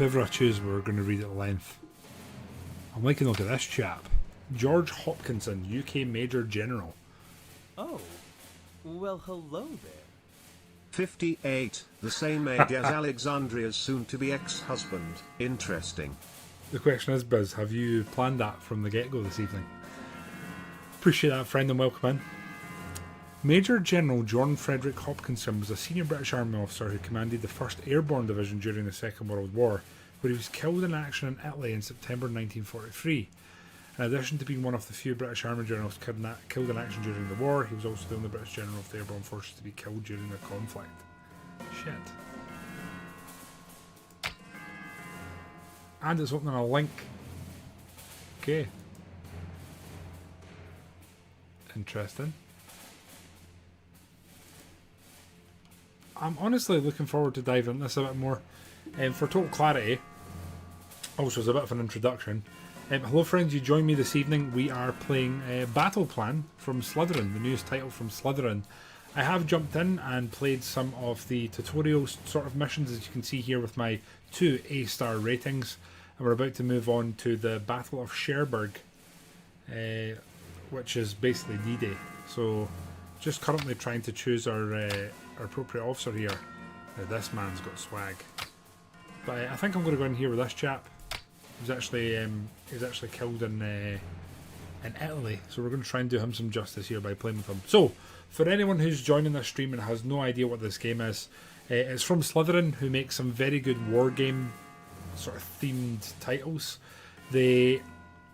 whoever I choose, we're going to read at length. I'm liking a look at this chap. George Hopkinson, UK Major General. Oh, well, hello there. 58, the same age as Alexandria's soon-to-be ex-husband. Interesting. The question is, Biz, have you planned that from the get-go this evening? Appreciate that, friend, and welcome in. Major General John Frederick Hopkinson was a senior British Army officer who commanded the 1st Airborne Division during the Second World War, where he was killed in action in Italy in September 1943. In addition to being one of the few British Army generals killed in action during the war, he was also the only British general of the airborne forces to be killed during the conflict. Shit. And it's opening a link. Okay. Interesting. I'm honestly looking forward to diving into this a bit more. For total clarity, also as a bit of an introduction, hello friends, you join me this evening. We are playing Battle Plan from Slytherin, the newest title from Slytherin. I have jumped in and played some of the tutorial sort of missions, as you can see here with my 2 A-star ratings. And we're about to move on to the Battle of Cherbourg, which is basically D-Day. So just currently trying to choose our appropriate officer here. This man's got swag. But I think I'm going to go in here with this chap. He was actually killed in Italy, so we're going to try and do him some justice here by playing with him. So, for anyone who's joining this stream and has no idea what this game is, it's from Slytherin, who make some very good war game sort of themed titles. They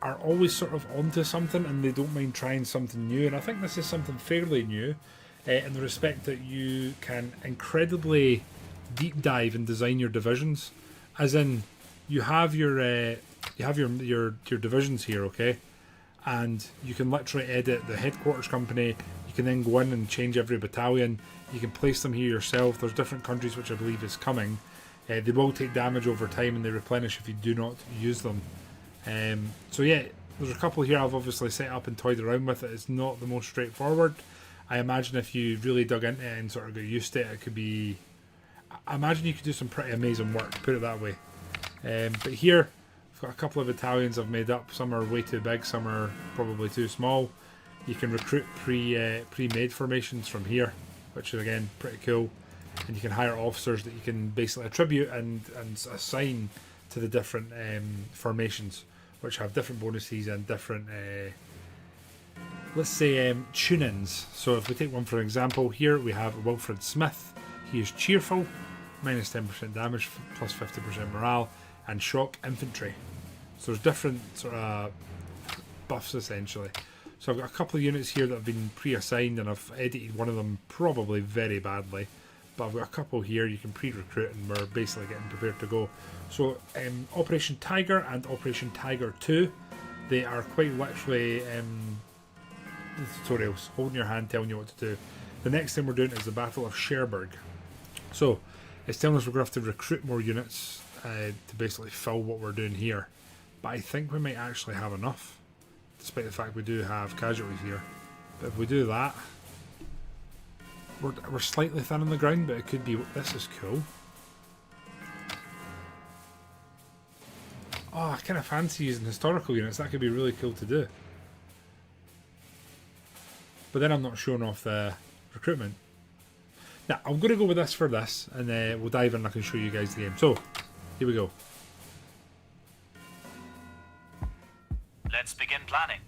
are always sort of onto something, and they don't mind trying something new. And I think this is something fairly new, in the respect that you can incredibly deep dive and design your divisions, as in you have your divisions here, okay, and you can literally edit the headquarters company. You can then go in and change every battalion. You can place them here yourself. There's different countries which I believe is coming. They will take damage over time and they replenish if you do not use them. So yeah, there's a couple here I've obviously set up and toyed around with. It's not the most straightforward. I imagine if you really dug into it and sort of got used to it, it could be... I imagine you could do some pretty amazing work, put it that way. But here, I've got a couple of battalions I've made up. Some are way too big, some are probably too small. You can recruit pre-made formations from here, which is again pretty cool. And you can hire officers that you can basically attribute and assign to the different formations, which have different bonuses and different, let's say, tune-ins. So if we take one for example, here we have Wilfred Smith. He is cheerful, minus 10% damage, plus 50% morale, and shock infantry. So there's different sort of buffs essentially. So I've got a couple of units here that have been pre-assigned, and I've edited one of them probably very badly. But I've got a couple here you can pre-recruit, and we're basically getting prepared to go. So Operation Tiger and Operation Tiger 2, they are quite literally the tutorials, holding your hand, telling you what to do. The next thing we're doing is the Battle of Cherbourg. So it's telling us we're going to have to recruit more units to basically fill what we're doing here. But I think we might actually have enough, despite the fact we do have casualties here. But if we do that, we're slightly thin on the ground, but it could be... This is cool. Oh, I kind of fancy using historical units. That could be really cool to do. But then I'm not showing off the recruitment. Now, I'm going to go with this for this, and we'll dive in and I can show you guys the game. So, here we go. Let's begin planning.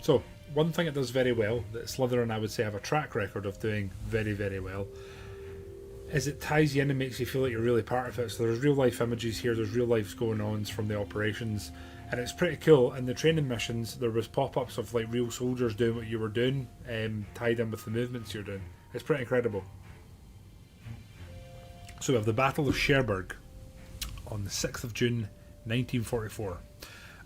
So, one thing it does very well, that Slytherin I would say have a track record of doing very, very well, is it ties you in and makes you feel like you're really part of it. So there's real life images here, there's real life going on from the operations, and it's pretty cool. In the training missions, there was pop-ups of like real soldiers doing what you were doing, tied in with the movements you're doing. It's pretty incredible. So we have the Battle of Cherbourg on the 6th of June 1944.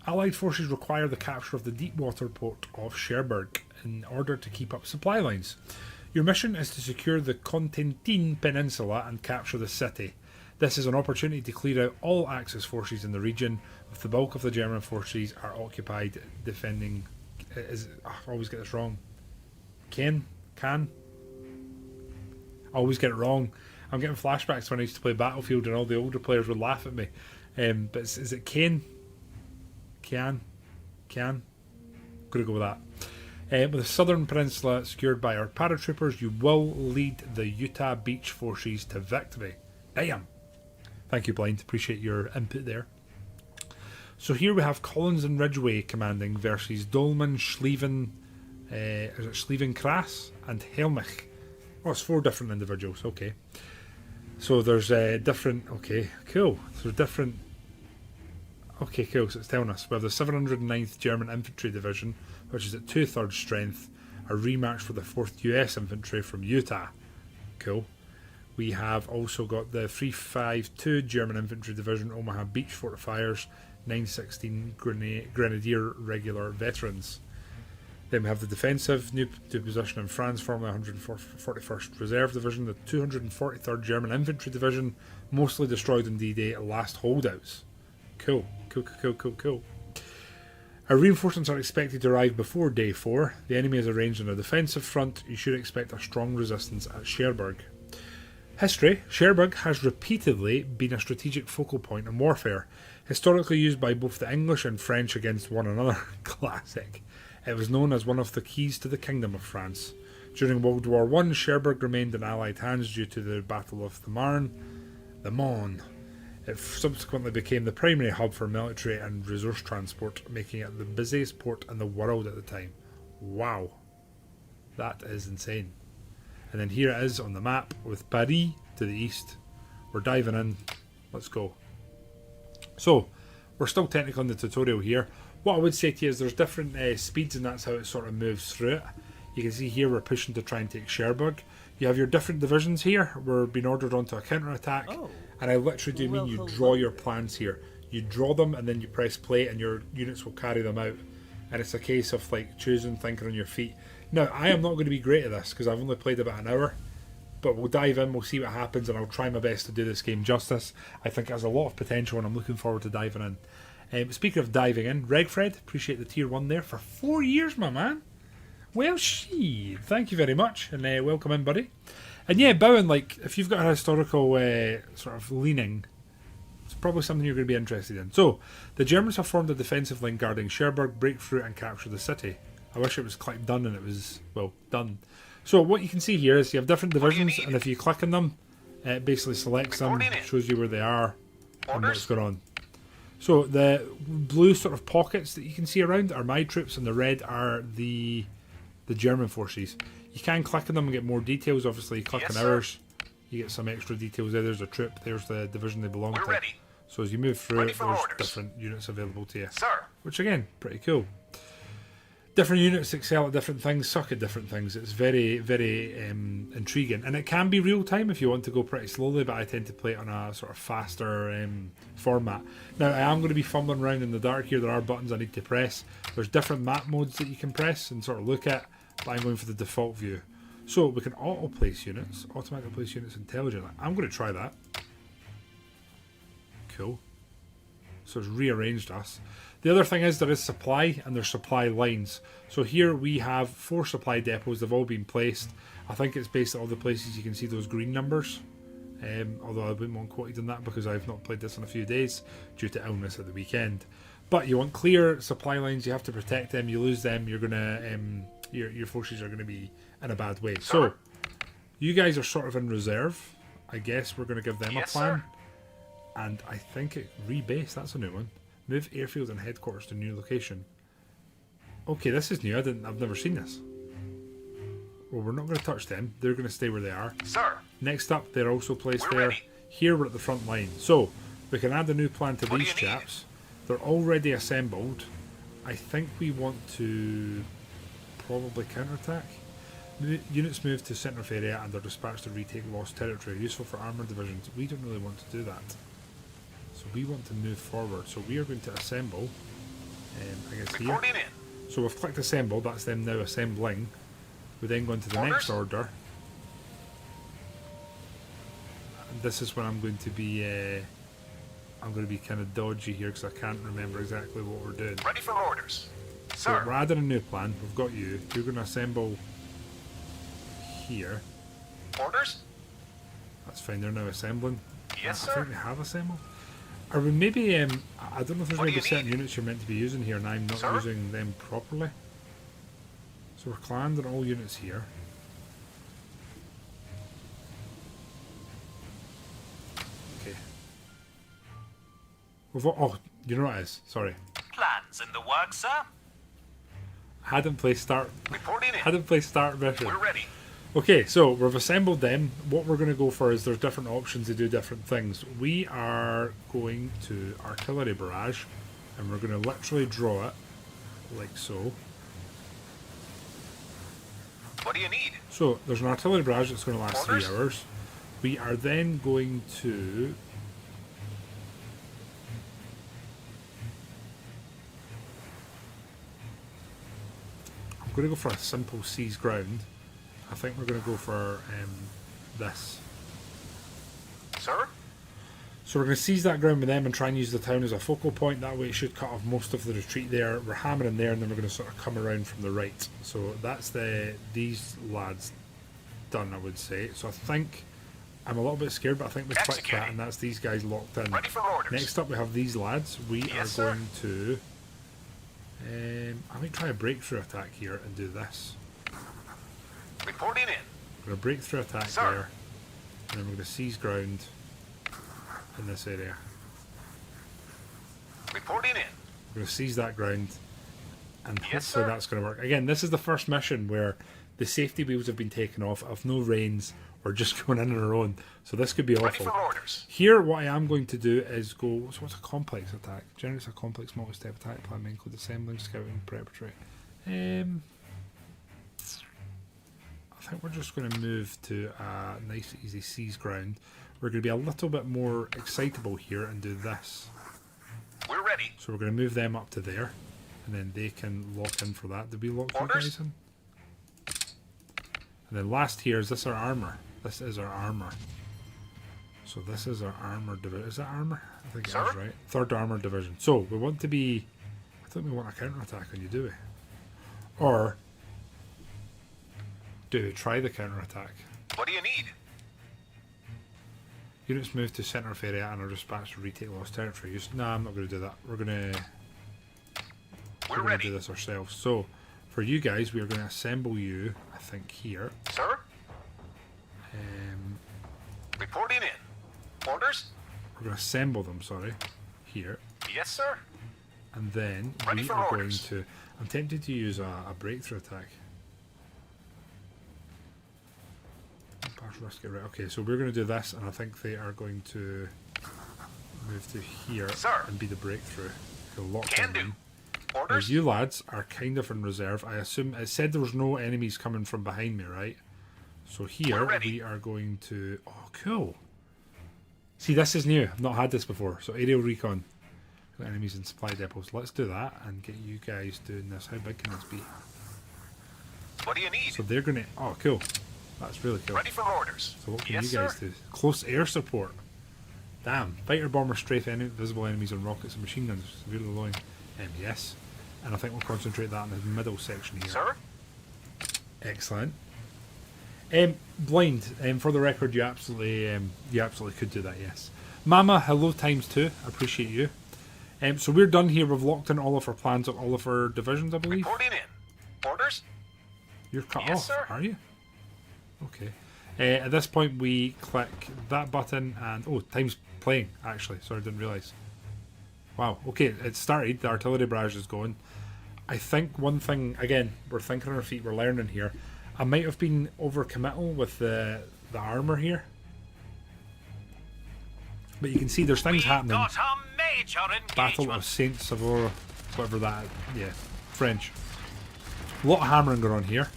Allied forces require the capture of the deep water port of Cherbourg in order to keep up supply lines. Your mission is to secure the Cotentin Peninsula and capture the city. This is an opportunity to clear out all Axis forces in the region, with the bulk of the German forces are occupied defending... I always get this wrong. Caen? I always get it wrong. I'm getting flashbacks when I used to play Battlefield and all the older players would laugh at me. But is it Caen? Caen? Gonna go with that. With the southern peninsula secured by our paratroopers, you will lead the Utah Beach forces to victory. Damn. Thank you, Blind. Appreciate your input there. So here we have Collins and Ridgway commanding versus Dolman, Schlieven, is it Schlieven Kras and Helmich. Oh, it's 4 different individuals. Okay. So there's different. Okay, cool. So there's different. Okay, cool. So it's telling us we have the 709th German Infantry Division, which is at 2/3 strength, a rematch for the 4th US Infantry from Utah. Cool. We have also got the 352 German Infantry Division, Omaha Beach Fortifiers, 916 Grenadier Regular Veterans. Then we have the defensive, new to position in France, formerly 141st Reserve Division, the 243rd German Infantry Division, mostly destroyed in D-Day, last holdouts. Cool. Our reinforcements are expected to arrive before day 4. The enemy is arranged on a defensive front. You should expect a strong resistance at Cherbourg. History. Cherbourg has repeatedly been a strategic focal point in warfare, historically used by both the English and French against one another. Classic. It was known as one of the keys to the Kingdom of France. During World War I, Cherbourg remained in Allied hands due to the Battle of the Marne. It subsequently became the primary hub for military and resource transport, making it the busiest port in the world at the time. Wow. That is insane. And then here it is on the map with Paris to the east. We're diving in. Let's go. So, we're still technically on the tutorial here. What I would say to you is there's different speeds, and that's how it sort of moves through it. You can see here we're pushing to try and take Cherbourg. You have your different divisions here. We're being ordered onto a counter-attack. Oh. And I literally do mean you draw your plans here. You draw them and then you press play and your units will carry them out. And it's a case of like choosing, thinking on your feet. Now, I am not going to be great at this because I've only played about an hour. But we'll dive in, we'll see what happens, and I'll try my best to do this game justice. I think it has a lot of potential and I'm looking forward to diving in. Speaking of diving in, Regfred, appreciate the tier 1 there for 4 years, my man. Well, thank you very much, and welcome in, buddy. And yeah, Bowen, like, if you've got a historical sort of leaning, it's probably something you're going to be interested in. So, the Germans have formed a defensive line guarding Cherbourg, break through and capture the city. I wish it was clicked done and it was, well, done. So, what you can see here is you have different divisions, and if you click on them, it basically selects them, shows you where they are, and what's going on. So, the blue sort of pockets that you can see around are my troops, and the red are the German forces. You can click on them and get more details. Obviously, click on ours, you get some extra details there. There's a troop, there's the division they belong to. Ready. So as you move through it, there's orders. different units available to you. Sir. Which again, pretty cool. Different units excel at different things, suck at different things. It's very, very intriguing. And it can be real time if you want to go pretty slowly, but I tend to play it on a sort of faster format. Now, I am going to be fumbling around in the dark here. There are buttons I need to press. There's different map modes that you can press and sort of look at. But I'm going for the default view. So we can auto place units, automatically place units intelligently. I'm going to try that. Cool. So it's rearranged us. The other thing is there is supply and there's supply lines. So here we have 4 supply depots. They've all been placed. I think it's based on all the places you can see those green numbers. Although I wouldn't want quoted on that because I've not played this in a few days due to illness at the weekend. But you want clear supply lines. You have to protect them. You lose them, you're going to... Your forces are going to be in a bad way. So, you guys are sort of in reserve. I guess we're going to give them a plan. Sir. And I think it rebase. That's a new one. Move airfield and headquarters to new location. Okay, this is new. I've never seen this. Well, we're not going to touch them. They're going to stay where they are. Sir. Next up, they're also placed there. Ready. Here we're at the front line. So, we can add a new plan to these chaps. They're already assembled. I think we want to... probably counterattack. Units move to centre of area and are dispatched to retake lost territory, useful for armoured divisions. We don't really want to do that, so we want to move forward. So we are going to assemble, I guess here. So we've clicked assemble, that's them now assembling. We then go into the next order, and this is when I'm going to be kind of dodgy here because I can't remember exactly what we're doing. Ready for orders. So we're adding a new plan. We've got you. You're going to assemble here. Orders? That's fine. They're now assembling. Yes, I sir. think they have assembled. Are we maybe? I don't know if there's What do maybe you certain need? units you're meant to be using here, and I'm not Sir? using them properly. So we're clanned on all units here. Okay. Oh, you know what it is? Sorry. Plans in the works, sir? Hadn't placed start. Reporting in. Hadn't placed start mission. We're ready. Okay, so we've assembled them. What we're going to go for is there's different options to do different things. We are going to artillery barrage, and we're going to literally draw it like so. What do you need? So there's an artillery barrage that's going to last 3 Orders? hours. We are then going to I'm going to go for a simple seize ground. I think we're going to go for this. Sir? So we're going to seize that ground with them and try and use the town as a focal point. That way it should cut off most of the retreat there. We're hammering there, and then we're going to sort of come around from the right. So that's these lads done, I would say. So I think I'm a little bit scared, but I think we clicked that, Executing. and that's these guys locked in. Ready for orders. Next up we have these lads. We Yes, are sir. going to I might try a breakthrough attack here and do this. Reporting in. We're going to breakthrough attack Sir. there, and then we're going to seize ground in this area. Reporting in. We're going to seize that ground, and Yes, hopefully sir. that's going to work. Again, this is the first mission where the safety wheels have been taken off, of no reins, or just going in on our own. So this could be Ready awful. for orders. Here, what I am going to do is go. So what's a complex attack? Generally, it's a complex multi-step attack plan may include assembling, scouting, preparatory. I think we're just going to move to a nice, easy seize ground. We're going to be a little bit more excitable here and do this. We're ready. So we're going to move them up to there, and then they can lock in for that. Did we lock you Orders? guys in? And then last here is this our armor. This is our armor. So this is our armor division. Is that armor? I think Sir? it is, right? Third armor division. So we want to be. I don't think we want a counter attack on you, do we? Or do we try the counter attack? What do you need? Units move to centre of area and are dispatched to retake lost territory. Nah, I'm not going to do that. We're going to. We're We're going to ready. do this ourselves. So, for you guys, we are going to assemble you, I think, here. Sir? Um, Reporting in. Orders? we're going to assemble them, sorry, here. Yes, sir. And then Ready we for are orders. going to... I'm tempted to use a breakthrough attack. Partial risk, right. Okay, so we're going to do this, and I think they are going to move to here Sir. and be the breakthrough. They'll lock Can them do. in. Now, Orders? you lads are kind of in reserve. I assume it said there was no enemies coming from behind me, right? So here We're ready. we are going to. Oh, cool! See, this is new. I've not had this before. So aerial recon, got enemies in supply depots. Let's do that and get you guys doing this. How big can this be? What do you need? So they're gonna. Oh, cool! That's really cool. Ready for orders. So what can Yes, you guys sir. do? Close air support. Damn. Fighter bomber strafe visible enemies on rockets and machine guns. Severely annoying. Yes. And I think we'll concentrate that in the middle section here. Sir? Excellent. Blind. For the record, you absolutely could do that. Yes. Mama, hello times 2. Appreciate you. So we're done here. We've locked in all of our plans of all of our divisions, I believe. Reporting in. Orders? You're cut Yes, off, sir. are you? Okay. At this point, we click that button and time's playing. Actually, sorry, didn't realise. Wow. Okay, it started. The artillery barrage is going. I think one thing again, we're thinking on our feet. We're learning here. I might have been over-committal with the armor here, but you can see there's things We've happening. got a major engagement. Battle of Saint Savora, whatever that. Yeah, French. A lot of hammering going on here.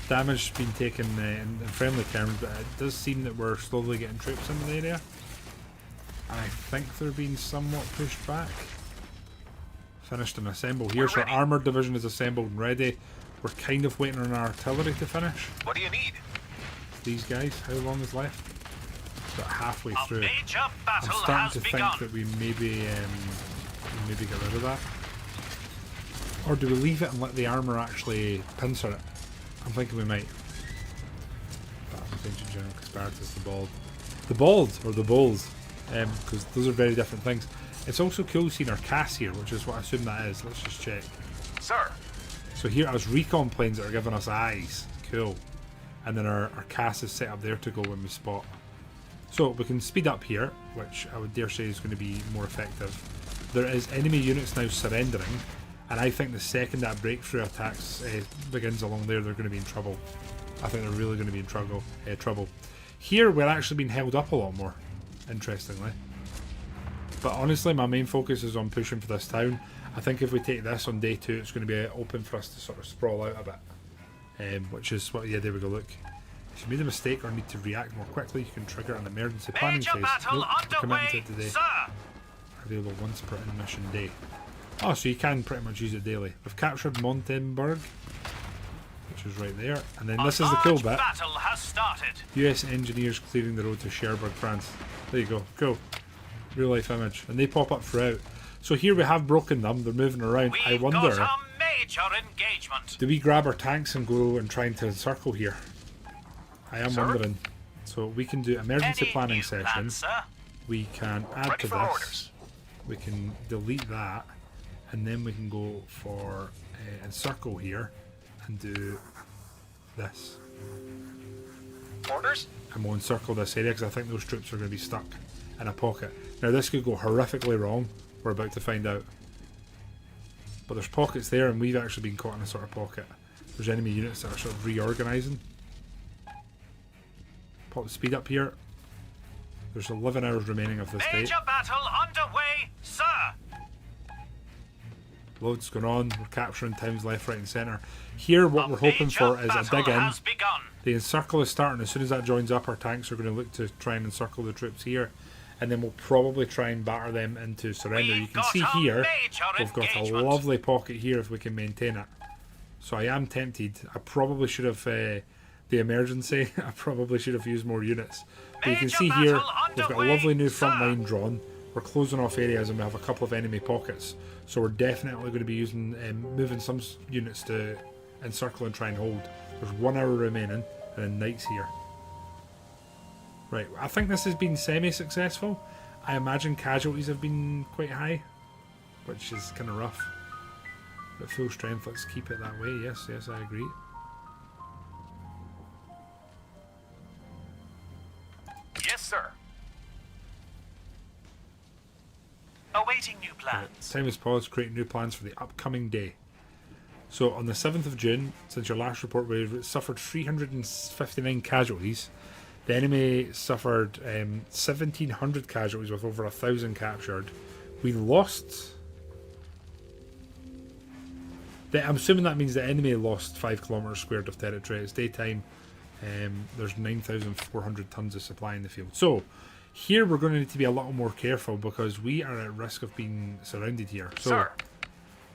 Damage been taken in friendly terms, but it does seem that we're slowly getting troops into the area. And I think they're being somewhat pushed back. Finished and assembled here, We're so ready. armoured division is assembled and ready. We're kind of waiting on our artillery to finish. What do you need? These guys, how long is left? About halfway A through. major I'm battle starting has to begun. think that we maybe get rid of that. Or do we leave it and let the armour actually pincer it? I'm thinking we might. But Ancient General Casparatus the Bald. The Bald, or the Bulls, because those are very different things. It's also cool seeing our CAS here, which is what I assume that is. Let's just check. Sir. So here are recon planes that are giving us eyes. Cool. And then our CAS is set up there to go when we spot. So we can speed up here, which I would dare say is going to be more effective. There is enemy units now surrendering, and I think the second that breakthrough attacks begins along there, they're going to be in trouble. I think they're really going to be in trouble. Here we're actually being held up a lot more, interestingly. But honestly, my main focus is on pushing for this town. I think if we take this on day 2, it's going to be open for us to sort of sprawl out a bit. Which is what, yeah, there we go, look. If you made a mistake or need to react more quickly, you can trigger an emergency planning phase. Nope, we're committing to it today. Sir. Available once per in-mission day. Oh, so you can pretty much use it daily. We've captured Montenberg, which is right there. And then this is the cool bit. Battle has started. US engineers clearing the road to Cherbourg, France. There you go, cool. Real life image. And they pop up throughout. So here we have broken them, they're moving around. I We've wonder, got a major engagement. do we grab our tanks and go and try to encircle here? I am Sir? wondering. So we can do emergency Any planning new session. plans, sir? We can add Ready to for this. orders. We can delete that, and then we can go for encircle here and do this. Orders? And we'll encircle this area because I think those troops are going to be stuck in a pocket. Now this could go horrifically wrong. We're about to find out. But there's pockets there, and we've actually been caught in a sort of pocket. There's enemy units that are sort of reorganising. Pop the speed up here. There's 11 hours remaining of this day. Major battle underway, sir. Loads going on. We're capturing towns left, right, and centre. Here, what we're hoping for is a dig in. Has begun. The encircle is starting. As soon as that joins up, our tanks are going to look to try and encircle the troops here. And then we'll probably try and batter them into surrender. You can see here, we've got a lovely pocket here if we can maintain it. So I am tempted. I probably should have, the emergency, I probably should have used more units. But you can see here, we've got a lovely new front line drawn. We're closing off areas and we have a couple of enemy pockets. So we're definitely going to be using, moving some units to encircle and try and hold. There's 1 hour remaining and then night's here. Right, I think this has been semi-successful. I imagine casualties have been quite high, which is kind of rough. But full strength, let's keep it that way. Yes, yes, I agree. Yes, sir. Awaiting new plans. Time is paused, create new plans for the upcoming day. So on the 7th of June, since your last report, we've suffered 359 casualties. The enemy suffered 1,700 casualties with over 1,000 captured. We lost... I'm assuming that means the enemy lost 5 kilometres squared of territory. It's daytime. There's 9,400 tons of supply in the field. So, here we're going to need to be a lot more careful because we are at risk of being surrounded here. So, Sir.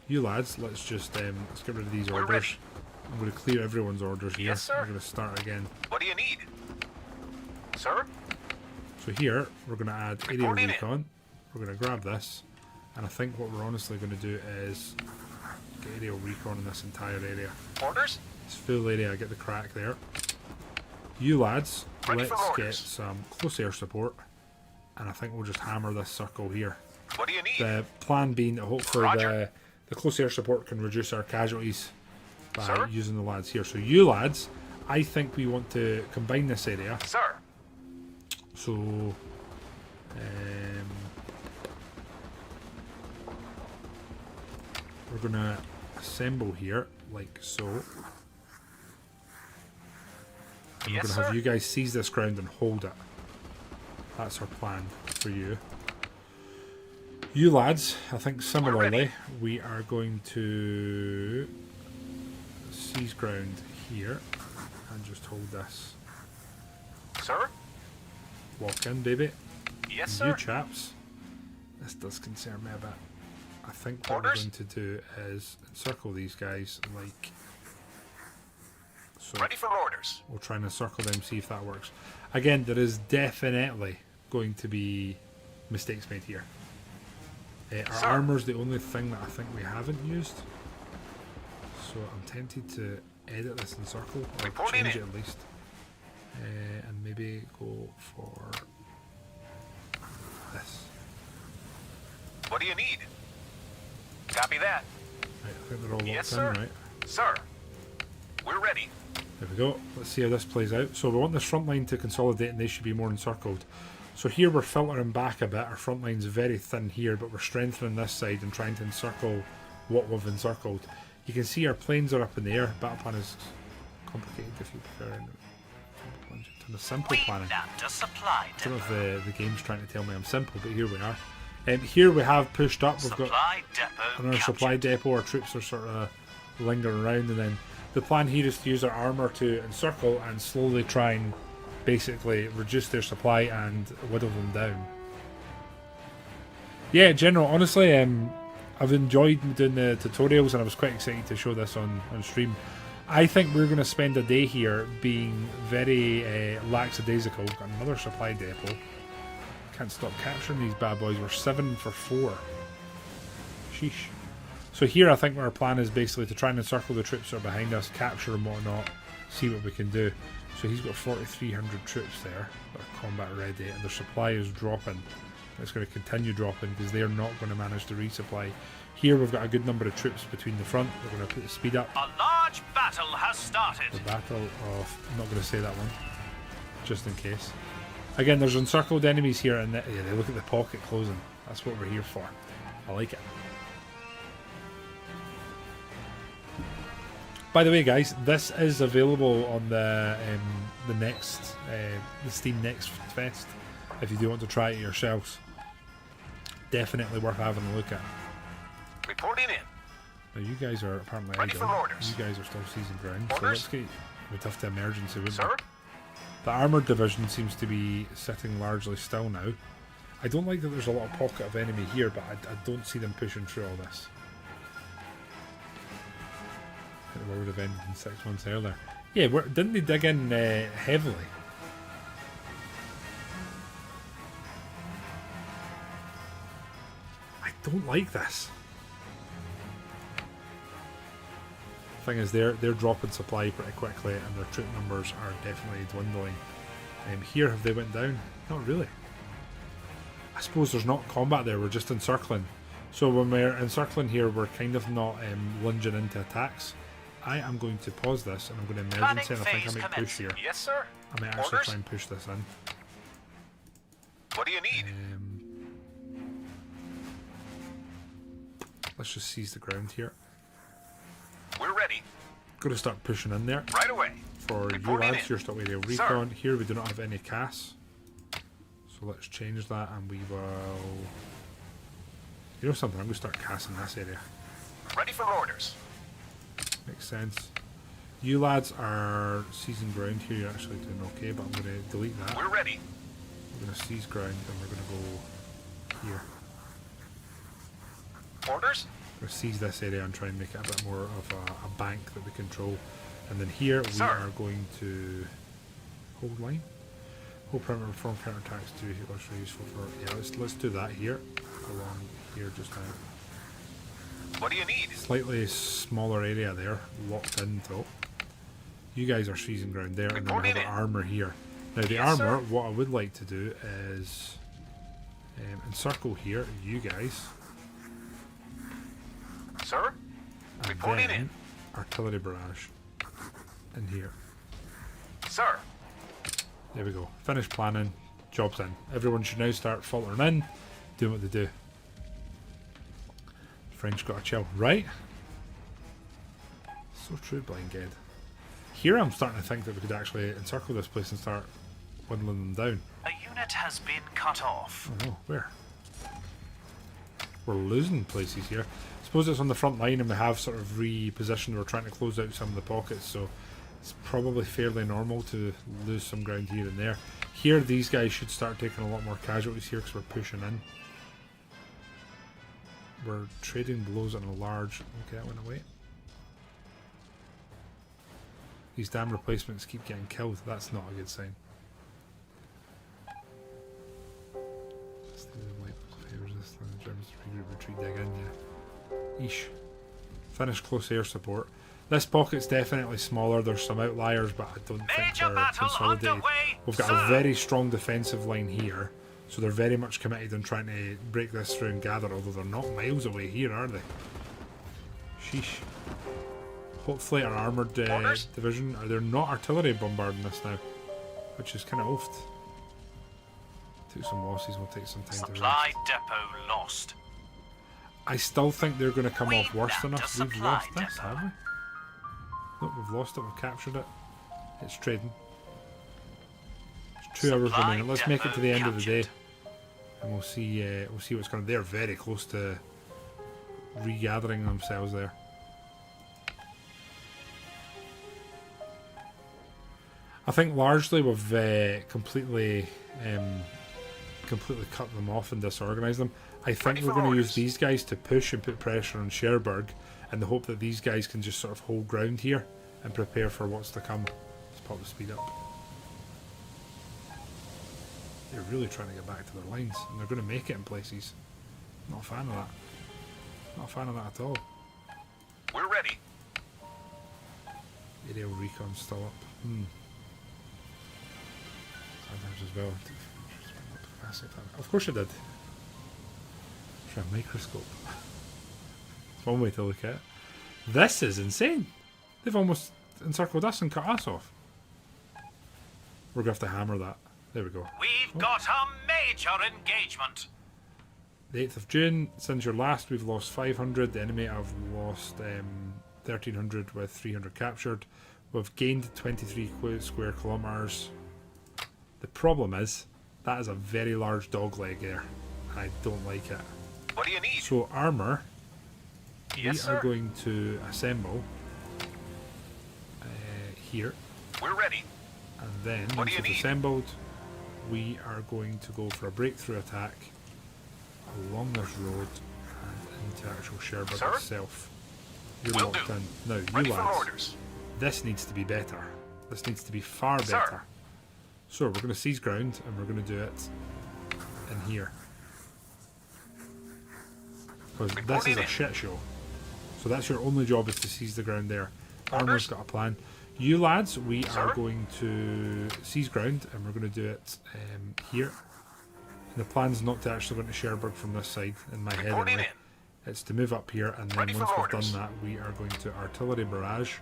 You lads, let's just let's get rid of these We're orders. ready. I'm going to clear everyone's orders here. Yes, sir. I'm going to start again. What do you need? Sir? So here, we're going to add area Reporting in. recon. We're going to grab this. And I think what we're honestly going to do is get area recon in this entire area. Orders? This full area, get the crack there. You lads, Ready for let's get orders. some close air support. And I think we'll just hammer this circle here. What do you need? The plan being that hopefully Roger. the close air support can reduce our casualties by Sir? using the lads here. So you lads, I think we want to combine this area. Sir. So, we're going to assemble here, like so. And we're Yes, going to have sir. you guys seize this ground and hold it. That's our plan for you. You lads, I think similarly, ready. we are going to seize ground here and just hold this. Sir? Walk in, baby. Yes, And you sir. chaps, this does concern me a bit. I think what Orders? we're going to do is encircle these guys like so. Ready for orders. We'll try and encircle them, see if that works. Again, there is definitely going to be mistakes made here. Our Sir. armour's the only thing that I think we haven't used. So I'm tempted to edit this encircle, or Reporting change in. it at least. And maybe go for this. What do you need? Copy that. Right, I think they're all locked Yes, in, sir. right? Sir, we're ready. There we go. Let's see how this plays out. So we want this front line to consolidate and they should be more encircled. So here we're filtering back a bit. Our front line's very thin here, but we're strengthening this side and trying to encircle what we've encircled. You can see our planes are up in the air. Battle plan is complicated if you prefer to the simple planning. I don't know if the game's trying to tell me I'm simple, but here we are. Here we have pushed up. We've got another supply depot. Our troops are sort of lingering around, and then the plan here is to use our armour to encircle and slowly try and basically reduce their supply and whittle them down. Yeah, in general, honestly, I've enjoyed doing the tutorials and I was quite excited to show this on stream. I think we're going to spend a day here being very lackadaisical. We've got another supply depot. Can't stop capturing these bad boys. We're 7 for 4. Sheesh. So here I think our plan is basically to try and encircle the troops that are behind us, capture and whatnot, see what we can do. So he's got 4,300 troops there that are combat ready, and their supply is dropping. It's going to continue dropping because they're not going to manage to resupply. Here we've got a good number of troops between the front. We're going to put the speed up. A large battle has started. The battle of... I'm not going to say that one, just in case. Again, there's encircled enemies here, and yeah, they look at the pocket closing. That's what we're here for. I like it. By the way, guys, this is available on the Steam Next Fest. If you do want to try it yourselves, definitely worth having a look at. Reporting in. Now you guys are apparently Ready for orders. You guys are still seizing ground. So Orders? let's get we'd have to emergency, wouldn't Sir? we? The armoured division seems to be sitting largely still now. I don't like that there's a lot of pocket of enemy here, but I don't see them pushing through all this. I think the war would have ended in 6 months earlier. Yeah, didn't they dig in heavily? I don't like this. Thing is, they're dropping supply pretty quickly, and their troop numbers are definitely dwindling. Here, have they went down? Not really. I suppose there's not combat there. We're just encircling. So when we're encircling here, we're kind of not lunging into attacks. I am going to pause this, and I'm going to emergency, and I think I might push here. Yes, sir. I might actually Orders? try and push this in. What do you need? Let's just seize the ground here. We're ready. Going to start pushing in there. Right away. For you Reporting lads, in. you're still aerial recon. Here we do not have any CAS. So let's change that, and we will... You know something, I'm going to start CASing this area. Ready for orders. Makes sense. You lads are seizing ground here, you're actually doing okay, but I'm going to delete that. We're ready. We're going to seize ground, and we're going to go here. Orders? We're going to seize this area and try and make it a bit more of a bank that we control. And then here we Sir. are going to hold line. Hold perimeter, perform counterattacks to hit what's useful for... Yeah, let's do that here. Along here just now. What do you need? Slightly smaller area there, locked into. You guys are seizing ground there, and then we have the armour here. Now the Yes, armour, sir. what I would like to do is encircle here, you guys, Sir? and Reporting then in. artillery barrage in here. Sir. There we go. Finish planning, job's in. Everyone should now start filtering in, doing what they do. French got to chill, right? So true, Blind Ged. Here I'm starting to think that we could actually encircle this place and start whittling them down. A unit has been cut off. Oh no, where? We're losing places here. Suppose it's on the front line and we have sort of repositioned. We're trying to close out some of the pockets, so it's probably fairly normal to lose some ground here and there. Here, these guys should start taking a lot more casualties here because we're pushing in. We're trading blows on a large... Okay, that went away. These damn replacements keep getting killed. That's not a good sign. Germans retreat, dig in, yeah. Eesh. Finish close air support. This pocket's definitely smaller. There's some outliers, but I don't think Major they're battle consolidated. underway, We've got a very strong defensive line here, so they're very much committed on trying to break this through and gather, although they're not miles away here, are they? Sheesh. Hopefully our armoured division, they're not artillery bombarding this now, which is kind of oofed. Take some losses, we'll take some time to Supply rest. depot lost. I still think they're going to come off worse than nabbed us. a We've supply lost this, depot. have we? Nope, we've lost it, we've captured it. It's trading. It's 2 hours Supply remaining. Let's make it to the end of the day. captured. And we'll see what's going on. They're very close to regathering themselves there. I think largely we've completely cut them off and disorganised them. I think we're going to use these guys to push and put pressure on Cherbourg in the hope that these guys can just sort of hold ground here and prepare for what's to come. Let's pop the speed up. They're really trying to get back to their lines, and they're going to make it in places. Not a fan of that. Not a fan of that at all. We're ready. Aerial recon's still up. Sometimes as well. Of course it did. Through a microscope. It's one way to look at it. This is insane. They've almost encircled us and cut us off. We're going to have to hammer that. There we go. We've got a major engagement. The 8th of June, since your last, we've lost 500. The enemy have lost 1,300 with 300 captured. We've gained 23 square kilometres. The problem is, that is a very large dog leg there. I don't like it. What do you need? So armour, Yes, we sir. are going to assemble here. We're ready. And then, What once do you it's need? assembled, we are going to go for a breakthrough attack along this road and into actual Cherbourg Sir? itself. You're Will locked do. in. Now, Ready you for lads, orders. this needs to be better. This needs to be far Sir. better. So, we're going to seize ground and we're going to do it in here. Because this Reporting is a in. shit show. So that's your only job, is to seize the ground there. Armour's Orders. got a plan. You lads, we are Sir? going to seize ground and we're going to do it here. And the plan's not to actually go into Cherbourg from this side, in my head Reporting anyway. It's to move up here, and then Ready for once we've orders. done that, we are going to artillery barrage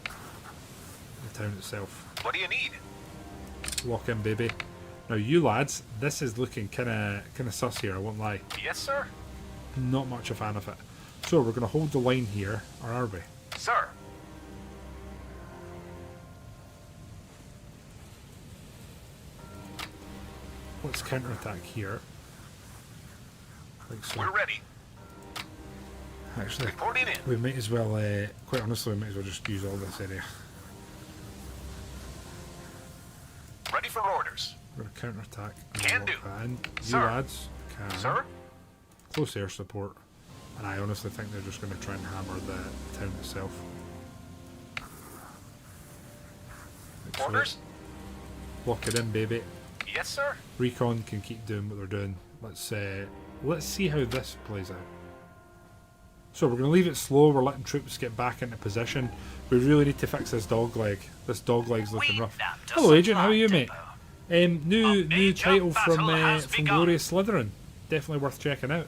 the town itself. What do you need? Lock in, baby. Now, you lads, this is looking kind of sus here, I won't lie. Yes, sir. Not much a fan of it. So we're going to hold the line here, or are we? Sir. Let's counterattack here. Like so. We're ready. Actually, Reporting in. we might as well, quite honestly, we might as well just use all this area. Ready for orders. We're going to counterattack. and Can lock do. that in. You Sir. lads can Sir. close air support, and I honestly think they're just going to try and hammer the town itself. Like so. Orders. Lock it in, baby. Yes, sir. Recon can keep doing what they're doing. Let's see how this plays out. So we're going to leave it slow. We're letting troops get back into position. We really need to fix this dog leg. This dog leg's looking We rough. nabbed a Hello, Agent. How are you, supply mate? depot. New major title battle has from begun. Glorious Slytherin. Definitely worth checking out.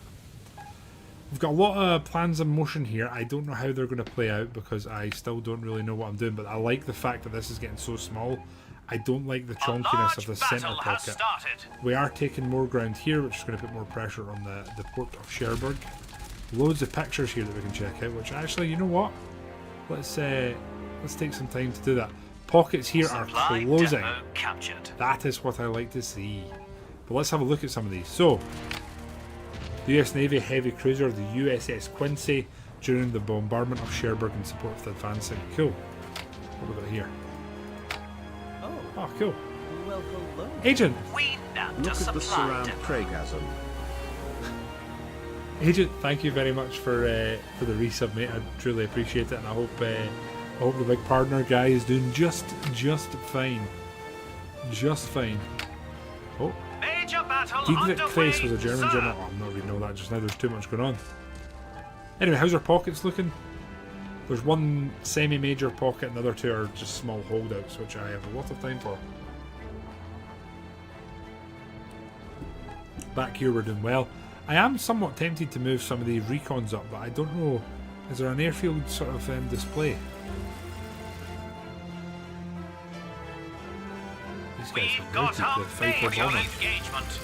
We've got a lot of plans in motion here. I don't know how they're going to play out because I still don't really know what I'm doing. But I like the fact that this is getting so small. I don't like the A chonkiness large of the centre battle has pocket. started. We are taking more ground here, which is going to put more pressure on the port of Cherbourg. Loads of pictures here that we can check out, which actually, you know what? Let's take some time to do that. Pockets here are Supply closing. depot captured. That is what I like to see. But let's have a look at some of these. So, the US Navy heavy cruiser, the USS Quincy, during the bombardment of Cherbourg in support of the advancing. Cool. What have we got here? Oh, cool. Well, hello. Agent! We nabbed Look a at the supply surround depot. Craigasm. Agent, thank you very much for the resub, mate. I truly appreciate it, and I hope the big partner guy is doing just fine. Just fine. Oh, Major battle Diedrich underway, Kreis was a German sir. general. Oh, I'm not reading all that just now. There's too much going on. Anyway, how's our pockets looking? There's one semi-major pocket and the other two are just small holdouts, which I have a lot of time for. Back here we're doing well. I am somewhat tempted to move some of these recons up, but I don't know. Is there an airfield sort of display? These guys We've have got routed a the fighter major bombers. engagement.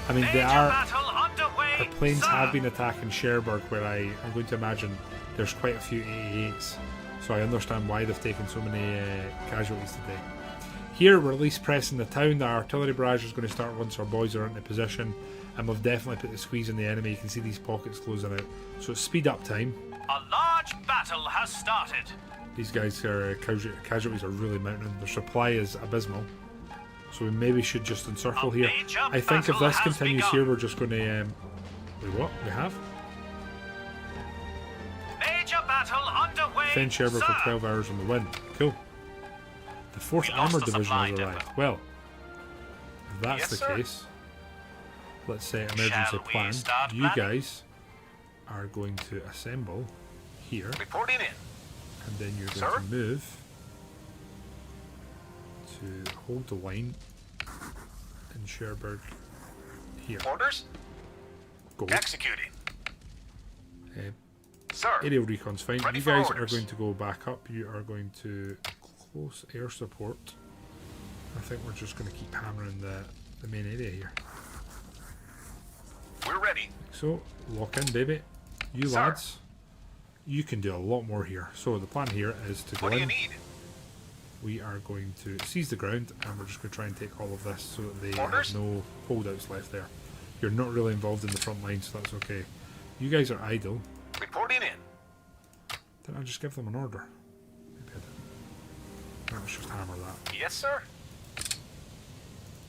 I mean, they Major are. battle underway. Our planes sir. have been attacking Cherbourg, where I'm going to imagine there's quite a few 88s. So I understand why they've taken so many casualties today. Here we're at least pressing the town. The artillery barrage is going to start once our boys are into position. And we've definitely put the squeeze on the enemy. You can see these pockets closing out. So it's speed up time. A large battle has started. These guys are casualties are really mounting. Their supply is abysmal. So we maybe should just encircle here. I think if this continues here, we're just going to... wait, what? We have? Major battle underway. Defend Cherbourg for sir. 12 hours on the win. Cool. The 4th We lost Armoured the Division supply has depot. arrived. Well, if that's Yes, the sir. case, let's say emergency Shall we plan. start You planning? guys are going to assemble here, Reporting in. and then you're Sir? going to move to hold the line in Cherbourg here. Orders? Go. Executing. Uh, Sir. Aerial recon's fine. Ready You for guys are orders. going to go back up. You are going to close air support. I think we're just going to keep hammering the main area here. We're ready. So, lock in, baby. You Sir. lads, you can do a lot more here. So the plan here is to go What do you in. need? We are going to seize the ground, and we're just going to try and take all of this so that they Orders? have no holdouts left there. You're not really involved in the front line, so that's okay. You guys are idle. Reporting in. Didn't I just give them an order? Maybe I did. No, let's just hammer that. Yes, sir.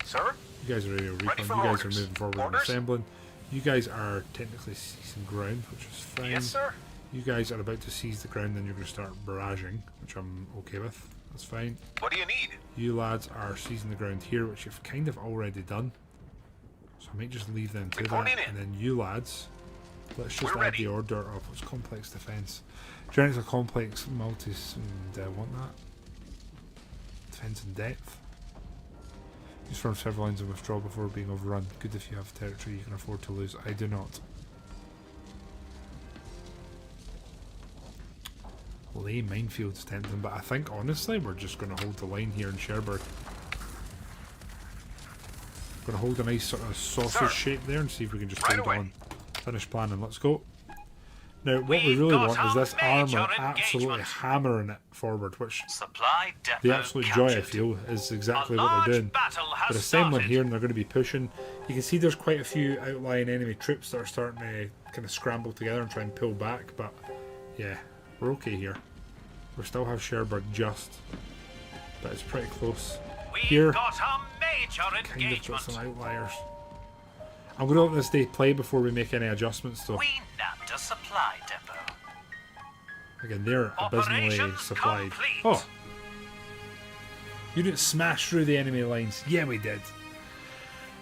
Sir? You guys are aerial recon. for You guys orders. are moving forward Orders? and assembling. You guys are technically seizing ground, which is fine. Yes, sir. You guys are about to seize the ground, then you're going to start barraging, which I'm okay with. That's fine. What do you need? You lads are seizing the ground here, which you've kind of already done. So I might just leave them to that. Reporting in. And then you lads, let's just We're add ready. the order of what's complex defence. Generics are complex multis, and want that. Defence in depth. Use from several lines of withdrawal before being overrun. Good if you have territory you can afford to lose. I do not. Lay minefields tempting, but I think honestly we're just going to hold the line here in Cherbourg. Going to hold a nice sort of sausage Sir. shape there and see if we can just Right hold away. on. Finish planning. Let's go. Now, what we We've really got want is a this major armour absolutely engagement. hammering it forward, which Supply depot the absolute joy I captured. feel is exactly A what large they're doing. battle has They're assembling started. here and they're going to be pushing. You can see there's quite a few outlying enemy troops that are starting to kind of scramble together and try and pull back, but yeah, we're okay here. We still have Cherbourg just, but it's pretty close. We've Here, got a major kind of got engagement. some outliers. I'm going to let this day play before we make any adjustments though. We nabbed a supply depot. Again, they're abysmally Operations supplied. complete. Oh! You didn't smash through the enemy lines. Yeah, we did.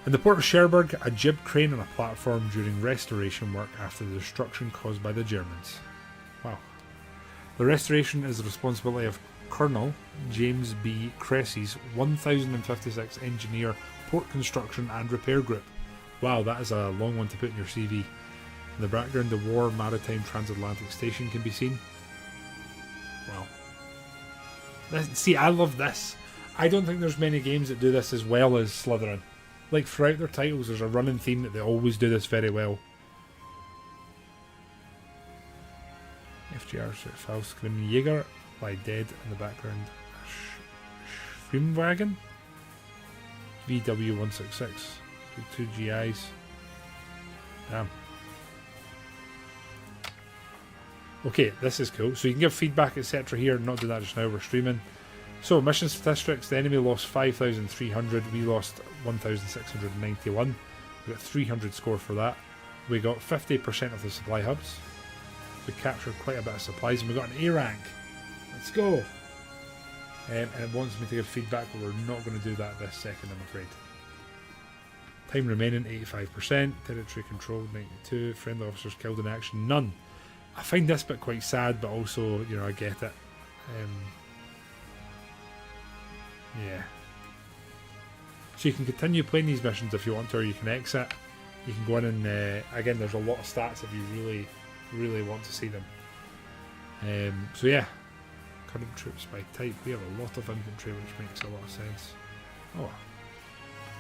In the port of Cherbourg, a jib crane on a platform during restoration work after the destruction caused by the Germans. Wow. The restoration is the responsibility of Colonel James B. Cressy's 1056 Engineer Port Construction and Repair Group. Wow, that is a long one to put in your CV. In the background, the War Maritime Transatlantic Station can be seen. Wow. See, I love this. I don't think there's many games that do this as well as Slytherin. Like, throughout their titles, there's a running theme that they always do this very well. FGR Faustgrim Jäger lie dead in the background. Schwimmwagen VW166 with 2 GIs. Damn. Okay, this is cool. So you can give feedback, etc. here. Not do that just now. We're streaming. So mission statistics: the enemy lost 5,300. We lost 1,691. We got 300 score for that. We got 50% of the supply hubs. We captured quite a bit of supplies, and we got an A rank. Let's go. And it wants me to give feedback, but we're not going to do that this second, I'm afraid. Time remaining 85%. Territory controlled 92. Friendly officers killed in action none. I find this bit quite sad, but also, you know, I get it. Yeah. So you can continue playing these missions if you want to, or you can exit. You can go in and, again, there's a lot of stats if you really, really want to see them. So yeah, current troops by type. We have a lot of infantry, which makes a lot of sense. Oh,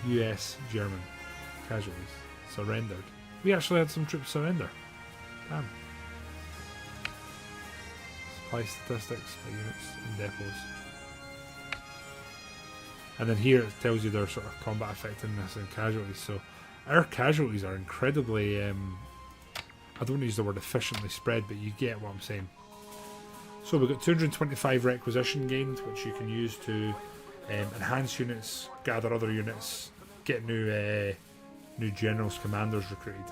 US, German, casualties, surrendered. We actually had some troops surrender. Damn. Supply statistics by units and depots. And then here it tells you their sort of combat effectiveness and casualties. So our casualties are incredibly, I don't want to use the word efficiently spread, but you get what I'm saying. So we've got 225 requisition gained, which you can use to enhance units, gather other units, get new generals, commanders recruited.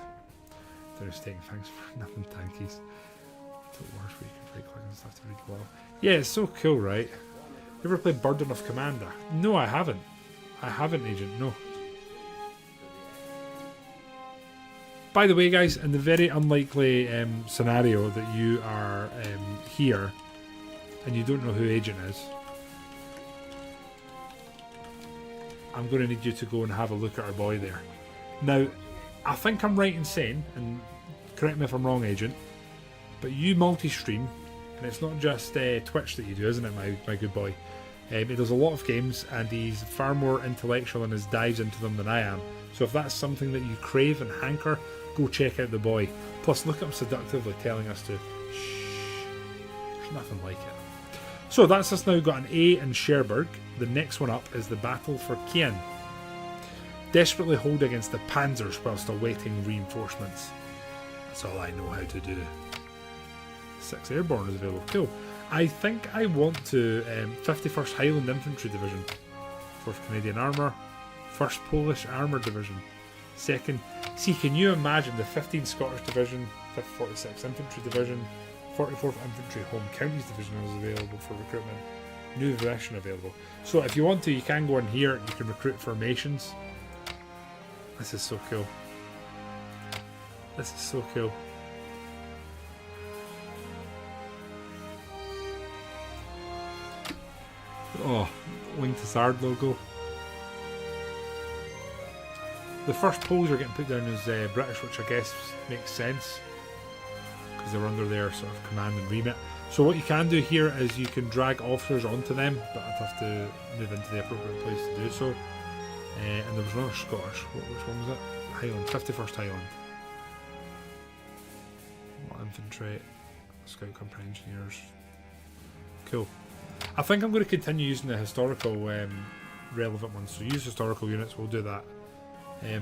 Devastating, thanks for nothing tankies. Total wars where you can right click and stuff to read well. Yeah, it's so cool, right? You ever played Burden of Commander? No, I haven't. I haven't, Agent, no. By the way, guys, in the very unlikely scenario that you are here and you don't know who Agent is, I'm going to need you to go and have a look at our boy there. Now, I think I'm right in saying, and correct me if I'm wrong, Agent, but you multi-stream, and it's not just Twitch that you do, isn't it, my good boy? He does a lot of games, and he's far more intellectual in his dives into them than I am. So if that's something that you crave and hanker, go check out the boy. Plus, look at him seductively telling us to shh. There's nothing like it. So that's us now got an A in Cherbourg. The next one up is the battle for Caen. Desperately hold against the panzers whilst awaiting reinforcements. That's all I know how to do. 6 Airborne is available. Cool. I think I want to 51st Highland Infantry Division, 4th Canadian Armour, 1st Polish Armour Division, 2nd. See, can you imagine the 15th Scottish Division, 5th 46th Infantry Division, 44th Infantry Home Counties Division is available for recruitment. New version available. So if you want to, you can go in here. You can recruit formations. This is so cool. This is so cool. Oh, Wing to Zard logo. The first Poles are getting put down as British, which I guess makes sense because they're under their sort of command and remit. So what you can do here is you can drag officers onto them, but I'd have to move into the appropriate place to do so. And there was another Scottish. Which one was it? Highland, 51st Highland. What infantry? Scout company engineers. Cool. I think I'm going to continue using the historical relevant ones. So use historical units, we'll do that.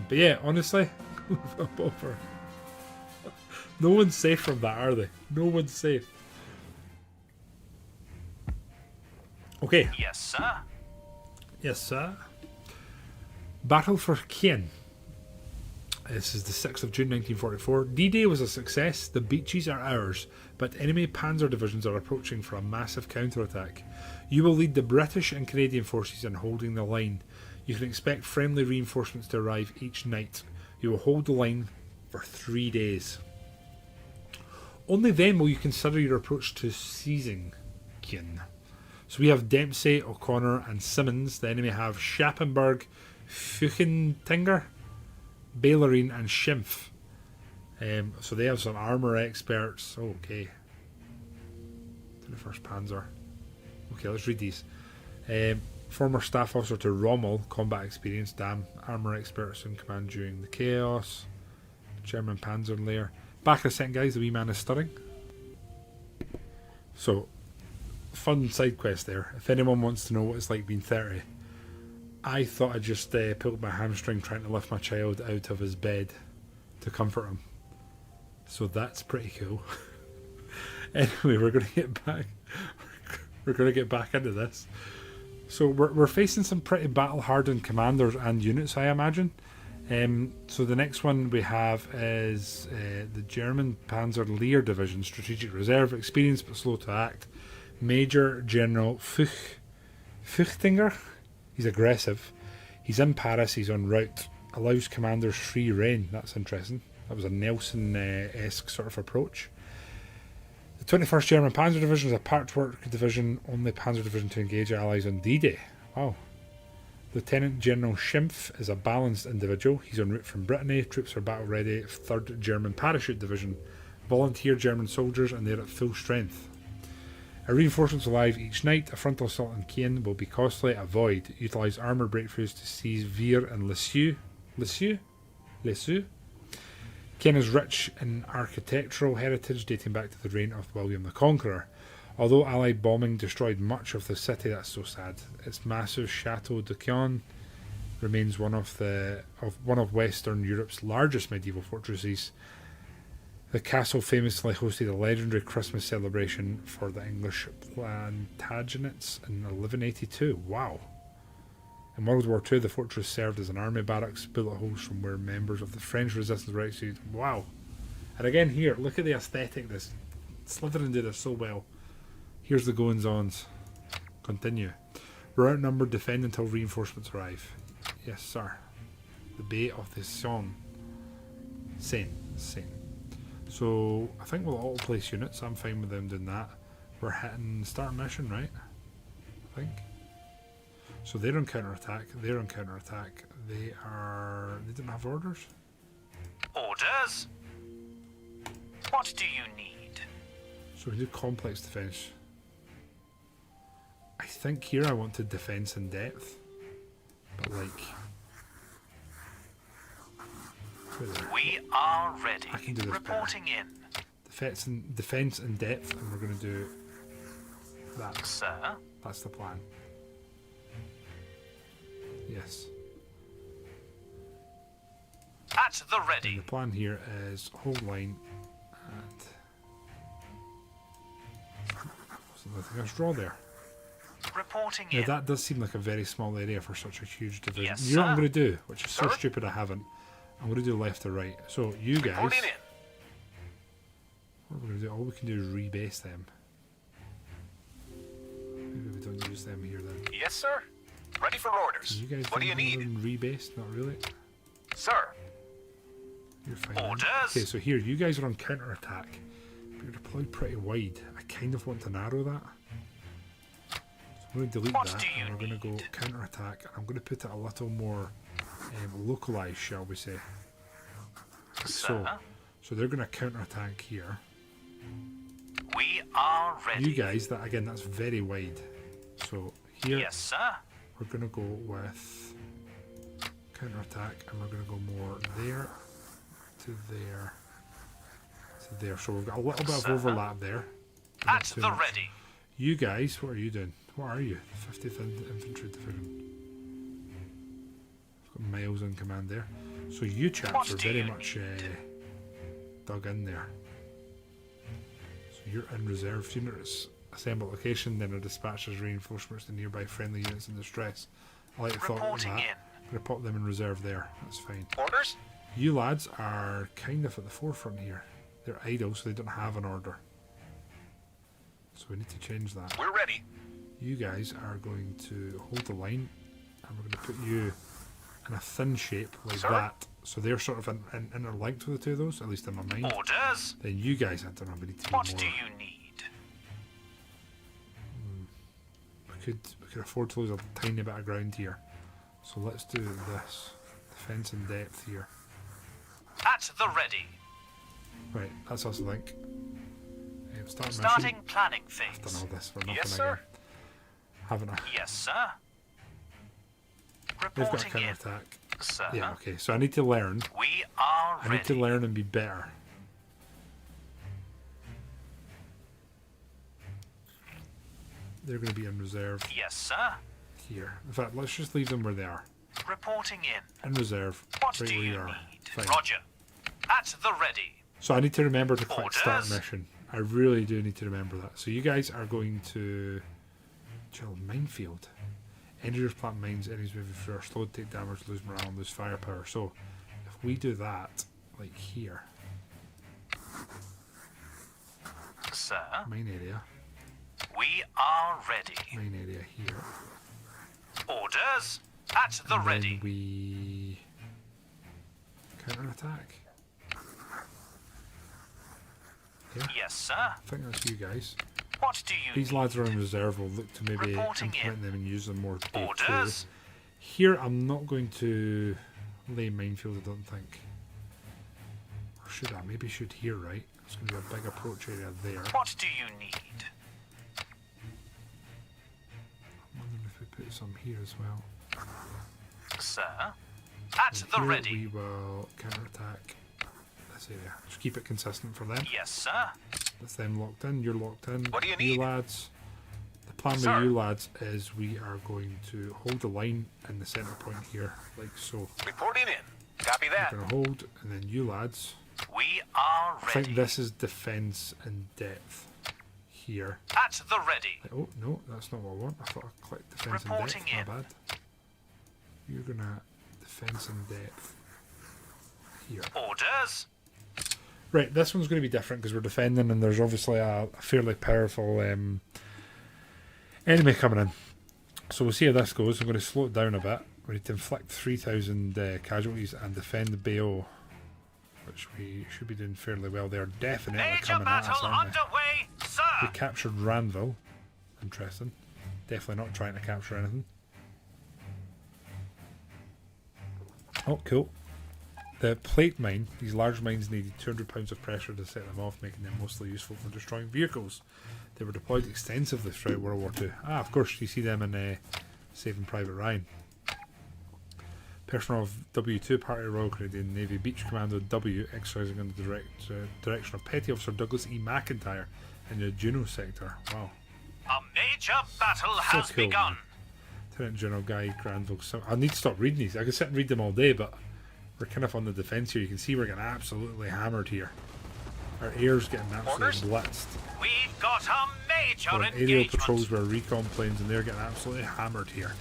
But yeah, honestly, bumper. No one's safe from that, are they? No one's safe. Okay. Yes, sir. Yes, sir. Battle for Caen. This is the 6th of June 1944. D-Day was a success. The beaches are ours, but enemy panzer divisions are approaching for a massive counterattack. You will lead the British and Canadian forces in holding the line. You can expect friendly reinforcements to arrive each night. You will hold the line for 3 days. Only then will you consider your approach to seizing Caen. So we have Dempsey, O'Connor and Simmons. The enemy have Schappenberg, Fuchentinger, Bailarine and Schimpf. So they have some armour experts. Oh, okay. 21st Panzer. Okay, let's read these. Former staff officer to Rommel, combat experience. Damn, armour experts in command during the chaos. German Panzer layer. Back a second, guys. The wee man is stirring. So, fun side quest there. If anyone wants to know what it's like being 30, I thought I'd just pulled my hamstring trying to lift my child out of his bed to comfort him. So that's pretty cool. Anyway, we're going to get back. We're going to get back into this. So we're facing some pretty battle-hardened commanders and units, I imagine. So the next one we have is the German Panzer Lehr Division, Strategic Reserve, experienced but slow to act. Major General Fuchtinger. He's aggressive. He's in Paris. He's en route. allows commanders free reign. That's interesting. That was a Nelson-esque sort of approach. The 21st German Panzer Division is a patchwork division, only panzer division to engage allies on D-Day. Wow. Lieutenant General Schimpf is a balanced individual. He's en route from Brittany. Troops are battle ready. 3rd German Parachute Division. Volunteer German soldiers, and they're at full strength. A reinforcements arrive each night. A frontal assault on Caen will be costly. Avoid. Utilise armour breakthroughs to seize Vire and Lisieux. Lisieux? Caen is rich in architectural heritage dating back to the reign of William the Conqueror. Although Allied bombing destroyed much of the city, that's so sad. Its massive Chateau de Caen remains one of Western Europe's largest medieval fortresses. The castle famously hosted a legendary Christmas celebration for the English Plantagenets in 1182. Wow. In World War II, the fortress served as an army barracks, bullet holes from where members of the French resistance were executed. Wow. And again here, look at the aesthetic. This Slytherin did this so well. Here's the goings-ons. Continue. We're outnumbered. Defend until reinforcements arrive. Yes, sir. The Bay of the Seine. Seine. So, I think we'll auto-place units. I'm fine with them doing that. We're hitting start mission, right? I think. So they're on counter-attack. They're on counter-attack. They didn't have orders? Orders? What do you need? So we do complex defence. I think here I want to defence in depth. But like... We are ready. I can do this Reporting better. in. Defence in depth, and we're going to do that. Sir? That's the plan. Yes. At the And ready. the plan here is hold line and... Wasn't nothing else draw there. Reporting Now in. that does seem like a very small area for such a huge division. Yes, you know what I'm sir. going to do, which is so Sir? stupid I haven't. I'm going to do left to right. So you guys, Reporting in. what we're going to do, all we can do is rebase them. Maybe we don't use them here then. Yes, sir. Ready for orders. You guys What do you think need? rebased? Not really. Sir. You're fine. then. Orders? Okay, so here you guys are on counter attack, but you're deployed pretty wide. I kind of want to narrow that. So I'm going to delete What that, do you and we're going to go need? counter attack, and I'm going to put it a little more localized, shall we say? So they're going to counter attack here. We are ready. You guys, that again, that's very wide. So here Yes, sir. we're going to go with counter attack, and we're going to go more there to there to there. So we've got a little bit of Sir. overlap there. but not At too the much. ready. You guys, what are you doing? What are you? 50th Infantry Division. I've got Miles in command there. So you chaps What are do very you much need? dug in there. So you're in reserve units. Assemble location, then a dispatches reinforcements to nearby friendly units in distress. I like the thought of Reporting that. in. I'm going to pop them in reserve there. That's fine. Orders? You lads are kind of at the forefront here. They're idle, so they don't have an order. So we need to change that. We're ready. You guys are going to hold the line, and we're going to put you in a thin shape like Sir? that. So they're sort of interlinked with the two of those, at least in my mind. Orders? Then you guys, I don't know, we need to be What more. do you need? We could afford to lose a tiny bit of ground here. So let's do this. Defence in depth here. At the ready. Right, that's us, I think. Start Starting mission. planning I've done phase. all this for nothing Yes, sir. again. Haven't I? Yes, sir. They've got a Reporting counter in. attack. Sir. Yeah, okay. So I need to learn. We are I need to ready. learn and be better. They're going to be in reserve Yes, sir. here. In fact, let's just leave them where they are. Reporting in. In reserve. What right do where you you are. need? Fine. Roger. At the ready. So I need to remember to click start Orders. mission. I really do need to remember that. So you guys are going to chill minefield. Engineers plant mines, enemies moving through are slow to take damage, lose morale, and lose firepower. So if we do that, like here, Sir. mine area, We are ready. mine area here. Orders. At the And ready. then we Counter-attack. Yeah, Yes, sir. I think that's you guys. What do you These need? lads are in reserve. We'll look to maybe Reporting implement in. them and use them more day two. Orders? Here, I'm not going to lay minefield, I don't think. Or should I? Maybe should here, right? It's going to be a big approach area there. What do you need? I'm wondering if we put some here as well. Sir? At And the here ready. we will counter-attack this area. Just keep it consistent for them. Yes, sir. That's them locked in, you're locked in. What do you need? lads. The plan Sir. with you lads is we are going to hold the line in the centre point here, like so. Reporting in. Copy that. We're going to hold, and then you lads. We are I ready. think this is defence in depth here. At the ready. Oh, no, that's not what I want. I thought I clicked defence in Reporting depth. My in. bad. You're going to defence in depth here. Orders? Right, this one's going to be different because we're defending and there's obviously a fairly powerful enemy coming in. So we'll see how this goes. I'm going to slow it down a bit. We need to inflict 3,000 casualties and defend the BO, which we should be doing fairly well. They're definitely Major coming at us, battle aren't they? underway, sir. We captured Ranville. Interesting. Definitely not trying to capture anything. Oh, cool. The plate mine, these large mines needed 200 pounds of pressure to set them off, making them mostly useful for destroying vehicles. They were deployed extensively throughout World War II. Ah, of course, you see them in Saving Private Ryan. Personnel of W2 Party Royal Canadian Navy Beach Commando W, exercising under the direction of Petty Officer Douglas E. McIntyre in the Juno sector. Wow. A major battle So has cool, begun. man. Lieutenant General Guy Granville. So I need to stop reading these. I could sit and read them all day, but we're kind of on the defence here. You can see we're getting absolutely hammered here. Our air's getting absolutely blitzed. We've got a major We're in aerial engagement. patrols were recon planes, and they're getting absolutely hammered here.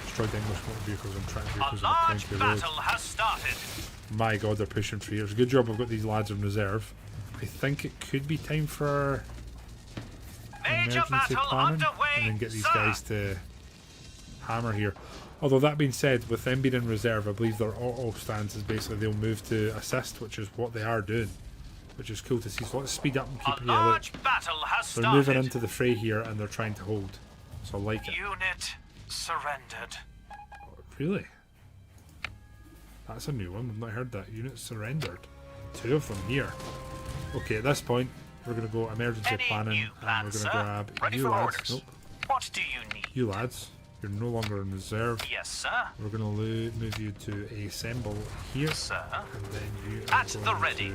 Destroyed English motor vehicles and track A vehicles on the large county road. battle has started. My God, they're pushing for years. Good job I've got these lads in reserve. I think it could be time for Major emergency battle planning underway, and then get these sir. guys to hammer here. Although that being said, with them being in reserve, I believe their auto stance is basically they'll move to assist, which is what they are doing, which is cool to see. So let's speed up and keep A it. Yeah, look, large battle has they're started. moving into the fray here and they're trying to hold. So I like it. Unit surrendered. Really? That's a new one. We've not heard that. Unit surrendered. 2 of them here. Okay, at this point, we're going to go emergency Any planning new and plans, we're going to sir? grab Ready you for lads. orders. Nope. What do you need? You lads. You're no longer in reserve. Yes, sir. We're going to move you to assemble here. Sir. And then you are At the going ready. to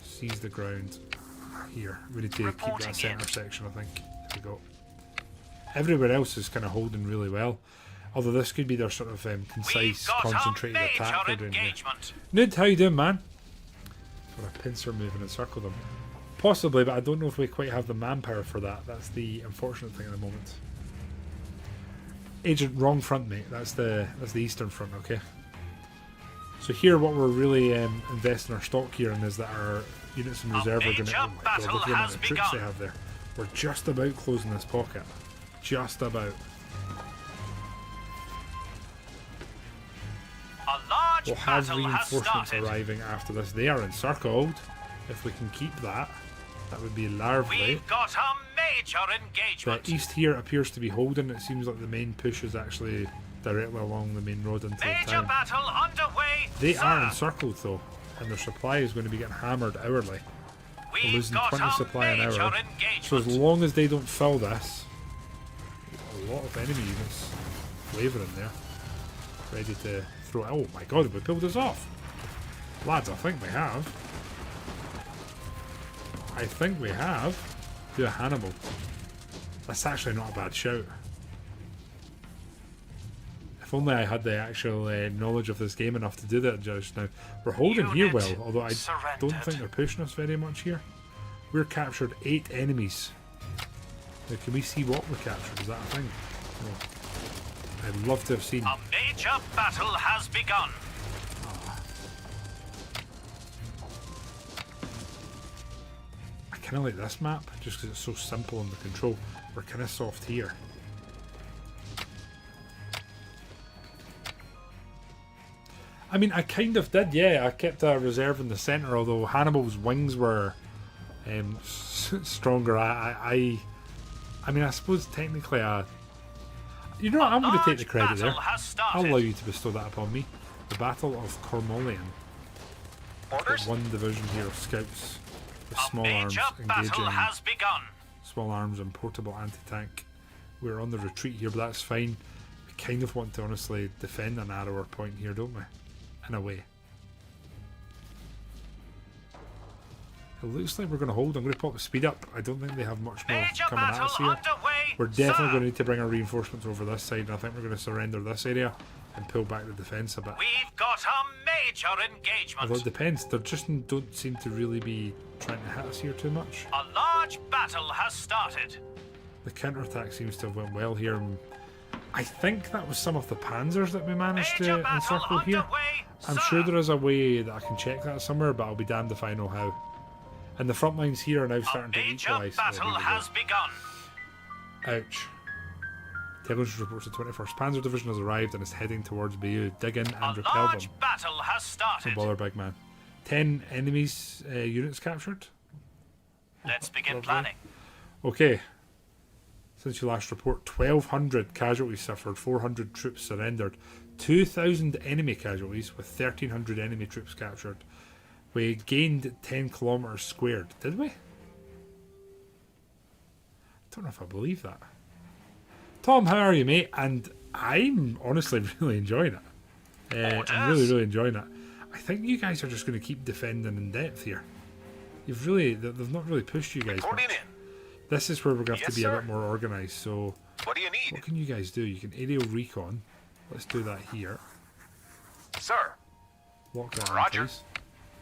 seize the ground here. We need to keep Reporting that centre in. section, I think. There we go. Everywhere else is kind of holding really well. Although this could be their sort of We've concise, got concentrated a attack major they're doing here. engagement. Nud, how you doing, man? Got a pincer move and encircle them. Possibly, but I don't know if we quite have the manpower for that. That's the unfortunate thing at the moment. Agent, wrong front, mate. That's the eastern front, okay? So here, what we're really investing our stock here in is that our units in reserve are going to... major Oh my god, battle look at the amount has of troops they begun. have there. We're just about closing this pocket. Just about. A large We'll have battle has reinforcements started. arriving after this. They are encircled. If we can keep that, that would be lovely. We've got a major The engagement. east here appears to be holding. It seems like the main push is actually directly along the main road into the Major town. battle underway. They sir. are encircled though, and their supply is going to be getting hammered hourly. We're We've losing got 20 a supply an major hour. engagement. So as long as they don't fill this, a lot of enemy units wavering there, ready to throw. Oh my god, we pulled us off, lads! I think we have. Do a Hannibal. That's actually not a bad shout. If only I had the actual knowledge of this game enough to do that just now. We're holding here Unit well, although I don't surrendered. think they're pushing us very much here. We're captured 8 enemies. Now, can we see what we captured? Is that a thing? No. I'd love to have seen. A major battle has begun. I kind of like this map, just because it's so simple in the control. We're kind of soft here. I mean, I kind of did, yeah. I kept a reserve in the centre, although Hannibal's wings were stronger. I mean, I suppose technically you know what, I'm going to take the credit there. I'll allow you to bestow that upon me. The Battle of Cormolian. Orders? One division here of scouts with A small arms major battle engaging has begun. small arms and portable anti-tank. We're on the retreat here, but that's fine. We kind of want to honestly defend a narrower point here, don't we? In a way. It looks like we're going to hold. I'm going to pop the speed up. I don't think they have much more Major coming at battle us here. underway. We're definitely sir. going to need to bring our reinforcements over this side, and I think we're going to surrender this area and pull back the defence a bit. We've got a major engagement. Although it depends, they just don't seem to really be trying to hit us here too much. A large battle has started. The counterattack seems to have went well here. I think that was some of the panzers that we managed Major to battle encircle here. underway, I'm sir. sure there is a way that I can check that somewhere, but I'll be damned if I know how. And the front lines here are now A starting to major equalise. battle has begun. Ouch. Intelligence reports the 21st Panzer Division has arrived and is heading towards Bayeux. Dig in A and repel them. large battle has Don't started. bother, big man. 10 enemies units captured. Let's begin Lovely. planning. Okay. Since you last report, 1,200 casualties suffered, 400 troops surrendered, 2,000 enemy casualties with 1,300 enemy troops captured. We gained 10 kilometres squared, did we? I don't know if I believe that. Tom, how are you, mate? And I'm honestly really enjoying it. I'm really enjoying it. I think you guys are just going to keep defending in depth here. They've not really pushed you guys Reporting much. in. This is where we're going to have Yes, to be a sir. bit more organised. So, What do you need? what can you guys do? You can aerial recon. Let's do that here. Sir. Lock that in, Roger. please.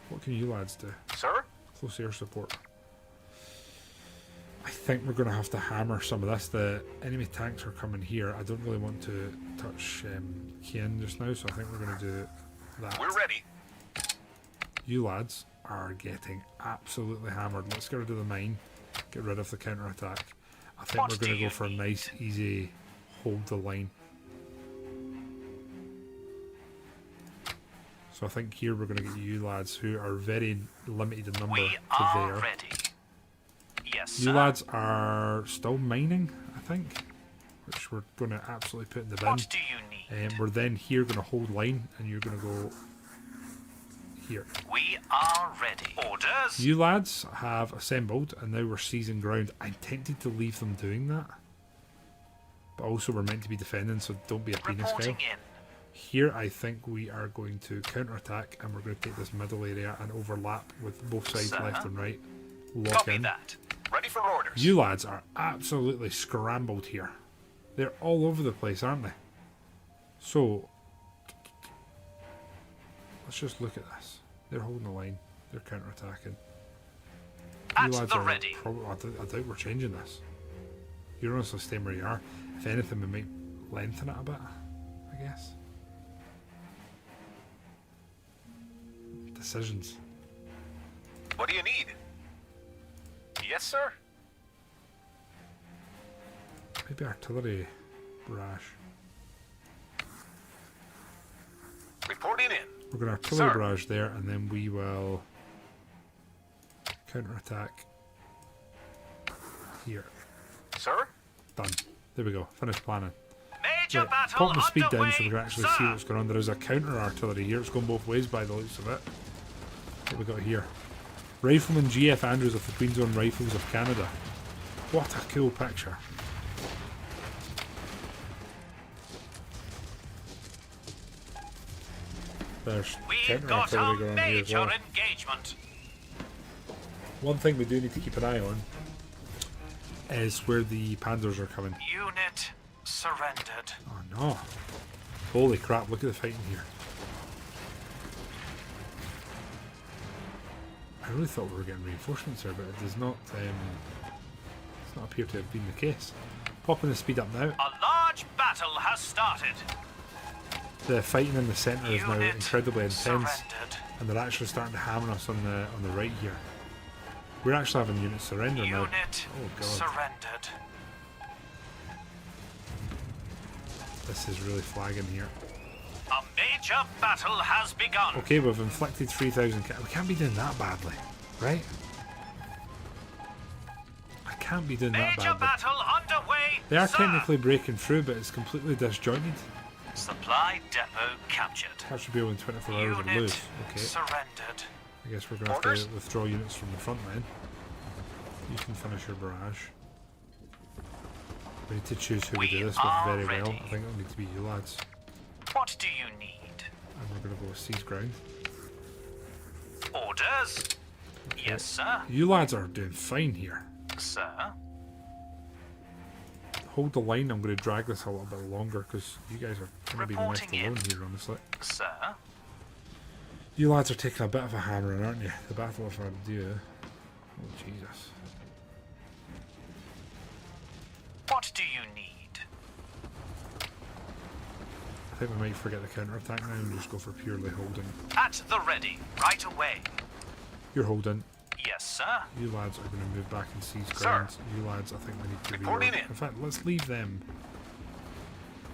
What can you lads do? Sir? Close air support. I think we're going to have to hammer some of this. The enemy tanks are coming here. I don't really want to touch Caen just now, so I think we're going to do that. We're ready. You lads are getting absolutely hammered. Let's get rid of the mine. Get rid of the counter-attack. I think What we're going do to go you for a nice, easy hold the line. So I think here we're going to get you lads who are very limited in number We to are there. ready. Yes, You sir. lads are still mining, I think, which we're going to absolutely put in the bin. What do you need? We're then here going to hold line, and you're going to go here. We are ready. Orders. You lads have assembled, and now we're seizing ground. I'm tempted to leave them doing that, but also we're meant to be defending, so don't be a penis guy. Reporting in. Here, I think we are going to counterattack, and we're going to take this middle area and overlap with both sides, Sir. left and right. Lock Copy in. that. Ready for orders. You lads are absolutely scrambled here. They're all over the place, aren't they? So, let's just look at this. They're holding the line. They're counter-attacking. At You lads the are ready. I doubt we're changing this. You're honestly staying where you are. If anything, we might lengthen it a bit, I guess. Decisions. What do you need? Yes, sir. Maybe artillery barrage. Reporting in. We're going to artillery Sir. barrage there, and then we will counter-attack here. Sir? Done. There we go. Finished planning. Major Right, battle pop the speed underway, down so we can actually see sir. what's going on. There is a counter artillery here. It's going both ways by the looks of it. What we got here? Rifleman GF Andrews of the Queen's Own Rifles of Canada. What a cool picture. There's We've counter got artillery a going on here as major well. engagement. One thing we do need to keep an eye on is where the panzers are coming. Unit surrendered. Oh no. Holy crap, look at the fighting here. I really thought we were getting reinforcements there, but it does not appear to have been the case. Popping the speed up now. A large battle has started. The fighting in the centre is now Unit incredibly intense, surrendered. and they're actually starting to hammer us on the right here. We're actually having units surrender now. Unit Oh god, surrendered. this is really flagging here. A major battle has begun. Okay, we've inflicted 3,000. We can't be doing that badly, right? I can't be doing that Major badly. battle underway. They are sir. technically breaking through, but it's completely disjointed. Supply depot captured. That should be able in 24 hours or Unit lose. Okay, surrendered. I guess we're going to have to withdraw units from the front line. You can finish your barrage. We need to choose who we do this with very well. I think it'll need to be you lads. What do you need? And we're going to go with seize ground. Orders. Yes, sir. You lads are doing fine here. Sir. Hold the line. I'm going to drag this a little bit longer because you guys are going to be left Reporting in. alone here, honestly. Sir. You lads are taking a bit of a hammering, aren't you? The battle of Ardua. Oh, Jesus. What do you need? I think we might forget the counter-attack now and just go for purely holding. At the ready. Right away. You're holding. Yes, sir. You lads are going to move back and seize Sir. ground. You lads, I think we need to Reporting reload. in. In fact, let's leave them.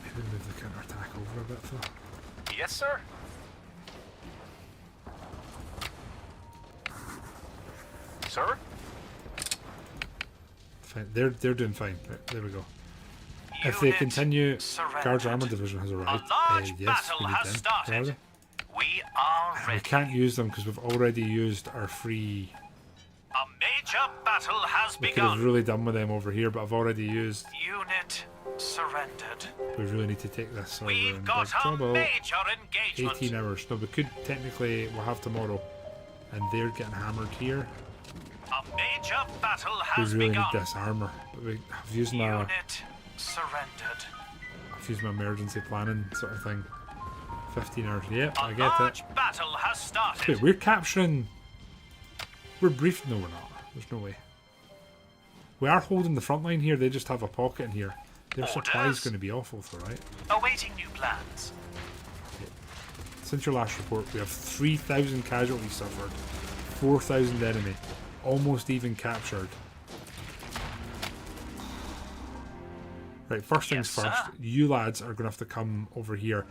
Maybe move the counter-attack over a bit though. Yes, sir. Sir? Fine. They're doing fine. Right, there we go. If they Unit continue, surrendered. Guards Armour Division has A arrived. large Yes, battle we need has them. started. Where are they? We are We ready. can't use them because we've already used our free. A major battle has We could have begun. really done with them over here, but I've already used. Unit surrendered. We really need to take this. Or we're in We've big got a trouble. major engagement. 18 hours. No, we could technically. We'll have tomorrow, and they're getting hammered here. A major battle We has really begun. need this armor, but I've used my Unit surrendered. emergency planning sort of thing. 15 hours. Yep, A I get it. large battle has started. Wait, we're capturing. We're briefed. No, we're not. There's no way. We are holding the front line here. They just have a pocket in here. Their supply is Orders. going to be awful, though, right? Awaiting new plans. Since your last report, we have 3,000 casualties suffered, 4,000 enemy, almost even captured. Right, first things Yes, first, sir. you lads are going to have to come over here.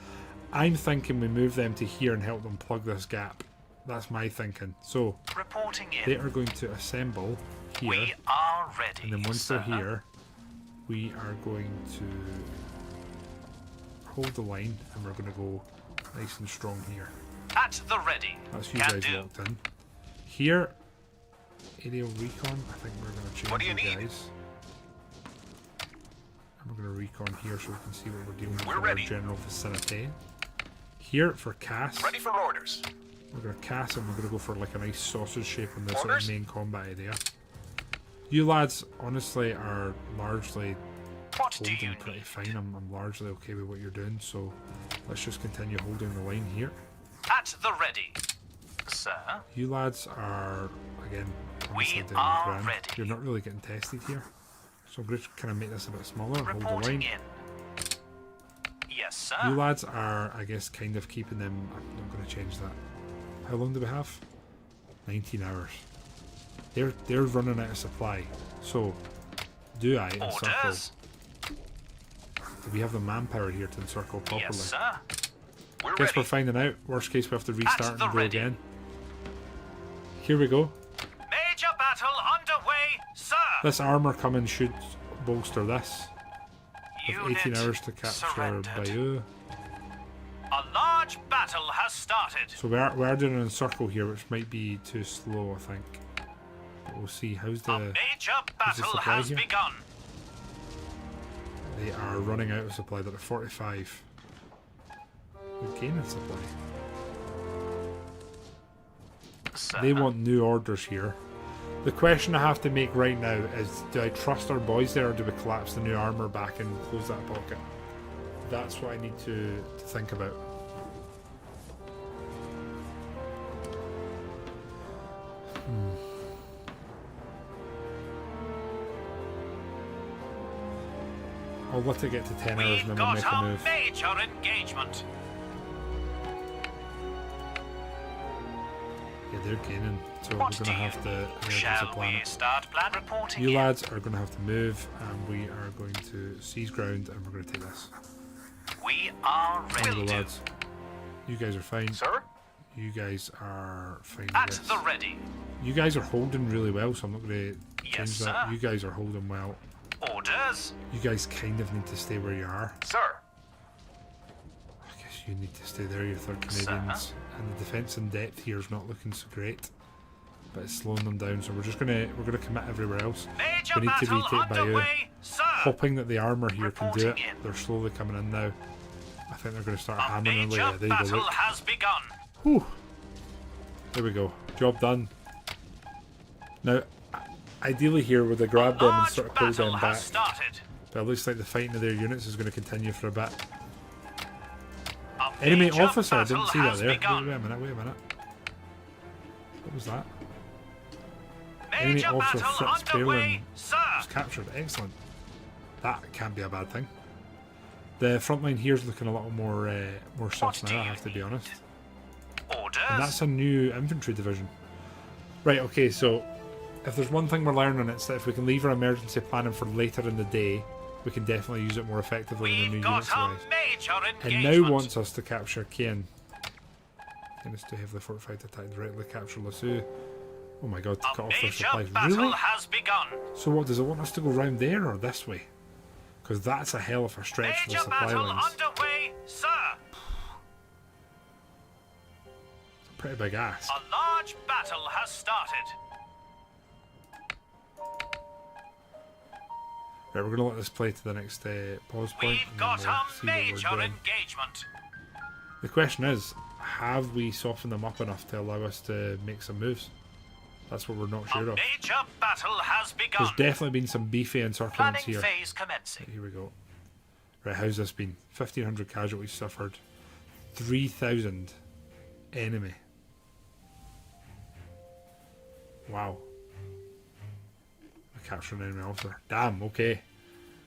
I'm thinking we move them to here and help them plug this gap. That's my thinking. So, Reporting in. they are going to assemble here, We are ready. and then once sir. they're here, we are going to hold the line, and we're going to go nice and strong here. At the ready. That's you Can guys do. locked in. Here, aerial recon. I think we're going to change What do you the need? guys. And we're going to recon here so we can see what we're dealing with We're in our ready. general vicinity. Here for CAS, Ready for orders. we're going to CAS and we're going to go for like a nice sausage shape on this sort Orders? of main combat area. You lads, honestly, are largely What do you holding pretty need? fine. I'm largely okay with what you're doing, so let's just continue holding the line here. At the ready. Sir. You lads are, again, honestly We doing are grand. ready. You're not really getting tested here. So I'm going to kind of make this a bit smaller and hold the Reporting line. in. Yes, sir. You lads are, I guess, kind of keeping them. I'm not going to change that. How long do we have? 19 hours. They're running out of supply. So, do I encircle? Orders. Do we have the manpower here to encircle properly? Yes, sir. We're Guess we're ready. finding out. Worst case, we have to restart the and go ready. again. Here we go. Major battle underway, sir. This armor coming should bolster this. With 18 Unit hours to capture surrendered. Bayeux. A large battle has started. So we are doing an encircle here, which might be too slow, I think. But we'll see. How's A the... major the battle supply has here? begun. They are running out of supply. They're at 45. We're gaining supply. Sir. They want new orders here. The question I have to make right now is, do I trust our boys there, or do we collapse the new armor back and close that pocket? That's what I need to think about. I'll let it get to 10 hours We've and then we'll got make a a move. major engagement. Yeah, they're gaining, so What we're do going to you have to need? emergency Shall plan we it. start plan reporting You in? lads are going to have to move, and we are going to seize ground, and we're going to take this. We are There ready we go, to. lads. You guys are fine. Sir? You guys are fine. I At guess. the ready. You guys are holding really well, so I'm not going to Yes, change that. sir. You guys are holding well. Orders. You guys kind of need to stay where you are. Sir? I guess you need to stay there, your 3rd Canadians. And the defence in depth here is not looking so great. But it's slowing them down, so we're gonna commit everywhere else. Major We need to battle retake Bayeux. underway, sir. Hoping that the armour here can do it. Reporting in. They're slowly coming in now. I think they're going to start A hammering away. major There you go, battle look. has begun. Whew. There we go. Job done. Now, ideally here, would have grabbed them and Large sort of pulled battle them has back. started. But it looks like the fighting of their units is going to continue for a bit. A Enemy major officer, I didn't battle see that has there. begun. Wait a minute, wait a minute. What was that? Enemy Major officer battle Fritz underway, Berlin sir. was captured. Excellent. That can't be a bad thing. The front line here is looking a little more sus do now, I you have to be need? honest. Orders. And that's a new infantry division. Right, okay, so if there's one thing we're learning, it's that if we can leave our emergency planning for later in the day, we can definitely use it more effectively when the new We've units got a arrive. major And engagement. now wants us to capture Caen. And it's too heavily fortified to attack directly, capture Lassou. Oh my god, to A cut off their major supplies. battle Really? has begun. So what, does it want us to go round there or this way? Because that's a hell of a stretch for the Major supply battle lines. underway, sir. Pretty big ass. A large battle has started. Right, we're going to let this play to the next pause point. We've and then got we'll a see what we're major doing. engagement. The question is, have we softened them up enough to allow us to make some moves? That's what we're not A sure of. major battle has begun. There's definitely been some beefy encirclements Planning here. phase commencing. Here we go. Right, how's this been? 1,500 casualties suffered. 3,000 enemy. Wow. I captured an enemy officer. Damn, okay.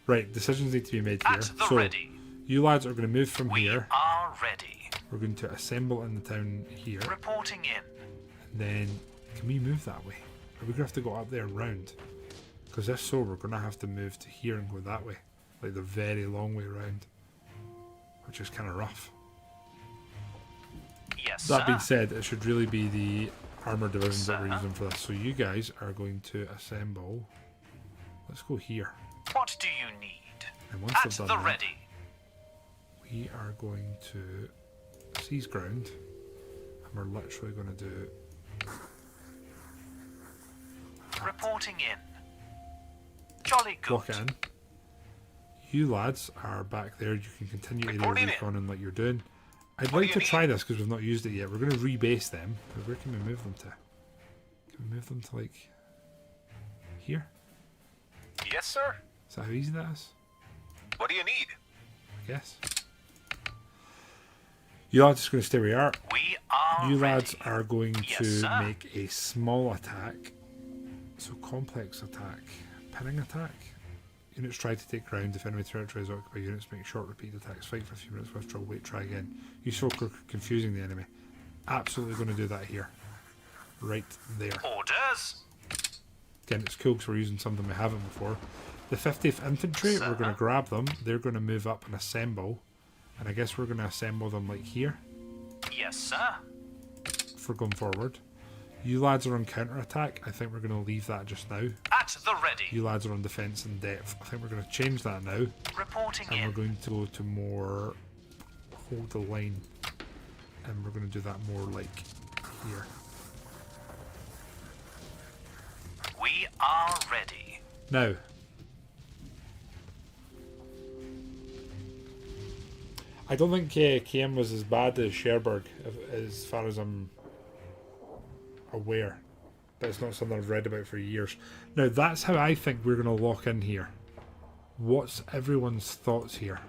Right, decisions need to be made here. At the So, ready. you lads are going to move from We here. are ready. We're going to assemble in the town here. Reporting in. And then, can we move that way? Are we going to have to go up there and round? Because if so, we're going to have to move to here and go that way. Like the very long way round. Which is kind of rough. Yes, That sir. being said, it should really be the armor divisions that we're Sir. using for this. So you guys are going to assemble. Let's go here. What do you need? And once At they've the done that, ready. we are going to seize ground. And we're literally going to do Reporting in. Jolly good. block it in. You lads are back there. You can continue area Reporting in. recon and like you're doing. I'd What do like you to try this because we've not used it yet. We're going to rebase them. But where can we move them to? Can we move them to like here? Yes, sir. Is that how easy that is? What do you need? I guess. You lads are going to stay where you are. We are You ready. lads are going Yes, to sir. make a small attack. So complex attack. Pinning attack. Units try to take ground. If enemy territory is occupied, units make short repeat attacks. Fight for a few minutes, withdraw, wait, try again. You folk are confusing the enemy. Absolutely going to do that here. Right there. Orders. Again, it's cool because we're using something we haven't before. The 50th Infantry, we're going to grab them. They're going to move up and assemble. And I guess we're going to assemble them like here Yes, sir. for going forward. You lads are on counter-attack. I think we're going to leave that just now. At the ready. You lads are on defence and depth. I think we're going to change that now. Reporting And we're in. going to go to more hold the line. And we're going to do that more like here. We are ready. Now, I don't think Caen was as bad as Cherbourg, as far as I'm aware. But it's not something I've read about for years. Now, that's how I think we're going to lock in here. What's everyone's thoughts here?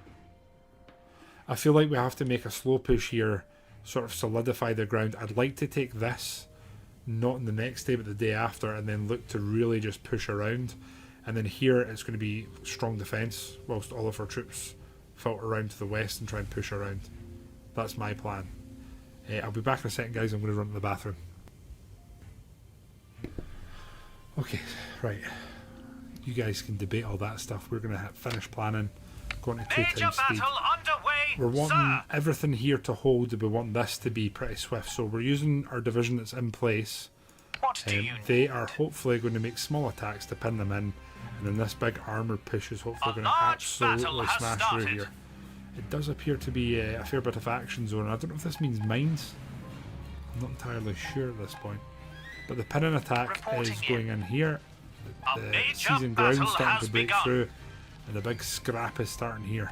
I feel like we have to make a slow push here, sort of solidify the ground. I'd like to take this, not in the next day, but the day after, and then look to really just push around. And then here it's going to be strong defence, whilst all of our troops filter around to the west and try and push around. That's my plan. I'll be back in a second, guys. I'm going to run to the bathroom. Okay, right. You guys can debate all that stuff. We're going to finish planning. going to 2 Major times speed. battle underway, We're wanting sir. everything here to hold. We want this to be pretty swift. So we're using our division that's in place. What do you They need? are hopefully going to make small attacks to pin them in. And then this big armoured push is hopefully A going to large battle absolutely has smash started. through here. It does appear to be a fair bit of action zone. I don't know if this means mines. I'm not entirely sure at this point. But the pinning attack Reporting is going in here. A The major season ground battle starting has to break begun. through. And the big scrap is starting here.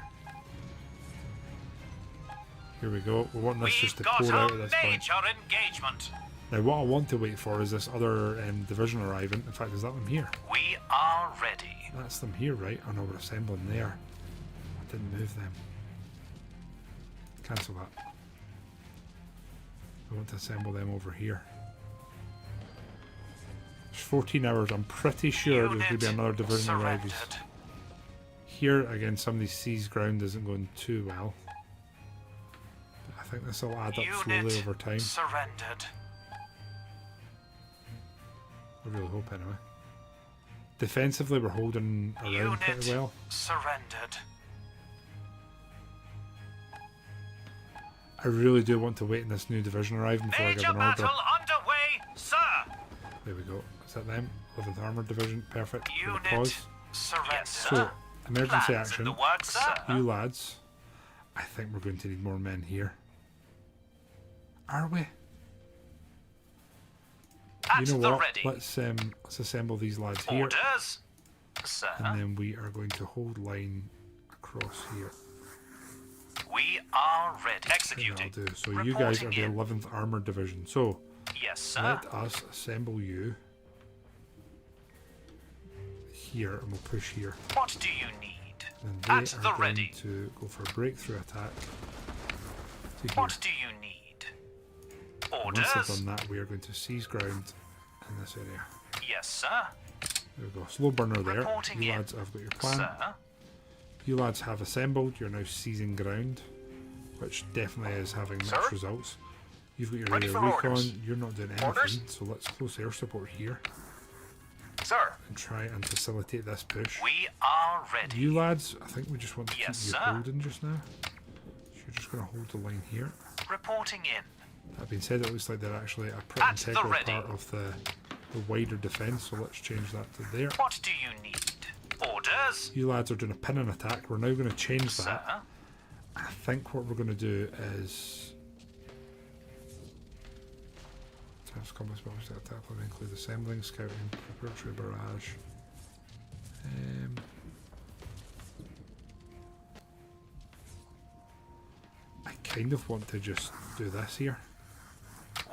Here we go. We want this just We've to got pour out a at this point. major engagement. Now what I want to wait for is this other division arriving. In fact, is that them here? We are ready. That's them here, right? Oh no, we're assembling there. I didn't move them. Cancel that. I want to assemble them over here. There's 14 hours. I'm pretty sure there's going to be another division arriving. surrendered. Here, again, some of these seas ground isn't going too well. But I think this will add up slowly Unit over time. surrendered. I really hope anyway. Defensively, we're holding around Unit pretty well. surrendered. I really do want to wait in this new division arriving before I give Major an order. battle underway, sir. There we go. Is that them? 11th Armoured Division. Perfect. With a Unit pause. surrendered. So, emergency Plans action. in the works, sir. You lads. I think we're going to need more men here. Are we? At You know the what? ready. Let's assemble these lads here. Orders, sir. And then we are going to hold line across here. We are ready. And that'll Executing. do. So you guys are the Reporting in. 11th Armoured Division. So, Yes, sir. let us assemble you here and we'll push here. What do you need? And they At are the going ready. to go for a breakthrough attack to here. What do you need? And once they've Orders. done that, we are going to seize ground in this area. Yes, sir. There we go. Slow burner there. Reporting You in. lads have got your plan. Sir. You lads have assembled. You're now seizing ground, which definitely is having mixed Sir? results. You've got your Ready radio for recon. orders. You're not doing anything. Orders? So let's close air support here Sir. and try and facilitate this push. We are ready. You lads, I think we just want to Yes, keep you sir. holding just now. So you're just going to hold the line here. Reporting in. That being said, it looks like they're actually a pretty At the integral ready. part of the wider defence, so let's change that to there. What do you need? Orders, You lads are doing a pinning attack. We're now going to change sir. that. I think what we're going to do is... Terms combat spells that attack will include assembling, scouting, preparatory barrage. I kind of want to just do this here.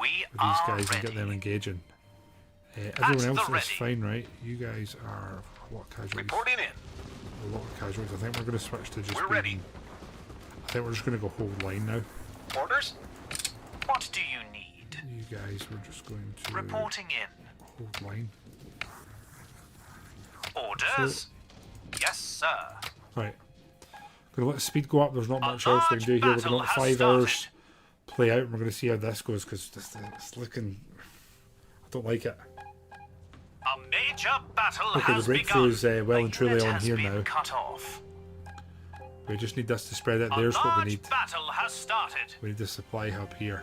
We With these are guys and ready. get them engaging. Everyone the else is ready. fine, right? You guys are a lot of casualties. Reporting in. A lot of casualties. I think we're going to switch to just We're ready. being- I think we're just going to go hold line now. Orders. What do you need? You guys, we're just going to Reporting in. hold line. Orders. Yes, sir. Right. Going to let speed go up. There's not A much else we can do here. We're large going to let battle has 5 hours started. play out and we're going to see how this goes because it's looking... I don't like it. A major battle Okay, the has breakthrough begun. is well and truly Unit on has here been now. Cut off. We just need this to spread out. A There's what we large need. battle has started. We need the supply hub here.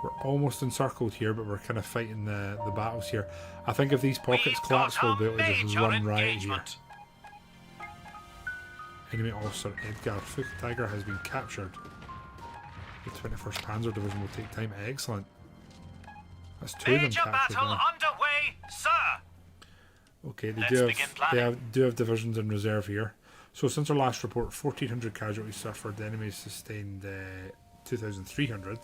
We're almost encircled here, but we're kind of fighting the battles here. I think if these pockets We've collapse, got we'll a be able to just major run riot here. engagement. Enemy officer Edgar Tiger has been captured. The 21st Panzer Division will take time. Excellent. That's 2 of them Major captured battle now. underway, sir. Okay, they Let's do begin have planning. do have divisions in reserve here. So since our last report, 1,400 casualties suffered. The enemy sustained 2,300.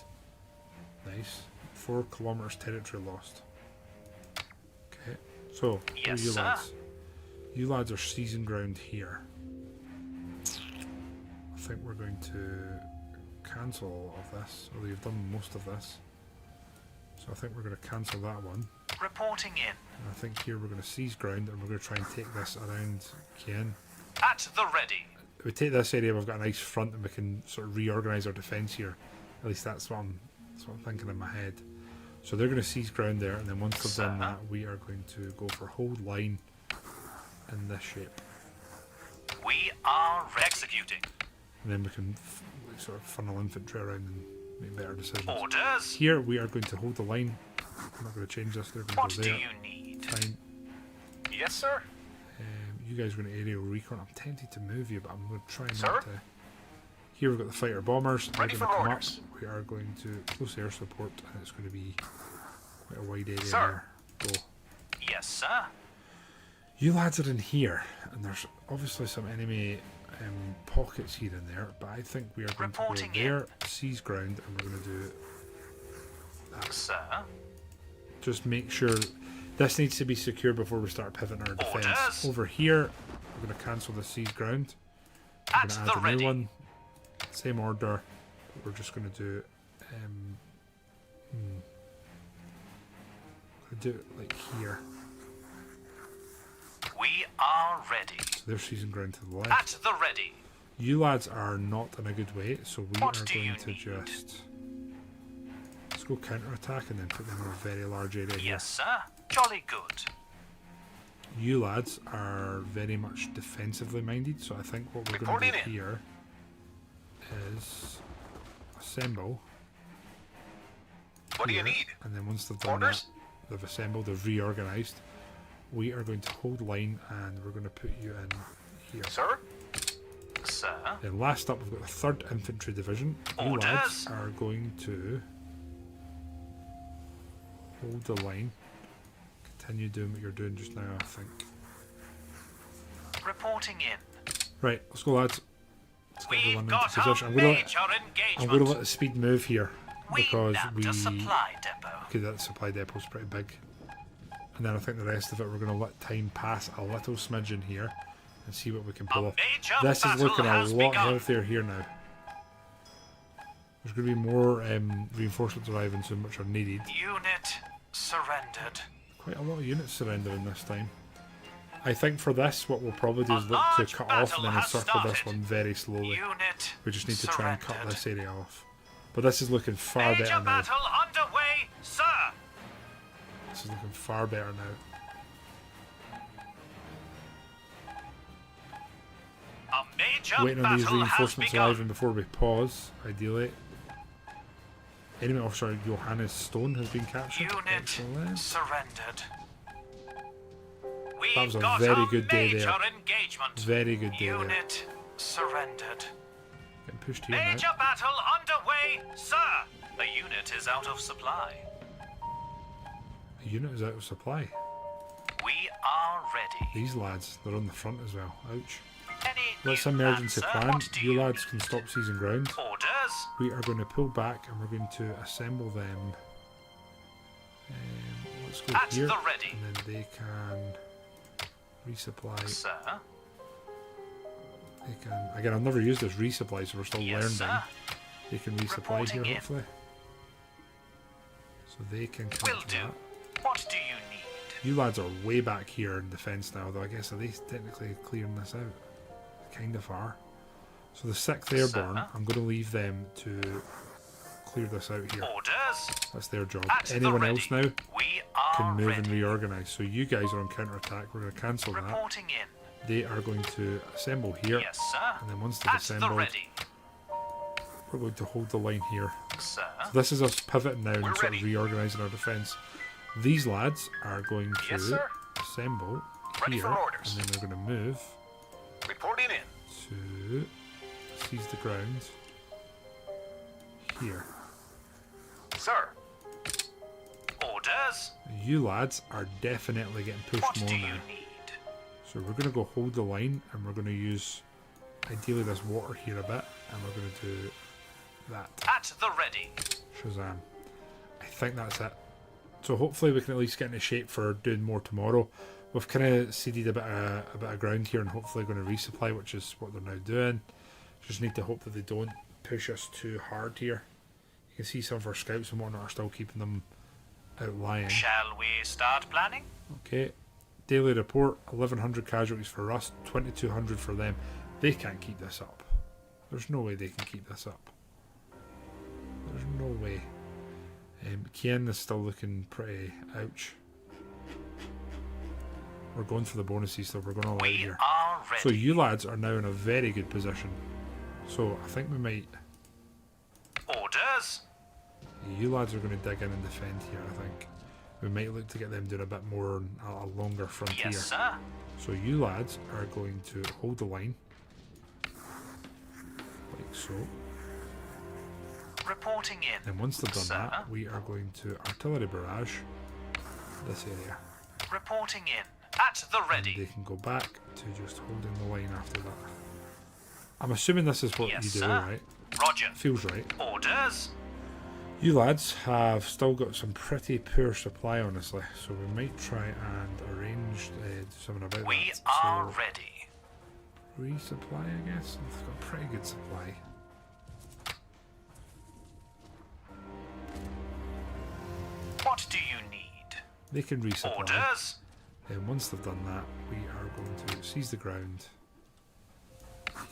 Nice. 4 kilometers territory lost. Okay, so who are Yes, you sir. lads? You lads are seizing ground here. I think we're going to cancel all of this, although you've done most of this. So I think we're going to cancel that one. Reporting in. And I think here we're going to seize ground and we're going to try and take this around Caen. At the ready. If we take this area, we've got a nice front and we can sort of reorganise our defence here. At least that's what I'm thinking in my head. So they're going to seize ground there, and then once they've done that, we are going to go for hold line in this shape. We We are executing. And then we can sort of funnel infantry around and make better decisions. Orders. Here we are going to hold the line. I'm not going to change this. They're going What to go do there. you need? Fine. Yes, sir. You guys are going to aerial recon. I'm tempted to move you, but I'm going to try Sir? not to. Here we've got the fighter bombers. They're Ready going for to come orders. up. We are going to close air support, and it's going to be quite a wide area Sir? there. Go. Yes, sir. You lads are in here, and there's obviously some enemy pockets here and there, but I think we are going Reporting to go there, seize ground, and we're going to do that. Sir. Just make sure this needs to be secure before we start pivoting our defense. Orders. Over here, we're going to cancel the seize ground. We're At going to the add a new ready. one. Same order. We're just going to do. We'll do it like here. We are ready. So there's seizing ground to the left. At the ready. You lads are not in a good way, so we What are do going you to need? just. Let's go counter attack and then put them in a very large area here. Yes, sir. Jolly good. You lads are very much defensively minded, so I think what we're going to Reporting do in. here is assemble. What do you here, need? And then once they've done Orders? that, they've assembled, they've reorganised. We are going to hold line and we're going to put you in here. Sir? Sir. Then last up, we've got the 3rd Infantry Division. You Orders. lads are going to hold the line. Continue doing what you're doing just now, I think. Reporting in. Right, let's go, lads. Let's get We've everyone got into a position. major I'm going to let engagement. the speed move here We because nabbed we. a supply depot. Okay, that supply depot's pretty big. And then I think the rest of it we're going to let time pass a little smidgen here and see what we can pull A off. major This is battle looking a has lot begun. healthier here now. There's going to be more reinforcements arriving soon, which are needed. Unit surrendered. Quite a lot of units surrendering this time. I think for this, what we'll probably do A is look to large cut off battle and then has encircle this started. one very slowly. Unit We just need to try and cut surrendered. this area off. But this is looking far Major better now. battle underway, sir. This is looking far better now. A major Waiting on these battle has reinforcements begun. arriving before we pause, ideally. Enemy officer Johannes Stone has been captured. Unit Excellent. surrendered. We That was a got very good day major there. engagement. Very good day there. Unit surrendered. Getting pushed here Major now. battle underway, sir. The unit is out of supply. A unit is out of supply. We are ready. These lads, they're on the front as well. Ouch. Any Let's new emergency plans, sir? plan. What do You lads can stop seizing ground. Orders. We are going to pull back and we're going to assemble them. Let's go At here, the ready. and then they can resupply. Sir. They can again. I've never used this resupply, so we're still Yes, learning. sir. They can resupply Reporting here, in. hopefully. So they can Will capture do. that. What do you need? You lads are way back here in defence now, though. I guess are they technically clearing this out? Kind of are. So the 6th Airborne, Sir. I'm going to leave them to clear this out here. Orders. That's their job. At the Anyone ready. else now We are can move ready. and reorganise. So you guys are on counter attack. We're going to cancel that. Reporting in. They are going to assemble here, Yes, sir. and then once they've At the assembled, ready, we're going to hold the line here. sir. This is us pivoting now and We're sort of ready. reorganising our defence. These lads are going to Yes, sir. assemble Ready here, for orders. and then we're going to move Reporting in. to seize the ground here. Sir. Orders. You lads are definitely getting pushed What more do now. you need? So we're going to go hold the line, and we're going to use ideally this water here a bit, and we're going to do that. At the ready. Shazam. I think that's it. So hopefully we can at least get into shape for doing more tomorrow. We've kind of seeded a bit of ground here and hopefully going to resupply, which is what they're now doing. Just need to hope that they don't push us too hard here. You can see some of our scouts and whatnot are still keeping them outlying. Shall we start planning? Okay. Daily report, 1,100 casualties for us, 2,200 for them. They can't keep this up. There's no way they can keep this up. There's no way. Caen is still looking pretty ouch. We're going for the bonuses, so we're going all out We here. are are ready. So you lads are now in a very good position. So I think we might... Orders. You lads are going to dig in and defend here, I think. We might look to get them doing a bit more, a longer frontier. Yes, sir. So you lads are going to hold the line. Like so. Reporting in. And once they've done Sir? that, we are going to artillery barrage this area. Reporting in. At the And ready. they can go back to just holding the line after that. I'm assuming this is what Yes, you do, sir. right? Roger. Feels right. Orders. You lads have still got some pretty poor supply, honestly, so we might try and arrange something about We that. are So, ready. resupply, I guess. They've got pretty good supply. What do you need? They can resupply. Orders. And once they've done that, we are going to seize the ground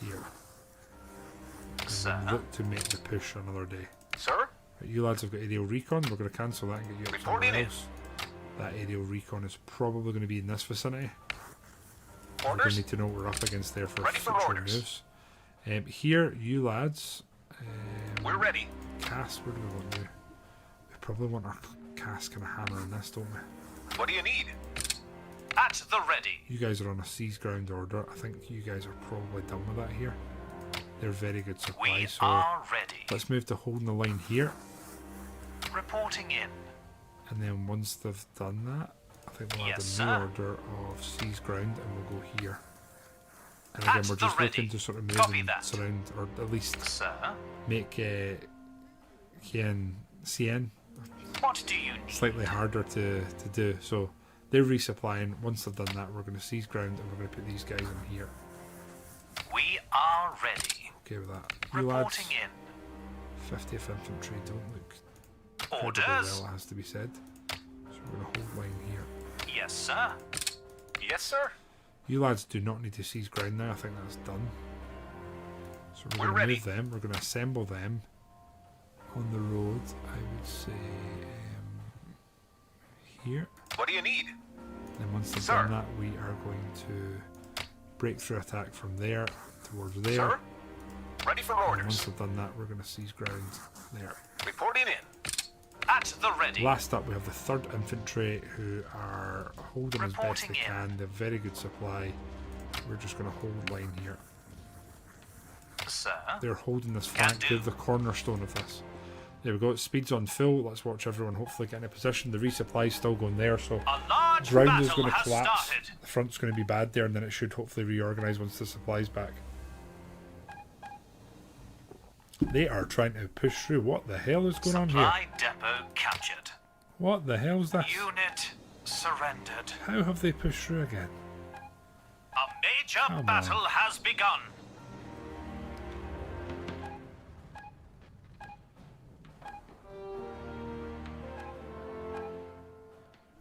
here. And Sir. then look to make the push another day. Sir? Right, you lads have got aerial recon. We're going to cancel that and get you up Reporting somewhere in. else. That aerial recon is probably going to be in this vicinity. We're going to Orders? need to know what we're up against there for Ready for future orders. moves. Here, you lads. We're ready. Cast, where do we want you? We probably want our cast kind of hammer in this, don't we? What do you need? At the ready. You guys are on a seize ground order. I think you guys are probably done with that here. They're very good supply, We so are ready. let's move to holding the line here. Reporting in. And then once they've done that, I think we'll Yes, add a new sir. order of seize ground and we'll go here. And again, At we're the just looking ready. to sort of move Copy and that. surround, or at least Sir. make Caen What do you need? slightly harder to do. So they're resupplying. Once they've done that, we're going to seize ground and we're going to put these guys in here. We are ready. Okay with that. You lads, Reporting in. 50th Infantry don't look incredibly Orders. well, it has to be said. So we're going to hold line here. Yes, sir. Yes, sir. You lads do not need to seize ground now. I think that's done. So we're We're going to ready. move them. We're going to assemble them on the road. I would say here. What do you need? And once they've Sir. done that, we are going to breakthrough attack from there towards there. Sir? Ready for And once orders. they've done that, we're going to seize ground there. Reporting in. At the ready. Last up, we have the 3rd Infantry, who are holding as best Reporting they in. can. They have very good supply. We're just going to hold line here. Sir. They're holding this Can flank. do. They're the cornerstone of this. There we go. Speed's on full. Let's watch everyone hopefully get in a position. The resupply's still going there, so A large ground is battle going to has collapse. started. The front's going to be bad there, and then it should hopefully reorganise once the supply's back. They are trying to push through. What the hell is going on here? Supply depot captured. What the hell's this? Unit surrendered. How have they pushed through again? A major Come on. battle has begun.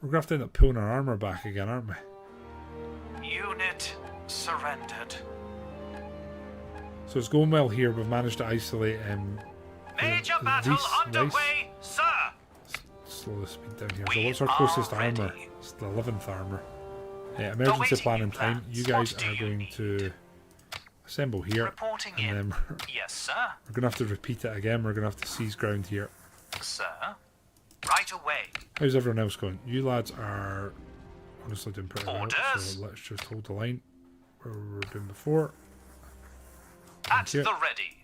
We're going to have to end up pulling our armour back again, aren't we? Unit surrendered. So it's going well here. We've managed to isolate Major These- battle nice. underway, sir. slow the speed down here. So We what's our are closest ready. armour? It's the 11th armour. Emergency Awaiting planning new time. plans. You guys What do are you going need? to assemble here. Reporting And in. then we're Yes, sir. going to have to repeat it again. We're going to have to seize ground here. Sir. Right away. How's everyone else going? You lads are honestly doing pretty well. Orders. So let's just hold the line where we were doing before. At you. the ready.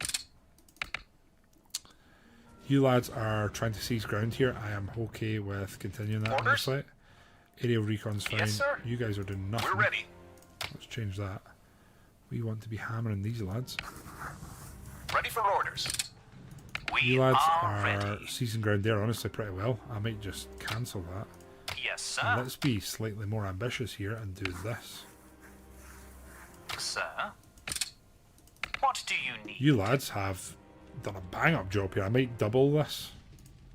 You lads are trying to seize ground here. I am okay with continuing that, Orders. honestly. Aerial recon's fine. Yes, sir. You guys are doing nothing. We're ready. Let's change that. We want to be hammering these lads. Ready for orders. We You lads are are ready. seizing ground there, honestly, pretty well. I might just cancel that. Yes, And sir. let's be slightly more ambitious here and do this. Sir. What do you need? You lads have done a bang-up job here. I might double this.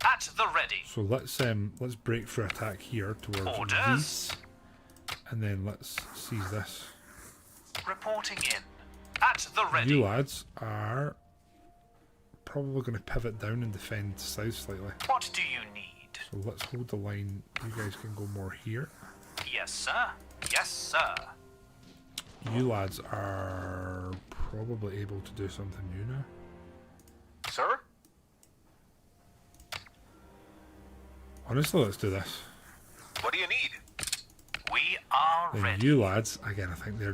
At the ready. So let's break through attack here towards Orders. these, and then let's seize this. Reporting in. At the ready. You lads are probably going to pivot down and defend south slightly. What do you need? So let's hold the line. You guys can go more here. Yes, sir. Yes, sir. you lads are probably able to do something new now. Sir? Honestly, let's do this. What do you need? We are Then ready. you lads, again, I think they're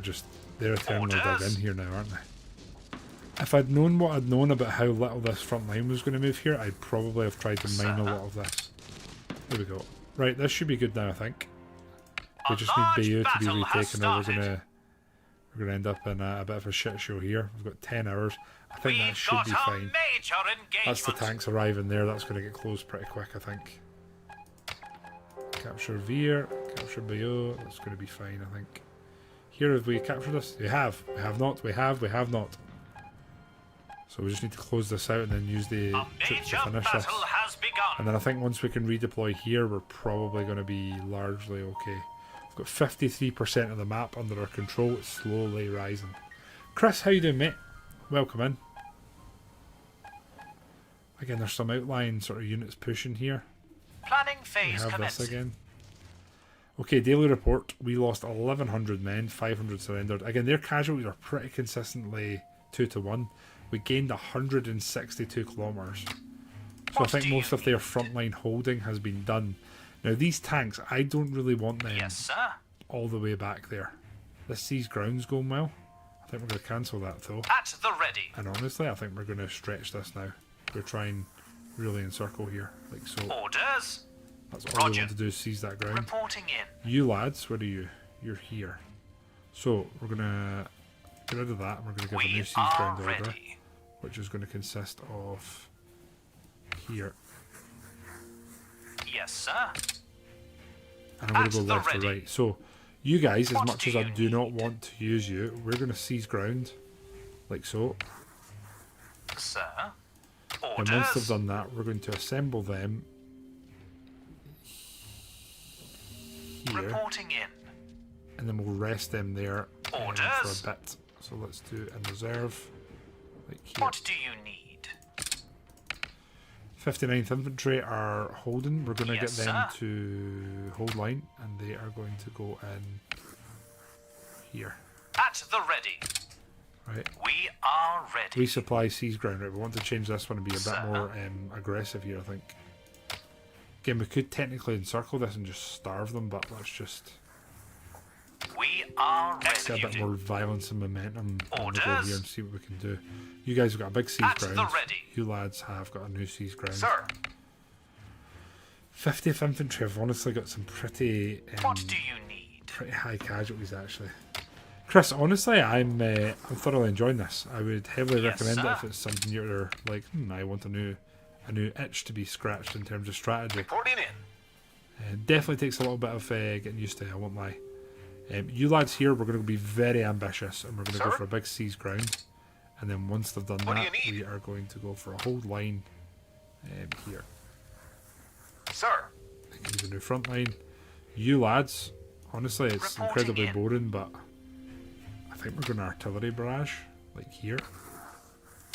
eternally dug Orders. in here now, aren't they? If I'd known what I'd known about how little this front line was going to move here, I'd probably have tried to mine a lot of this. There we go. Right, this should be good now, I think. We A just need large Bayeux to be battle has retaken, or we're started. gonna end up in a bit of a shit show here. We've got 10 hours. I think that We've should got be a fine. major engagement. That's the tanks arriving there. That's going to get closed pretty quick, I think. Capture Veer, capture Bayeux. That's going to be fine, I think. Here, have we captured this? We have. We have not. We have not. So we just need to close this out and then use the A troops to major finish this. battle has begun. And then I think once we can redeploy here, we're probably going to be largely okay. We've got 53% of the map under our control. It's slowly rising. Chris, how you doing, mate? Welcome in. Again, there's some outlying sort of units pushing here. Planning We phase have commencing. this again. Okay, daily report. We lost 1,100 men, 500 surrendered. Again, their casualties are pretty consistently 2 to 1. We gained 162 kilometres. So I What think do you most of their need? frontline holding has been done. Now, these tanks, I don't really want them Yes, sir. all the way back there. This seas ground's going well. I think we're going to cancel that, though. At the ready. And honestly, I think we're going to stretch this now. We're trying really encircle here, like so. Orders. That's all we Roger. want to do is seize that ground. Reporting in. You lads, where are you? You're here. So we're gonna get rid of that. And we're gonna give a new We siege are ground order, ready. which is going to consist of here. Yes, sir. And I'm going At to go the left to ready. right. So you guys, as What much do as I you do not need? want to use you, we're going to seize ground, like so. Sir. And Orders. once they've done that, we're going to assemble them here, Reporting in. and then we'll rest them there for Orders. a bit. So let's do it in reserve, like here. What do you need? 59th Infantry are holding. We're going to Yes, get them sir. to hold line, and they are going to go in here. At the ready. Right. We are ready. Resupply seize ground. Right. We want to change this one and be a bit Sir. more aggressive here, I think. Again, we could technically encircle this and just starve them, but let's just We are get a bit executing. more violence and momentum on the go Orders. here and see what we can do. You guys have got a big siege At the ground. ready. You lads have got a new siege ground. Sir. 50th Infantry have honestly got some pretty What do you need? pretty high casualties actually. Chris, honestly, I'm thoroughly enjoying this. I would heavily Yes, recommend it sir. if it's something you're like, I want a new itch to be scratched in terms of strategy. Reporting in. Definitely takes a little bit of getting used to, I won't lie. You lads here, we're going to be very ambitious and we're going to go Sir? for a big seize ground. And then once they've done What do that, you need? we are going to go for a hold line here. Sir. Use a new front line. You lads, honestly, it's Reporting incredibly in. boring, but I think we're going to artillery barrage, like here.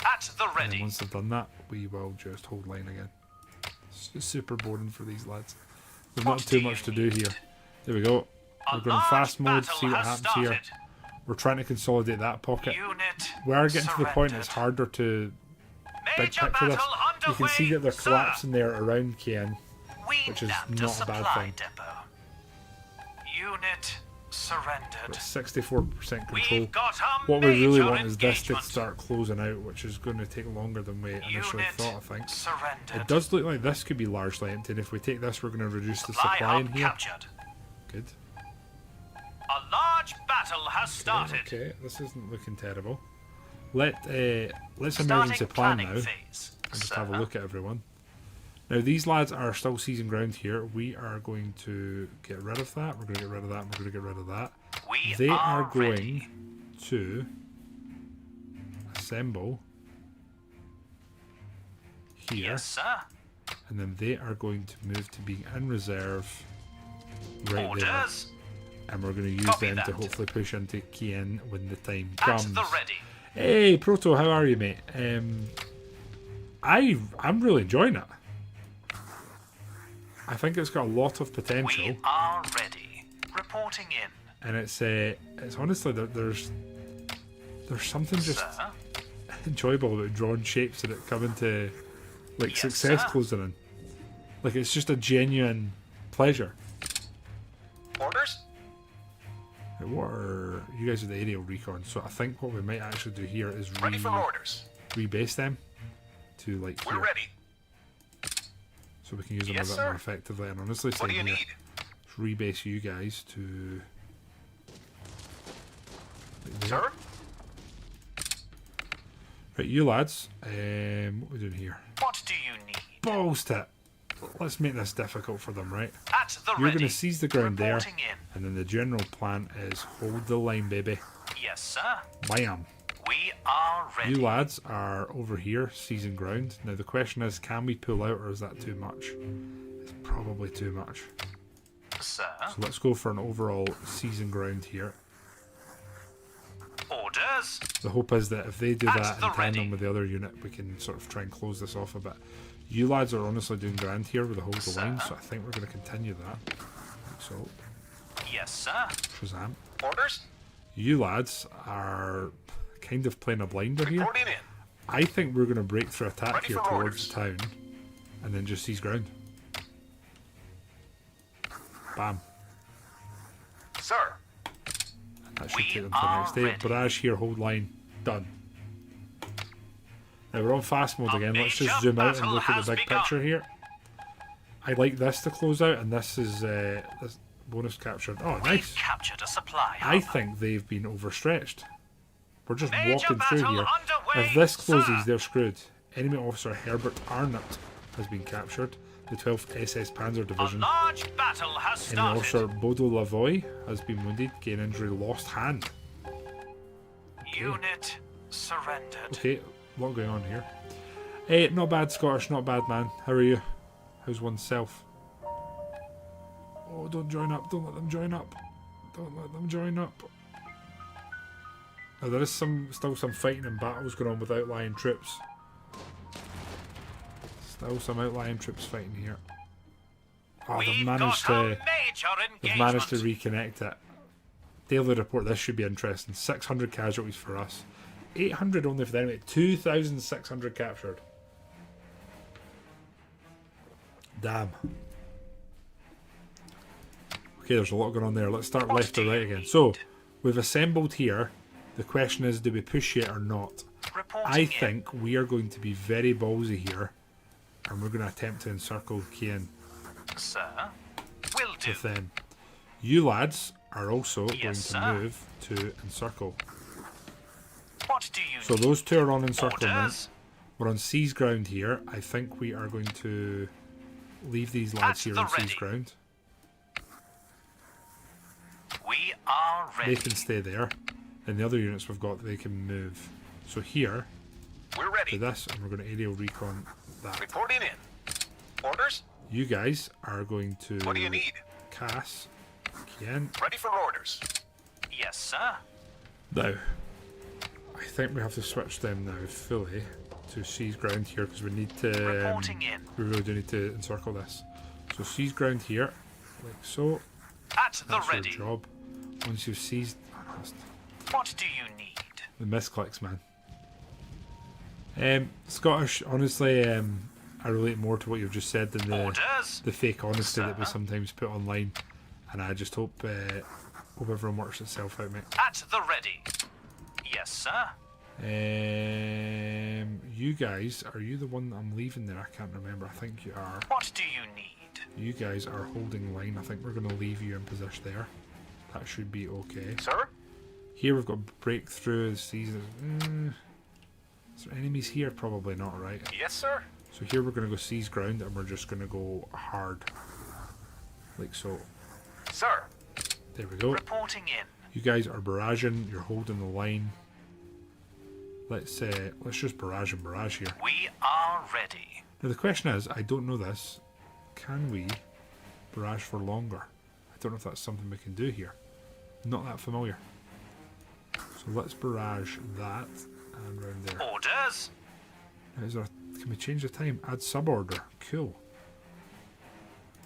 At the And then ready. once they've done that, we will just hold line again. It's super boring for these lads. There's What not too do much to you do here. There we go. A We're going large fast mode, battle see what has happens here. started. We're trying to consolidate that pocket. Unit We are getting to the point it's surrendered. harder to big Major picture this. battle You can see underway, that they're sir. collapsing there around Caen. We which is nabbed not a bad supply thing. depot. Unit surrendered. with 64% control. We've got a What we really major want is this to engagement. start closing out, which is going to take longer than we initially Unit thought, I think. surrendered. It does look like this could be largely empty, and if we take this, we're going to reduce the Supply supply in hub here. captured. Good. A large battle has started. Okay, this isn't looking terrible. Let's emergency Starting plan planning now, phase. and just have a sir. look at everyone. Now, these lads are still seizing ground here. We are going to get rid of that. We're going to get rid of that. And we're going to get rid of that. We They are going ready. to assemble here, Yes, sir. and then they are going to move to being in reserve right there. Orders. And we're going to use Copy them to that. hopefully push into Caen when the time At comes. the ready. Hey, Proto, how are you, mate? I'm really enjoying it. I think it's got a lot of potential. We are ready. Reporting in. and it's honestly there's something just Sir? enjoyable about drawing shapes that it come into like Yes, success sir. closing in. Like it's just a genuine pleasure. Orders? Right, what are you guys are the aerial recon? So I think what we might actually do here is Ready for orders. rebase them to like We're here, ready. so we can use them Yes, a bit sir. more effectively. And honestly, What saying do you here, need? let's rebase you guys to. Like there. Sir? Right, you lads. What are we doing here? What do you need? Balls to it. Let's make this difficult for them, right? At the You're ready. going to seize the ground there, Reporting in. and then the general plan is hold the line, baby. Yes, sir. Bam. We are ready. You lads are over here seizing ground. Now the question is, can we pull out, or is that too much? It's probably too much. Sir? So let's go for an overall seizing ground here. Orders? The hope is that if they do At that the in tandem ready. with the other unit, we can sort of try and close this off a bit. You lads are honestly doing grand here with the hold the line, so I think we're going to continue that. So, Yes, sir. Shazam. Orders? You lads are kind of playing a blinder here. Reporting in. I think we're going to break through attack Ready here for towards the town, and then just seize ground. Bam. Sir. That should We take them to the are next day. ready. Barrage here, hold line. Done. Now we're on fast mode A again. Let's just major zoom out and battle look at has the big begun. picture here. I like this to close out, and this is this bonus captured. Oh, We've nice. captured a supply I hub. think they've been overstretched. We're just Major walking through battle here. underway, If this closes, sir. they're screwed. Enemy officer Herbert Arnott has been captured. The 12th SS Panzer A Division. large battle has Enemy started. officer Bodo Lavoy has been wounded. Gain injury, lost hand. Unit surrendered. Okay, a lot going on here. Hey, not bad, Scottish, not bad, man. How are you? How's oneself? Oh, don't join up. Don't let them join up. Don't let them join up. Now, there is still some fighting and battles going on with outlying troops. Still some outlying troops fighting here. Oh, they've We've managed got a to. major They've managed to engagement. reconnect it. Daily report. This should be interesting. 600 casualties for us. 800 only for the enemy. 2,600 captured. Damn. Okay, there's a lot going on there. Let's start What left to do right you again. So, need? we've assembled here. The question is, do we push yet or not? Reporting I in. think we are going to be very ballsy here. And we're going to attempt to encircle Caen Sir, will do. with them. You lads are also going Yes, to sir. move to encircle. What do you So need? those two are on encirclement. Orders? We're on seize ground here. I think we are going to leave these lads At here the on seize ready. ground. We are ready. They can stay there. And the other units we've got, they can move. So here, We're do ready. this, and we're going to aerial recon that. Reporting in. Orders? You guys are going to What do you need? Cass, Caen. Ready for orders. Yes, sir. Now, I think we have to switch them now fully to seize ground here because we need to. Reporting in. We really do need to encircle this. So seize ground here, like so. At the That's ready. your job. Once you've seized, What do you need? the misclicks, man. Scottish, honestly, I relate more to what you've just said than Orders? the fake honesty that we Sir? sometimes put online. And I just hope everyone works itself out, mate. At the ready. Yes, sir. You guys, are you the one that I'm leaving there? I can't remember. I think you are. What do you need? You guys are holding line. I think we're going to leave you in position there. That should be okay. Sir? Here we've got breakthrough the season. Is there enemies here? Probably not, right? Yes, sir. So here we're going to go seize ground and we're just going to go hard. Like so. Sir. There we go. Reporting in. You guys are barraging. You're holding the line. Let's just barrage and barrage here. We are ready. Now the question is, I don't know this. Can we barrage for longer? I don't know if that's something we can do here. Not that familiar. So let's barrage that and round there. Orders? Now, can we change the time? Add suborder. Cool.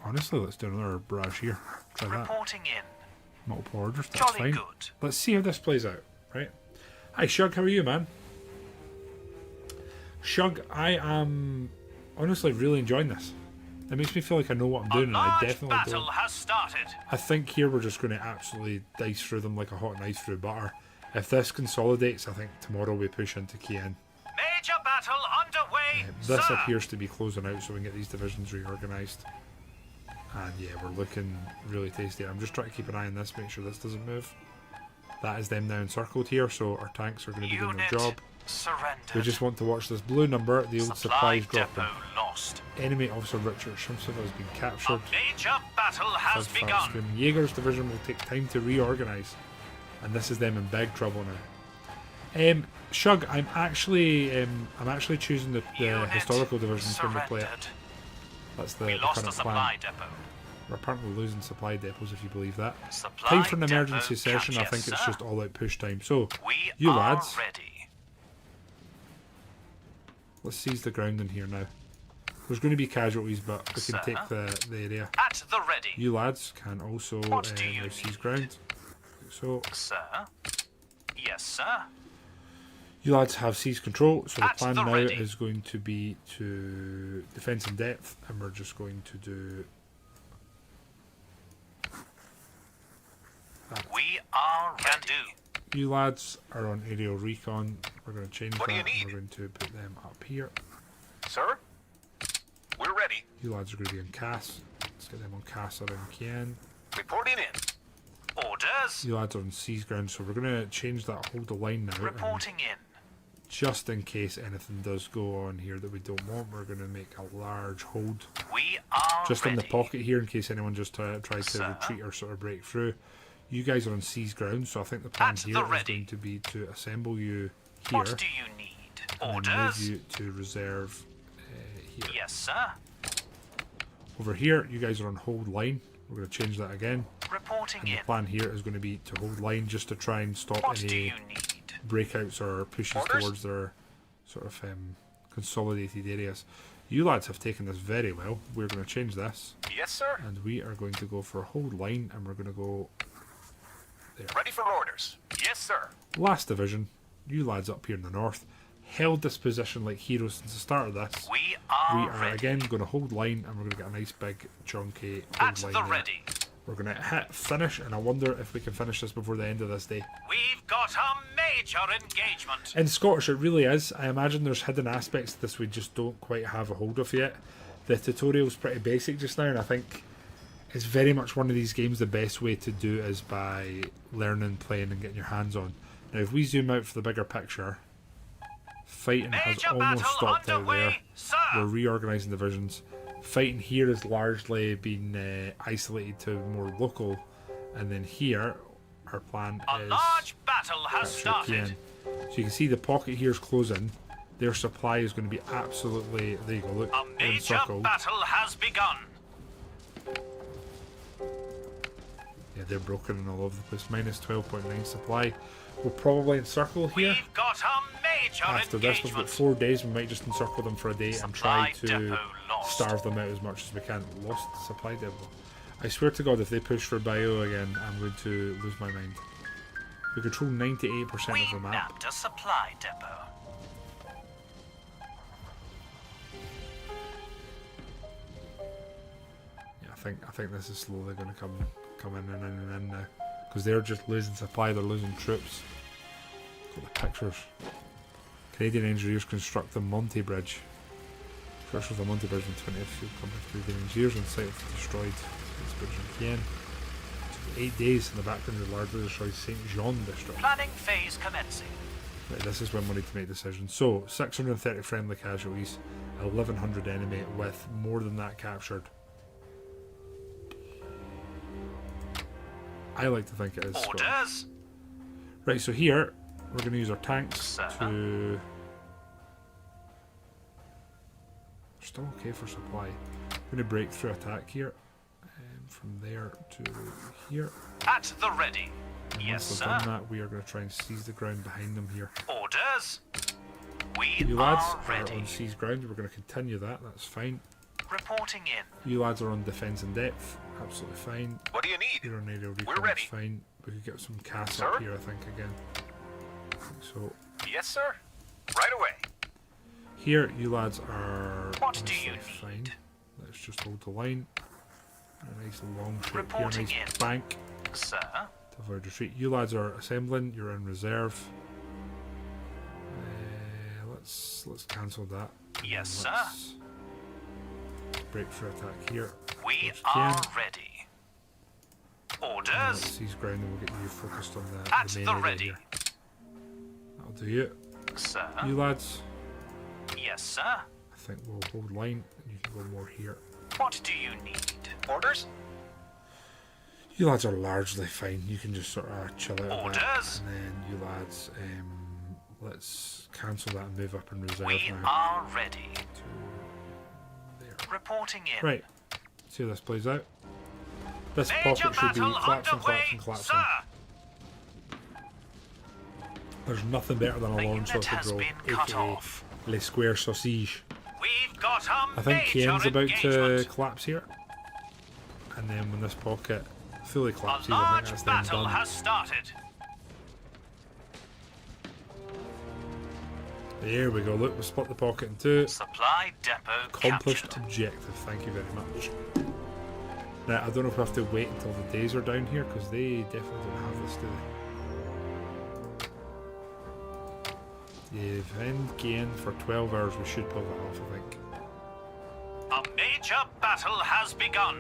Honestly, let's do another barrage here. Try that. Reporting in. Multiple orders, that's Jolly fine. good. Let's see how this plays out, right? Hi Shug, how are you, man? Shug, I am honestly really enjoying this. It makes me feel like I know what I'm doing, and I Large definitely battle don't. has started. I think here we're just going to absolutely dice through them like a hot knife through butter. If this consolidates, I think tomorrow we push into Caen. Major battle underway, This sir. appears to be closing out so we can get these divisions reorganised. And yeah, we're looking really tasty. I'm just trying to keep an eye on this, make sure this doesn't move. That is them now encircled here, so our tanks are going to be doing their Unit job. surrendered. We just want to watch this blue number, the old Supply supplies dropping. depot lost. Enemy Officer Richard Shimsov has been A captured. major battle has Fuzz Fat begun. Scream. Jaeger's division will take time to reorganise. And this is them in big trouble now. Shug, I'm actually choosing the Unit historical divisions when we play it. surrendered. That's the We lost the current supply plan. depot. We're apparently losing supply depots, if you believe that. Supply Time for an depot emergency session. I captured, think it's sir. just all out push time. So, We you are lads, ready. let's seize the ground in here now. There's going to be casualties, but we can Sir? take the area. At the ready. You lads can also What do you now seize need? ground. So, Sir? Yes, sir. you lads have seized control. So the At plan the now ready. is going to be to defence in depth, and we're just going to do that. We are ready. You lads are on aerial recon. We're going to change What do that. you And need? we're going to put them up here. Sir? We're ready. You lads are going to be on Cass. Let's get them on Cass around Caen. Reporting in. Orders. You lads are on seize ground, so we're going to change that hold the line now. and Reporting in. just in case anything does go on here that we don't want, we're going to make a large hold. We are Just ready. in the pocket here in case anyone just tries to Sir? retreat or sort of break through. You guys are on seized ground, so I think the plan At here the is ready. going to be to assemble you here What do you need? and then move Orders. you to reserve here. Yes, sir. Over here, you guys are on hold line. We're going to change that again. Reporting And in. the plan here is going to be to hold line just to try and stop What do any you need? breakouts or pushes Orders? towards their sort of consolidated areas. You lads have taken this very well. We're going to change this, Yes, sir. and we are going to go for a hold line, and we're going to go there. Ready for orders. Yes, sir. Last division, you lads up here in the north, held this position like heroes since the start of this. We are, We are ready. again going to hold line, and we're going to get a nice big chunky At hold line the there. ready. We're going to hit finish, and I wonder if we can finish this before the end of this day. We've got a major engagement. In Scottish, it really is. I imagine there's hidden aspects to this we just don't quite have a hold of yet. The tutorial's pretty basic just now, and I think it's very much one of these games the best way to do is by learning, playing, and getting your hands on. Now, if we zoom out for the bigger picture, fighting has Major almost battle stopped out there. underway, sir. We're reorganising divisions. Fighting here has largely been isolated to more local, and then here, our plan A is large battle has capture started. Caen. So you can see the pocket here is closing. Their supply is going to be absolutely. There you go. Look, A they're major encircled. battle has begun. Yeah, they're broken and all over the place. Minus 12.9 supply. We'll probably encircle here. We've got a major After this, we've got engagement. 4 days. We might just encircle them for a day and try Supply to depot lost. starve them out as much as we can. Lost supply depot. I swear to God, if they push for bio again, I'm going to lose my mind. We control 98% We of the map. nabbed a supply depot. Yeah, I think this is slowly going to come in now, because they're just losing supply. They're losing troops. Got the pictures. Canadian engineers construct the Monty Bridge. Construction of the Monty Bridge in 20th Field Company of Canadian engineers on site of destroyed this bridge in Caen. Took 8 days in the background of largely destroyed St. Jean district. Planning phase commencing. Right, this is when we need to make decisions. So 630 friendly casualties, 1100 enemy with more than that captured. I like to think it is Scotland. Orders. Right, so here we're going to use our tanks Sir. to. They're still okay for supply. We're going to break through attack here, from there to here. At the ready. And Yes, once sir. we've done that, we are going to try and seize the ground behind them here. Orders. We You lads are are ready. on seized ground. We're going to continue that. That's fine. Reporting in. You lads are on defence in depth, Absolutely fine. What do you need? You're on aerial recon. We're ready. That's fine. We could get some castle up Sir? here, I think, again. So Yes, sir. Right away. here, you lads are What do you honestly fine. need? Let's just hold the line. A nice long shape here, Reporting nice in. bank Sir? to avoid retreat. You lads are assembling. You're in reserve. Let's cancel that. Yes, Let's break for attack here. We First are Caen. ready. Let's Orders? seize ground and we'll get you focused on the At main the area ready. here. That'll do you. Sir? You lads, Yes, sir. I think we'll hold line and you can go more here. What do you need? Orders? You lads are largely fine. You can just sort of chill out of that. Orders? And then you lads, let's cancel that and move up in reserve We now. are ready. To there. Reporting in. Right. See how this plays out. This Major pocket should be battle collapsing, underway, collapsing, collapsing. sir. There's nothing better than a The long unit sausage has roll, been cut aka off. Les Square Sausage. We've got a I think major Caen's about to engagement. collapse here. And then when this pocket fully A collapses, I think large that's then battle done. has started. There we go. Look, we split the pocket in two. Supply depot Accomplished captured. objective. Thank you very much. Now, I don't know if we have to wait until the days are down here, because they definitely don't have this, do they? Yeah, defend Caen for 12 hours. We should pull that off, I think. A major battle has begun.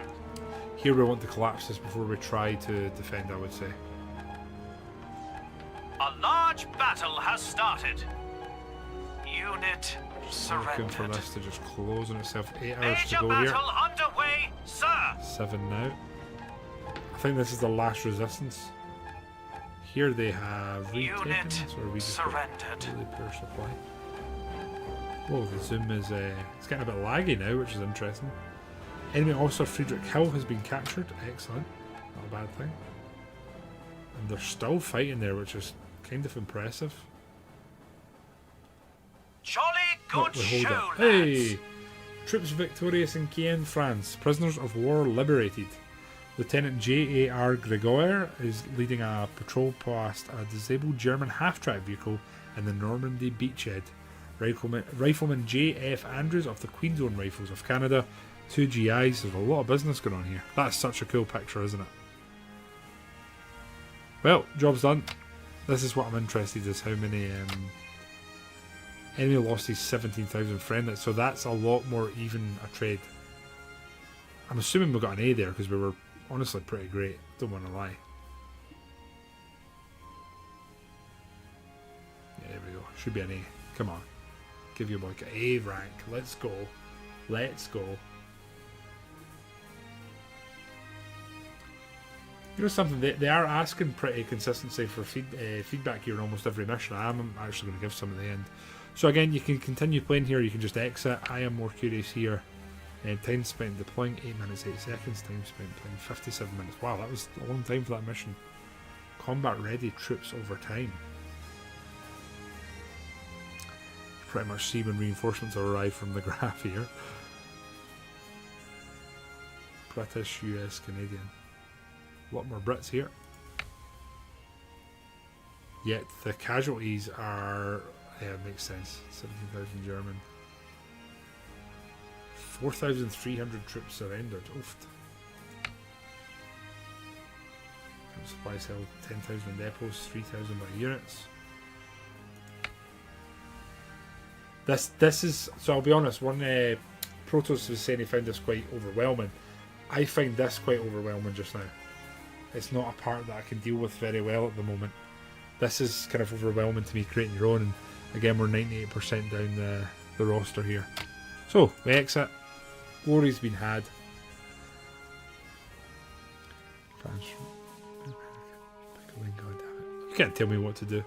Here we want to collapse this before we try to defend, I would say. A large battle has started. Unit Looking surrendered. for this to just close on itself. 8 hours to Major go here. battle underway, sir. 7 now. I think this is the last resistance. Here they have retaken Unit this, or we just got surrendered. really poor supply. Whoa, the zoom is it's getting a bit laggy now, which is interesting. Enemy officer Friedrich Hill has been captured. Excellent. Not a bad thing. And they're still fighting there, which is kind of impressive. Jolly good Oh, wait, show, hold up. lads. Hey! Troops victorious in Caen, France. Prisoners of war liberated. Lieutenant J.A.R. Gregoire is leading a patrol past a disabled German half-track vehicle in the Normandy beachhead. Rifleman J.F. Andrews of the Queen's Own Rifles of Canada. 2 GIs. There's a lot of business going on here. That's such a cool picture, isn't it? Well, job's done. This is what I'm interested in, is how many... Enemy lost his 17,000 friend, so that's a lot more even a trade. I'm assuming we got an A there because we were honestly pretty great. Don't want to lie. Yeah, there we go. Should be an A. Come on. Give you like an A rank. Let's go. Let's go. You know something? They are asking pretty consistency for feedback here in almost every mission. I'm actually going to give some at the end. So again, you can continue playing here. You can just exit. I am more curious here. Time spent deploying 8 minutes 8 seconds. Time spent playing 57 minutes. Wow, that was a long time for that mission. Combat ready troops over time. Pretty much see when reinforcements arrive from the graph here. British, US, Canadian. A lot more Brits here. Yet the casualties are... Yeah, it makes sense. 17,000 German. 4,300 troops surrendered. Oof. Supplies held 10,000 depots, 3,000 by units. This is... So I'll be honest, one Protoss was saying he found this quite overwhelming. I find this quite overwhelming just now. It's not a part that I can deal with very well at the moment. This is kind of overwhelming to me, creating your own. And again, we're 98% down the roster here. So, we exit. Glory's been had. France. God damn it. You can't tell me what to do.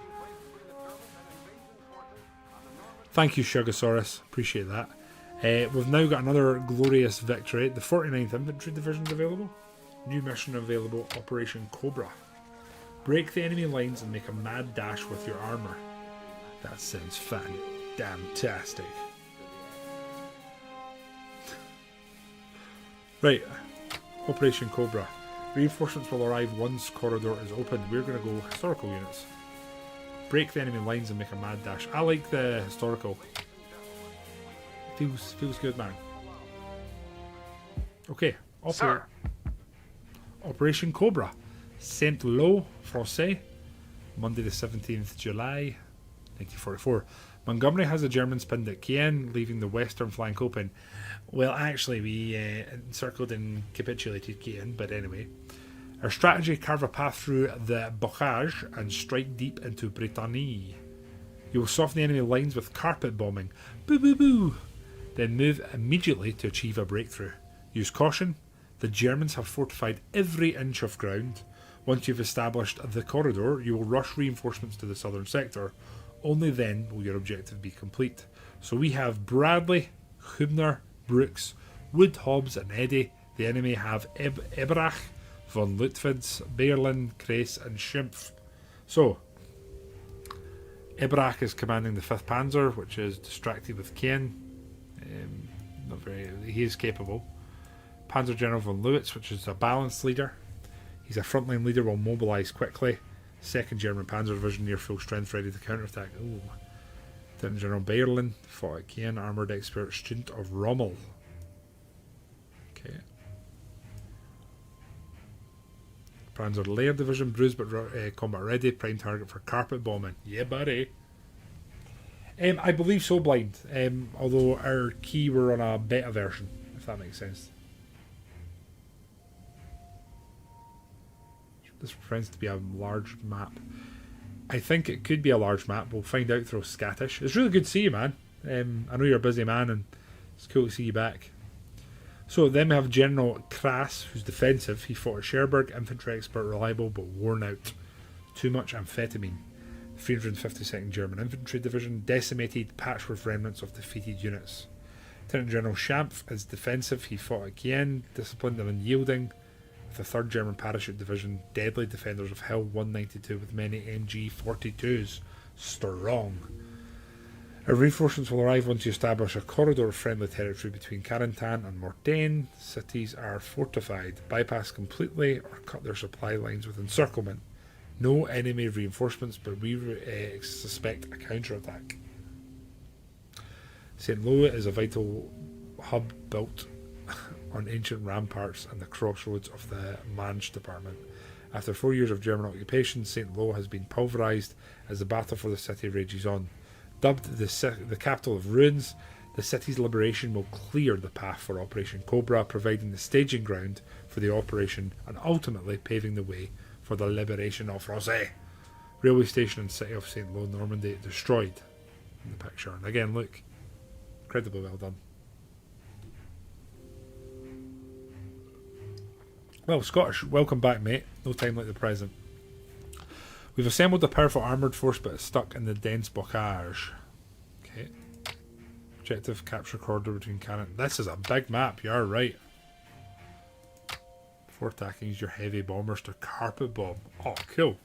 Thank you, Sugasaurus. Appreciate that. We've now got another glorious victory. The 49th Infantry Division's available. New mission available, Operation Cobra. Break the enemy lines and make a mad dash with your armour. That sounds fan-damn-tastic. Right. Operation Cobra. Reinforcements will arrive once corridor is open. We're going to go historical units. Break the enemy lines and make a mad dash. I like the historical. Feels good, man. Okay. Sir. Operation Cobra. Saint-Lô, Francais. Monday the 17th July, 1944. Montgomery has the Germans pinned at Caen, leaving the western flank open. Well, actually, we encircled and capitulated Caen, but anyway. Our strategy: carve a path through the bocage and strike deep into Brittany. You will soften the enemy lines with carpet bombing. Boo boo boo! Then move immediately to achieve a breakthrough. Use caution. The Germans have fortified every inch of ground. Once you've established the corridor, you will rush reinforcements to the southern sector. Only then will your objective be complete. So we have Bradley, Hubner, Brooks, Wood, Hobbs and Eddy. The enemy have Eberach, von Lutwitz, Berlin, Kress and Schimpf. So, Eberach is commanding the 5th Panzer, which is distracted with Caen. He is capable. Panzer General von Lewitz, which is a balanced leader. He's a frontline leader, will mobilise quickly. 2nd German Panzer Division near full strength, ready to counterattack. Ooh. Lieutenant General Berlin fought at Caen, armoured expert student of Rommel. Okay. Panzer Lair Division, bruised but combat ready, prime target for carpet bombing. Yeah, buddy. I believe so, Blind. Although our key were on a beta version, if that makes sense. This pretends to be a large map. I think it could be a large map. We'll find out through Scottish. It's really good to see you, man. I know you're a busy man, and it's cool to see you back. So then we have General Krass, who's defensive. He fought at Cherbourg, infantry expert, reliable but worn out. Too much amphetamine. 352nd German Infantry Division, decimated, patched with remnants of defeated units. Lieutenant General Schampf is defensive. He fought at Caen, disciplined and unyielding. The 3rd German Parachute Division, deadly defenders of Hill 192 with many MG42s. Strong. Our reinforcements will arrive once you establish a corridor of friendly territory between Carentan and Mortagne. Cities are fortified. Bypass completely or cut their supply lines with encirclement. No enemy reinforcements, but we suspect a counterattack. Saint-Lô is a vital hub built on ancient ramparts and the crossroads of the Manche department. After 4 years of German occupation, Saint-Lô has been pulverised as the battle for the city rages on. Dubbed the capital of ruins, the city's liberation will clear the path for Operation Cobra, providing the staging ground for the operation and ultimately paving the way for the liberation of Rosé. Railway station and city of Saint-Lô, Normandy, destroyed in the picture. And again, look, incredibly well done. Well, Scottish, welcome back, mate. No time like the present. We've assembled a powerful armoured force, but it's stuck in the dense bocage. Okay. Objective: capture corridor between cannon. This is a big map, you're right. Before attacking, use your heavy bombers to carpet bomb. Oh, cool.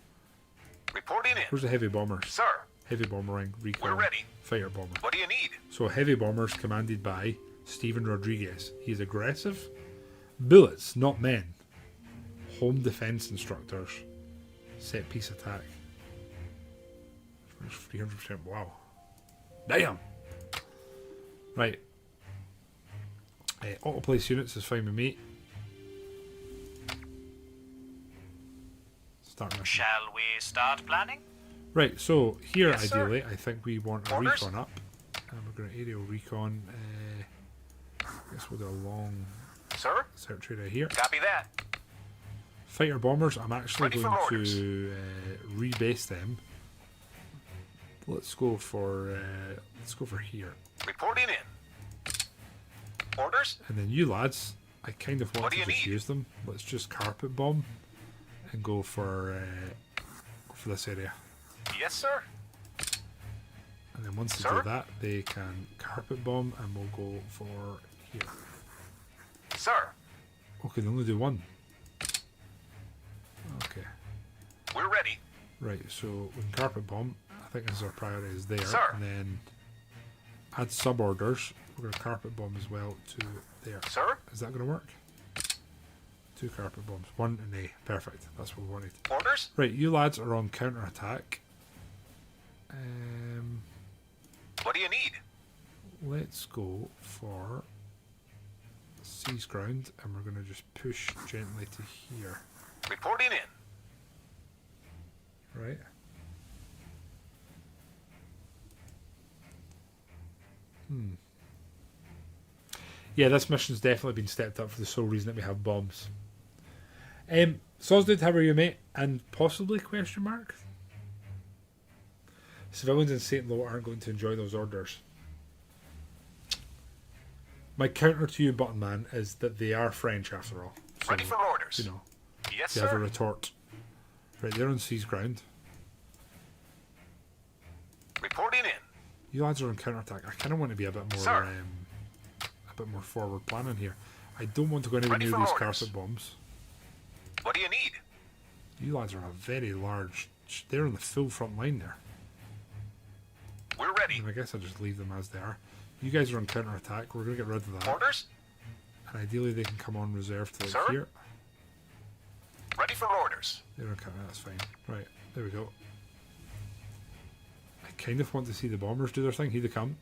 Reporting in. Where's the heavy bombers? Sir. Heavy bombering, recon, We're ready. fighter bomber. What do you need? So heavy bombers commanded by Stephen Rodriguez. He's aggressive. Bullets, not men. Home defense instructors. Set piece attack. 300%. Wow. Damn. Right. Auto place units is fine with me. Start mission. Shall we start planning? Right, so here Yes, sir. ideally I think we want a Orders? recon up. And we're going to aerial recon. I guess we'll do a long Sir? search area here. Copy that. Fighter bombers, I'm actually Ready for going orders. to rebase them. Let's go for here. Reporting in. Orders? And then you lads, I kind of want What to do you just need? use them. Let's just carpet bomb and go for this area. Yes, sir. And then once they Sir? do that, they can carpet bomb, and we'll go for here. Sir. Okay, they only do one. Okay, We're ready. right. So we can carpet bomb. I think this is our priority is there, Sir. and then add sub orders. We're going to carpet bomb as well to there. Sir? Is that going to work? 2 carpet bombs. 1 and A. Perfect. That's what we wanted. Orders? Right, you lads are on counter-attack. What do you need? Let's go for seize ground, and we're going to just push gently to here. Reporting in. Right. Yeah, this mission's definitely been stepped up for the sole reason that we have bombs. Sosdude, how are you, mate? And possibly question mark? Civilians in St. Lo aren't going to enjoy those orders. My counter to you, Button Man, is that they are French after all. So, Ready for orders. you know, Yes, they have a sir. retort. Right, they're on seize ground. Reporting in. You lads are on counter-attack. I kind of want to be a bit Sir. more forward planning here. I don't want to go anywhere Ready near for these orders. carpet bombs. What do you need? You lads are on a very large... They're on the full front line there. We're ready. And I guess I'll just leave them as they are. You guys are on counter-attack. We're going to get rid of that. Orders? And ideally they can come on reserve to like Sir? here. Ready for orders. They're on counter. That's fine. Right, there we go. I kind of want to see the bombers do their thing. Here they come.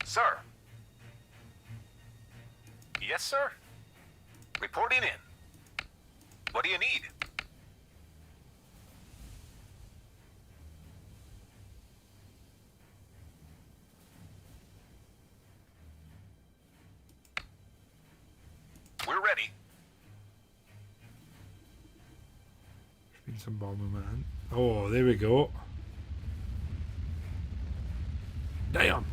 Sir. Yes, sir. Reporting in. What do you need? We're ready. There's been some bomb movement in. Oh, there we go. Damn.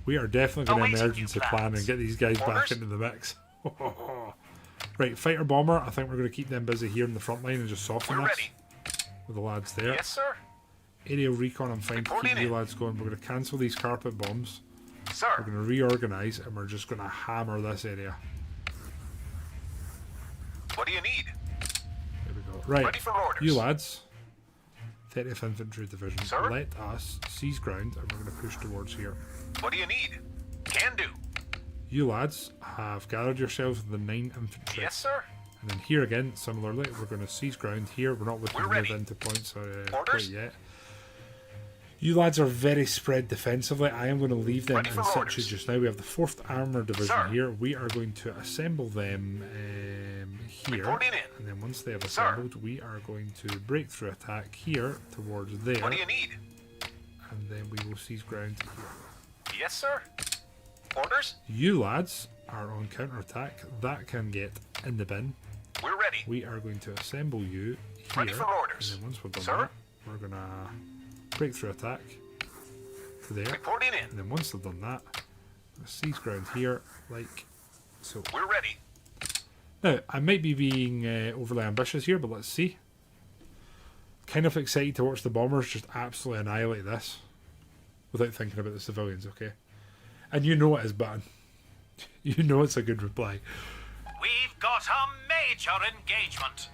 We are definitely going to Awaiting emergency new plan and plans. get these guys back Orders? into the mix. Right, fighter bomber. I think we're going to keep them busy here in the front line and just soften We're this ready. with the lads there. Yes, sir. Aerial recon, I'm fine to keep Reporting you in. lads going. We're going to cancel these carpet bombs. We're Sir. going to reorganise and we're just going to hammer this area. What do you need? There we go. Right, Ready for orders. you lads, 30th Infantry Division, Sir? let us seize ground and we're going to push towards here. What do you need? Can do. You lads have gathered yourselves with the 9th Infantry. Yes, sir. And then here again, similarly, we're going to seize ground here. We're not looking We're to move ready. into points quite Orders? yet. You lads are very spread defensively. I am going to leave them Ready in for situ orders. just now. We have the 4th Armour Division Sir. here. We are going to assemble them here. Reporting in. And then once they have Sir. assembled, we are going to break through attack here towards there. What do you need? And then we will seize ground here. Yes, sir. Orders? You lads are on counter-attack. That can get in the bin. We're ready. We are going to assemble you here. Ready for orders. And then once we've done Sir? that, we're going to break through attack to there. Reporting in. And then once they've done that, we'll seize ground here, like so. We're ready. Now, I might be being overly ambitious here, but let's see. Kind of excited to watch the bombers just absolutely annihilate this without thinking about the civilians, okay? And you know it is, Button. You know it's a good reply. We've got a major engagement.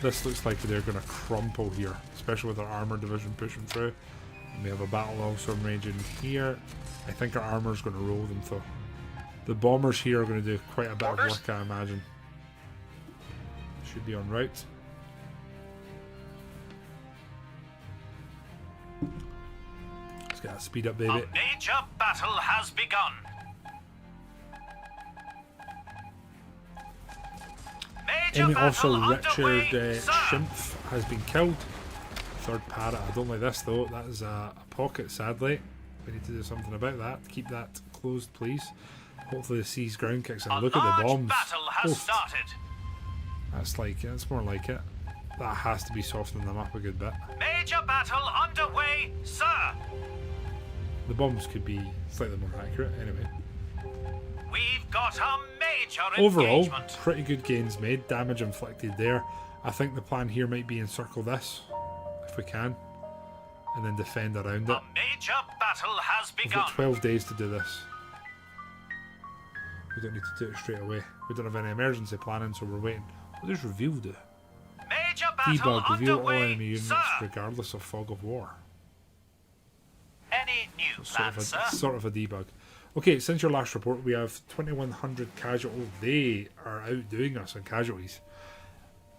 This looks like they're going to crumple here, especially with our armor division pushing through. And we have a battle also raging here. I think our armor's going to roll them though. The bombers here are going to do quite a bit of Orders? work, I imagine. Should be en route. Let's get that speed up, baby. A major battle has begun. Major Enemy battle officer underway, Richard sir. Schimpf has been killed. Third parrot. I don't like this though. That is a pocket, sadly. We need to do something about that. Keep that closed, please. Hopefully the seize ground kicks in. A Look at the large bombs. battle has Oof. started. That's more like it. That has to be softening them up a good bit. Major battle underway, sir. The bombs could be slightly more accurate. Anyway, We've got a major overall, engagement. pretty good gains made. Damage inflicted there. I think the plan here might be encircle this, if we can, and then defend around it. A major battle has We've begun. got 12 days to do this. We don't need to do it straight away. We don't have any emergency planning, so we're waiting. What does reveal do? Major battle Debug, reveal all underway, enemy units sir. regardless of fog of war. Sort of a debug. Okay, since your last report, we have 2,100 casualties. They are outdoing us in casualties.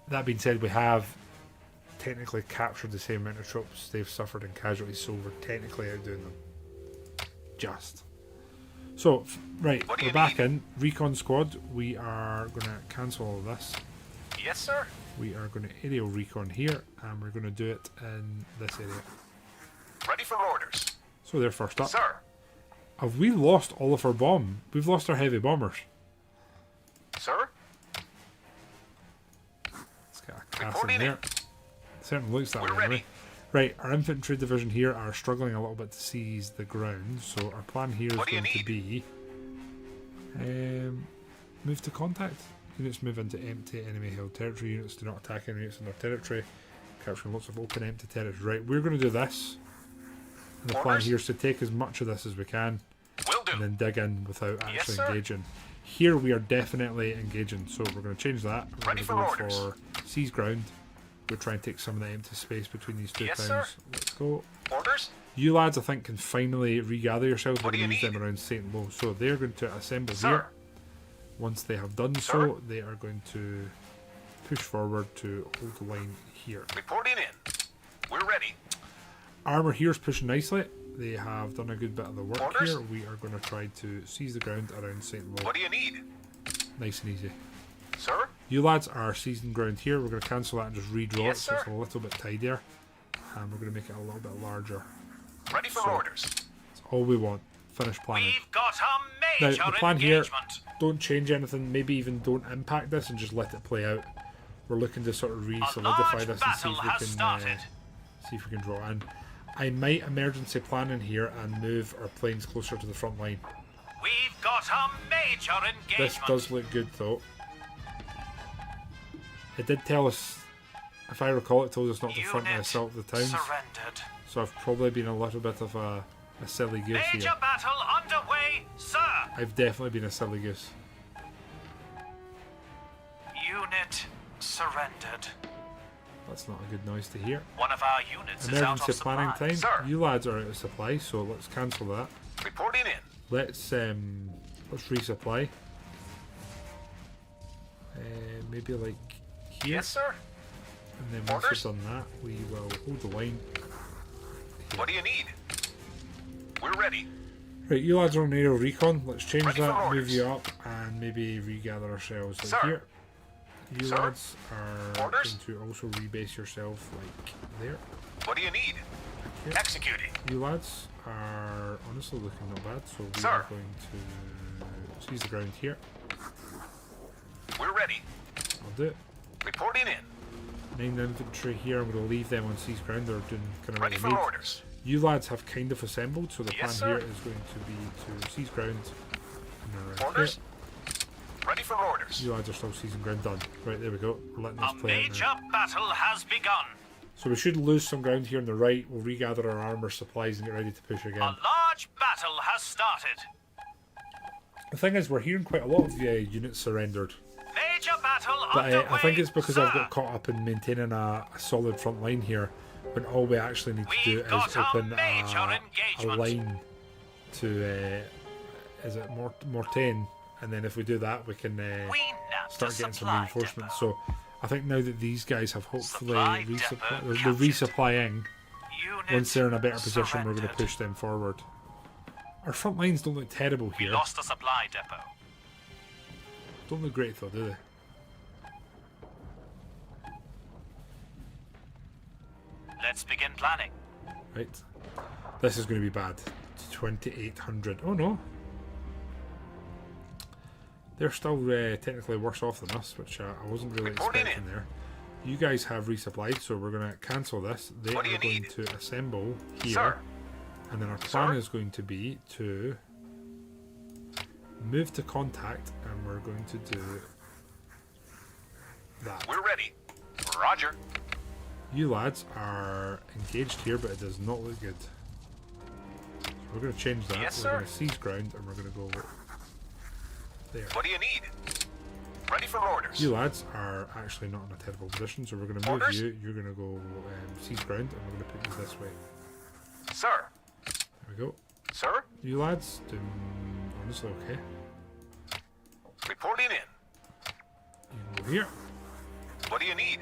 That being said, we have technically captured the same amount of troops they've suffered in casualties, so we're technically outdoing them. Just. So, right, we're back in. Recon squad, we are going to cancel all this. Yes, sir. We are going to aerial recon here, and we're going to do it in this area. Ready for orders. So they're first up. Sir. Have we lost all of our bomb? We've lost our heavy bombers. Sir. Let's get a cast Reporting in there. in. Certainly looks that We're way. ready. Anyway. Right, our infantry division here are struggling a little bit to seize the ground, so our plan here is What do you going to need? be move to contact. Units move into empty enemy held territory. Units do not attack any units in their territory. Capturing lots of open empty territory. Right, we're going to do this. And the plan Orders? here is to take as much of this as we can Will do. and then dig in without Yes, actually sir. engaging. Here we are definitely engaging, so we're going to change that. We're Ready going to for go orders. for seize ground. We'll try and take some of the empty space between these two Yes, towns. sir. Let's go. Orders. You lads, I think, can finally regather yourselves. We're What do going to you use them need? around St. Lo. So they're going to assemble Sir. here. Once they have done Sir. so, they are going to push forward to hold the line here. Reporting in. We're ready. Armour here's pushing nicely. They have done a good bit of the work Orders? here. We are going to try to seize the ground around St. Lo. What do you need? Nice and easy. Sir. You lads are seizing ground here. We're going to cancel that and just redraw Yes, it so it's sir. a little bit tidier. And we're going to make it a little bit larger. Ready for So- orders. That's all we want. Finish planning. We've got a Now, major the plan here, engagement. don't change anything, maybe even don't impact this and just let it play out. We're looking to sort of A re-solidify large this and see battle if has we can started. see if we can draw in. I might emergency plan in here and move our planes closer to the front line. We've got a major engagement. This does look good though. It did tell us, if I recall, it told us not to front and Unit assault the towns. surrendered. So I've probably been a little bit of a silly goose Major here. battle underway, sir. I've definitely been a silly goose. Unit surrendered. That's not a good noise to hear. One of our units is out Emergency of planning supply. time. Sir. You lads are out of supply, so let's cancel that. Reporting in. Let's resupply. Maybe like here, Yes, sir. and then once Orders? we've done that, we will hold the line. What do you need? We're ready. Right, you lads are on aerial recon. Let's change Ready for that, move orders. you up, and maybe regather ourselves like Sir. here. You Sir. lads are Orders? going to also rebase yourself like there. What do you need? Here. Executing. You lads are honestly looking not bad, so we Sir. are going to seize the ground here. We're ready. I'll do it. Reporting in. 9 infantry here. I'm going to leave them on seize ground. They're doing kind of Ready what for they need. orders. You lads have kind of assembled, so the Yes, plan here sir. is going to be to seize ground. And then around Orders. here. Ready for orders. You lads are still seizing ground. Done. Right, there we go. We're letting A this play out major now. battle has begun. So we should lose some ground here on the right. We'll regather our armour supplies and get ready to push again. A large battle has started. The thing is, we're hearing quite a lot of units surrendered. Major battle But underway, I think it's because sir. I've got caught up in maintaining a solid front line here, when all we actually need to do We've is got a open major a engagement. line to, is it Mortain? And then if we do that, we can We nabbed start a getting some supply reinforcements. depot. So I think now that these guys have hopefully Supply depot they're captured. resupplying, Unit once they're in a better position, we're going to surrendered. push them forward. Our front lines don't look terrible We here. lost a supply depot. Don't look great though, do they? Let's begin planning. Right. This is going to be bad. 2,800. Oh no. They're still technically worse off than us, which I wasn't really Reporting expecting in. there. You guys have resupplied, so we're going to cancel this. They What do are you going need? to assemble here. Sir. And then our plan Sir? is going to be to move to contact, and we're going to do that. We're ready. Roger. You lads are engaged here, but it does not look good. So we're going to change that. Yes, we're sir. going to seize ground, and we're going to go there. What do you need? Ready for orders. You lads are actually not in a terrible position, so we're going to move Orders? you. You're going to go seize ground, and we're going to put you this way. Sir. There we go. Sir? You lads doing honestly okay. Reporting in. You can go here. What do you need?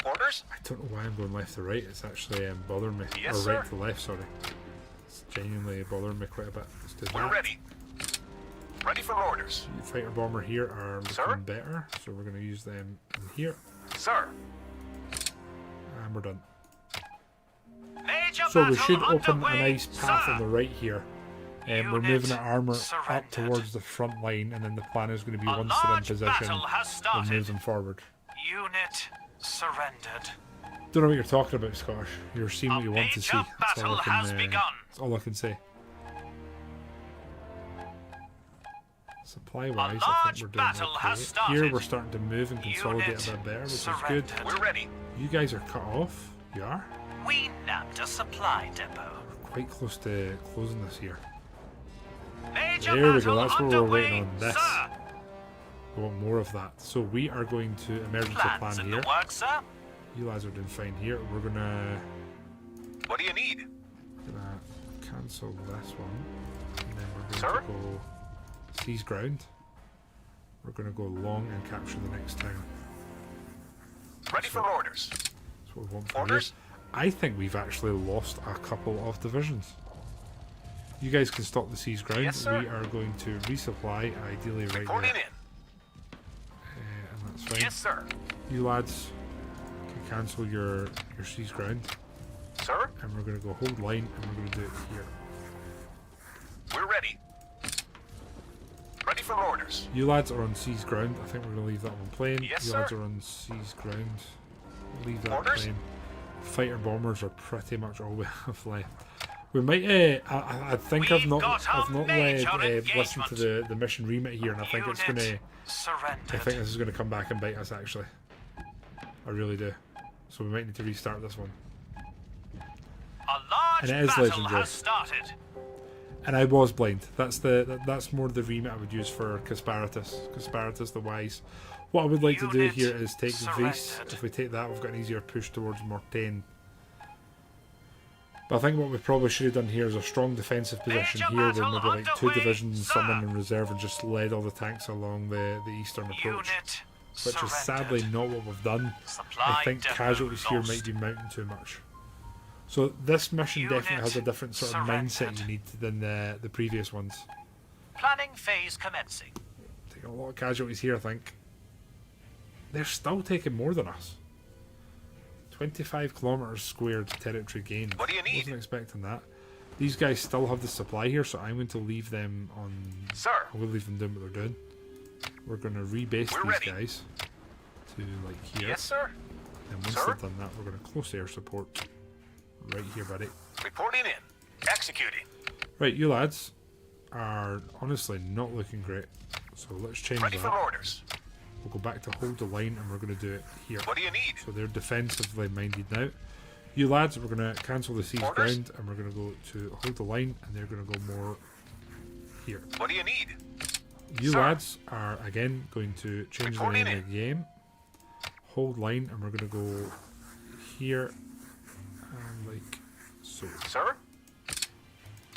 Orders? I don't know why I'm going left to right. It's actually bothering me. Yes, or right sir. to left, sorry. It's genuinely bothering me quite a bit. Let's do We're that. ready. Ready for orders. Fighter bomber here are looking Sir? better, so we're going to use them in here, Sir. and we're done. Major So we battle should open a underway, nice path sir. on the right here. We're Unit moving our armour up surrendered. towards the front line, and then the plan is going to be A once they're in large position, battle has we'll started. move them forward. Unit surrendered. Don't know what you're talking about, Scottish. You're seeing what you want to see. major That's all I battle has can, begun. that's all I can say. Supply-wise, I large think we're doing battle has okay. started. Here we're starting to move and consolidate Unit a bit better, which is surrendered. good. We're ready. You guys are cut off. You are? We nabbed a supply depot. Quite close to closing this here. Major There we battle go, that's what we're underway, waiting on, this. sir. We want more of that. So we are going to emergency Plans plan in here. the works, sir. You lads are doing fine here. We're gonna What do you need? cancel this one. And then we're going Sir? to go seize ground. We're gonna go long and capture the next town. Ready for orders. That's what we want for Orders? you. I think we've actually lost a couple of divisions. You guys can stop the seize ground. Yes, sir. We are going to resupply, ideally right Reporting there. in. And that's fine. Yes, sir. You lads can cancel your seize ground. Sir? And we're going to go hold line and we're going to do it here. We're ready. Ready for orders. You lads are on seize ground. I think we're going to leave that one plain. Yes, you sir. lads are on seize ground. Leave that Orders? plain. Fighter bombers are pretty much all we have left. We might. I think I've We've not. got a I've not major listened to engagement. the mission remit here, and I think it's Unit gonna. surrendered. I think this is gonna come back and bite us. Actually, I really do. So we might need to restart this one. A large And it is battle legendary. has started. And I was blind. That's more the remit I would use for Casparatus the Wise. What I would like to do Unit here is take the Vase. surrendered. If we take that, we've got an easier push towards Mortain. But I think what we probably should have done here is a strong defensive position Major here with battle maybe like 2 underway, divisions, sir. someone in reserve, and just led all the tanks along the eastern approach. Unit Which is sadly surrendered. not what we've done. Supply I think depot casualties here lost. might be mounting too much. So this mission Unit definitely has a different sort of mindset surrendered. you need than the previous ones. Planning phase commencing. Taking a lot of casualties here, I think. They're still taking more than us. 25 kilometers squared territory gained. What do you need? Wasn't expecting that. These guys still have the supply here, so I'm going to leave them on. Sir. I'm going to leave them doing what they're doing. We're going to rebase We're these ready. guys to like here. Yes, sir. And once Sir? they've done that, we're going to close air support right here, buddy. Reporting in. Executing. Right, you lads are honestly not looking great. So let's change Ready for that. orders. We'll go back to hold the line and we're going to do it here. What do you need? So they're defensively minded now. You lads, we're going to cancel the seize Orders? ground and we're going to go to hold the line and they're going to go more here. What do you need? You Sir. lads are again going to change the Reporting name of the game. Hold line and we're going to go here and like so. Sir?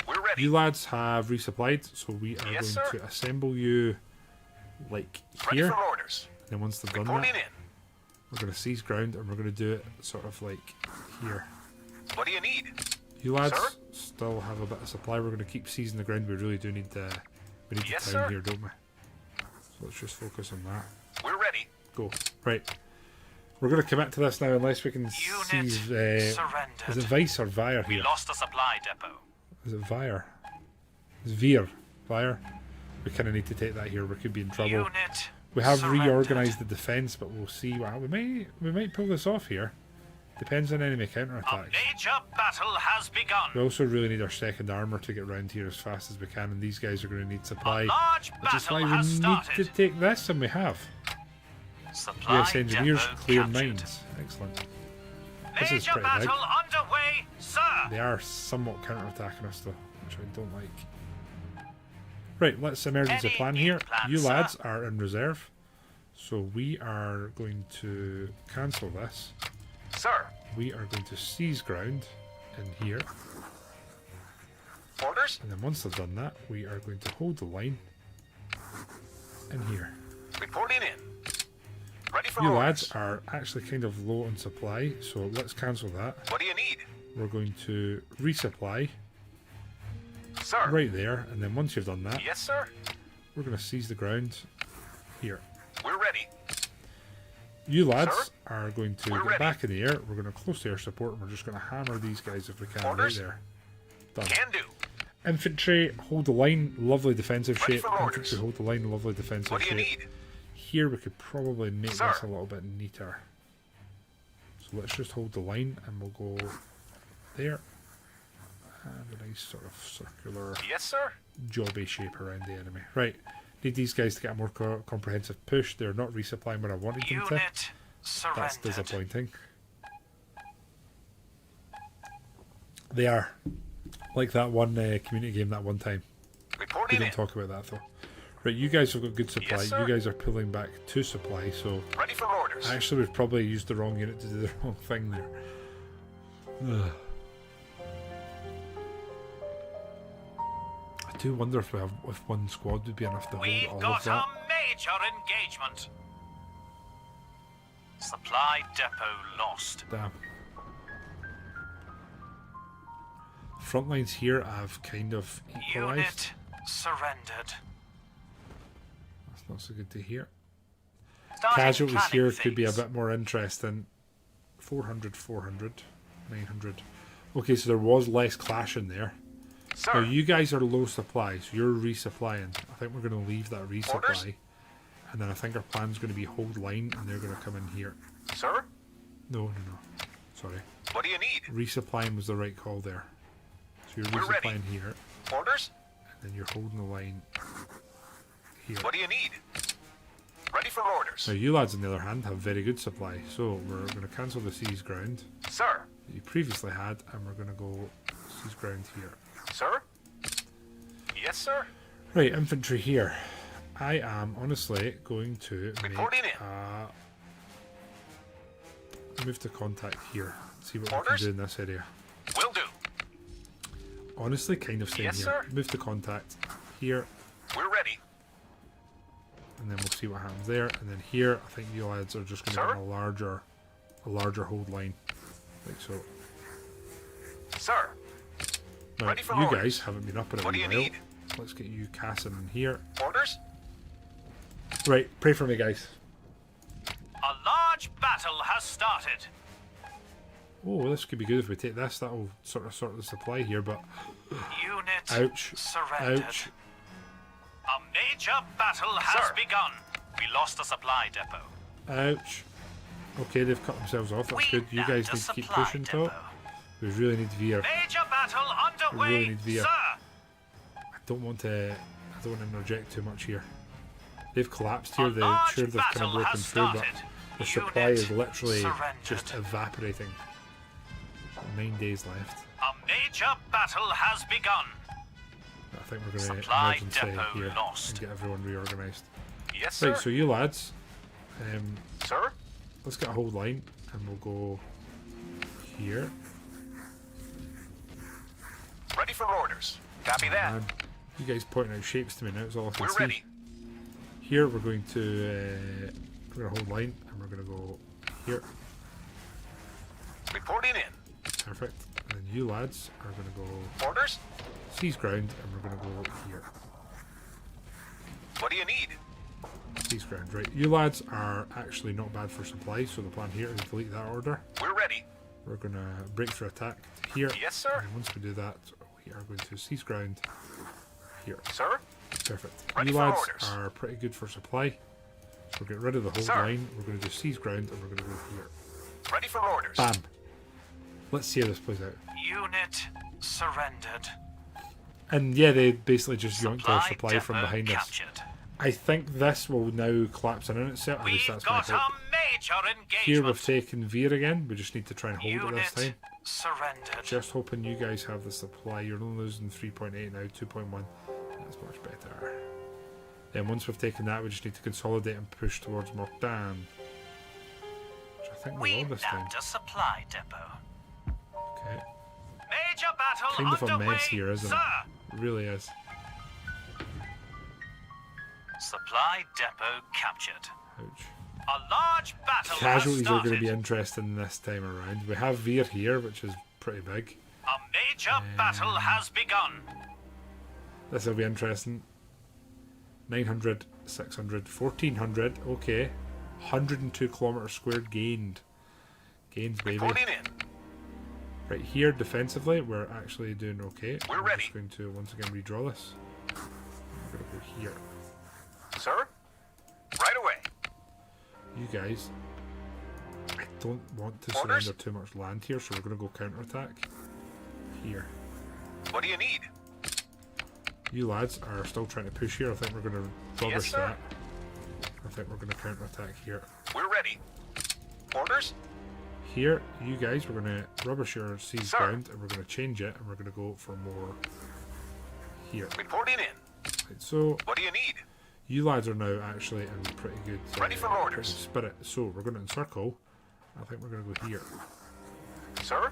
We're ready. You lads have resupplied, so we are Yes, going sir. to assemble you like Ready here. for orders. And then once they've done Reporting that, in. we're going to seize ground and we're going to do it sort of like here. What do you need? You lads Sir? still have a bit of supply. We're going to keep seizing the ground. We really do need the Yes, the sir. town here, don't we? So let's just focus on that. We're ready. Go. Right. We're going to commit to this now unless we can Unit seize... surrendered. is it Vice or Vire We here? lost a supply depot. Is it Vire? It's Veer. Vire. We kind of need to take that here. We could be in trouble. Unit We have surrendered. reorganised the defence, but we'll see. Wow, we might pull this off here. Depends on enemy A counterattacks. major battle has begun. We also really need our second armour to get round here as fast as we can, and these guys are going to need supply. A large Which is why battle we has need started. to take this, and we have. Supply Yes, engineers depot clear captured. mines. Excellent. This is Major pretty big. battle underway, sir. They are somewhat counter-attacking us though, which I don't like. Right, let's emergency Any plan new here. plans, You sir? lads are in reserve, so we are going to cancel this. Sir. We are going to seize ground in here. Orders? And then once they've done that, we are going to hold the line in here. Reporting in. Ready for You orders. lads are actually kind of low on supply, so let's cancel that. What do you need? We're going to resupply Sir. right there, and then once you've done that, Yes, sir. we're going to seize the ground here. We're ready. You lads Sir? are going to We're get ready. back in the air. We're going to close the air support, and we're just going to hammer these guys if we can. Orders? Right there. Done. Can do. Infantry, hold the line. Lovely defensive Ready shape. for orders. Infantry, hold the line. Lovely defensive What do you shape. need? Here we could probably make Sir? this a little bit neater. So let's just hold the line, and we'll go there. And a nice sort of circular Yes, sir. jobby shape around the enemy. Right. Need these guys to get a more comprehensive push. They're not resupplying what I wanted them to. Unit surrendered. That's disappointing. They are. Like that one community game that one time. We Reporting in. didn't talk about that though. Right, you guys have got good supply. Yes, sir. You guys are pulling back to supply, so Ready for orders. actually we've probably used the wrong unit to do the wrong thing there. Ugh. I do wonder if if one squad would be enough to hold We've all of got that. a major engagement. Supply depot lost. Damn. Front lines here have kind of equalised. Unit surrendered. That's not so good to hear. Starting Casualties planning here could be a phase. bit more interesting. 400, 400, 900. Okay, so there was less clash in there. Sir. Now you guys are low supply, so you're resupplying. I think we're going to leave that resupply. Orders? And then I think our plan's going to be hold line, and they're going to come in here. Sir. No. Sorry. What do you need? Resupplying was the right call there. So you're We're ready. resupplying here, Orders. and then you're holding the line here. What do you need? Ready for orders. Now you lads, on the other hand, have very good supply, so we're going to cancel the seize ground Sir. that you previously had, and we're going to go seize ground here. Sir. Yes, sir. Right, infantry here. I am honestly going to Reporting make move to contact here. See what we Orders? can do in this area. Will do. Honestly, kind of staying Yes, here. sir. Move to contact here, We're ready. and then we'll see what happens there. And then here, I think you lads are just going to Sir? get a larger hold line, like so. Sir. Now, Ready for you orders. guys haven't been up in a What do wee you while. need? Let's get you Cassin in here. Orders. Right, pray for me, guys. A large battle has started. Oh, this could be good if we take this. That'll sort the supply here, but Unit ouch, surrendered. ouch. A major battle has Sir. begun. We lost a supply depot. Ouch. Okay, they've cut themselves off. That's good. You guys need to keep pushing top. We really need veer. Major battle underway, really need veer. sir. I don't want to interject too much here. They've collapsed here. A large They've kind of battle broken has through, but started. the supply Unit is literally surrendered. just evaporating. 9 days left. A major battle has begun. I think we're going to Supply emergency depot here lost. and get everyone reorganised. Yes, sir. Right, so you lads, Sir. let's get a hold line, and we'll go here. Ready for orders. Copy that. And you guys pointing out shapes to me now. It's all I can We're see. ready. Here we're going to hold line, and we're going to go here. Reporting in. Perfect. And then you lads are going to go Orders. seize ground, and we're going to go here. What do you need? Seize ground, right. You lads are actually not bad for supply, so the plan here is delete that order. We're ready. We're going to break through attack here. Yes, sir. And once we do that, we are going to seize ground here. Sir. Perfect. Ready You for lads orders. are pretty good for supply. So we'll get rid of the whole Sir. line. We're going to do seize ground, and we're going to go here. Ready for orders. Bam. Let's see how this plays out. Unit surrendered. And yeah, they basically just yanked our supply depot from behind us. captured. I think this will now collapse in on itself. At least We've that's my got a hope. major Here we've engagement. taken Veer again. We just need to try and hold it this Unit time. surrendered. Just hoping you guys have the supply. You're only losing 3.8 now, 2.1. That's much better. Then once we've taken that, we just need to consolidate and push towards Mortan. Which I think we We will this time. nabbed a supply depot. Okay. major battle Kind of a underway, mess here, isn't sir. it? It really is. Supply depot captured. Ouch. A large battle Casualties has are started. going to be interesting this time around. We have Veer here, which is pretty big. A major battle has begun. This will be interesting. 900, 600, 1400. Okay. 102 kilometers squared gained. Gains, baby. Reporting in. Right here, defensively, we're actually doing okay. We're I'm ready. just going to once again redraw this. We're going to go here. Sir? Right away. You guys, I don't want to Orders? surrender too much land here, so we're going to go counterattack here. What do you need? You lads are still trying to push here. I think we're going to rubbish sir. that. I think we're going to counterattack here. We're ready. Orders? Here, you guys, we're going to rubbish your siege Sir. ground, and we're going to change it, and we're going to go for more here. Reporting in. Right, so What do you need? you lads are now actually in pretty good, Ready for pretty orders. good spirit. So we're going to encircle. I think we're going to go here. Sir?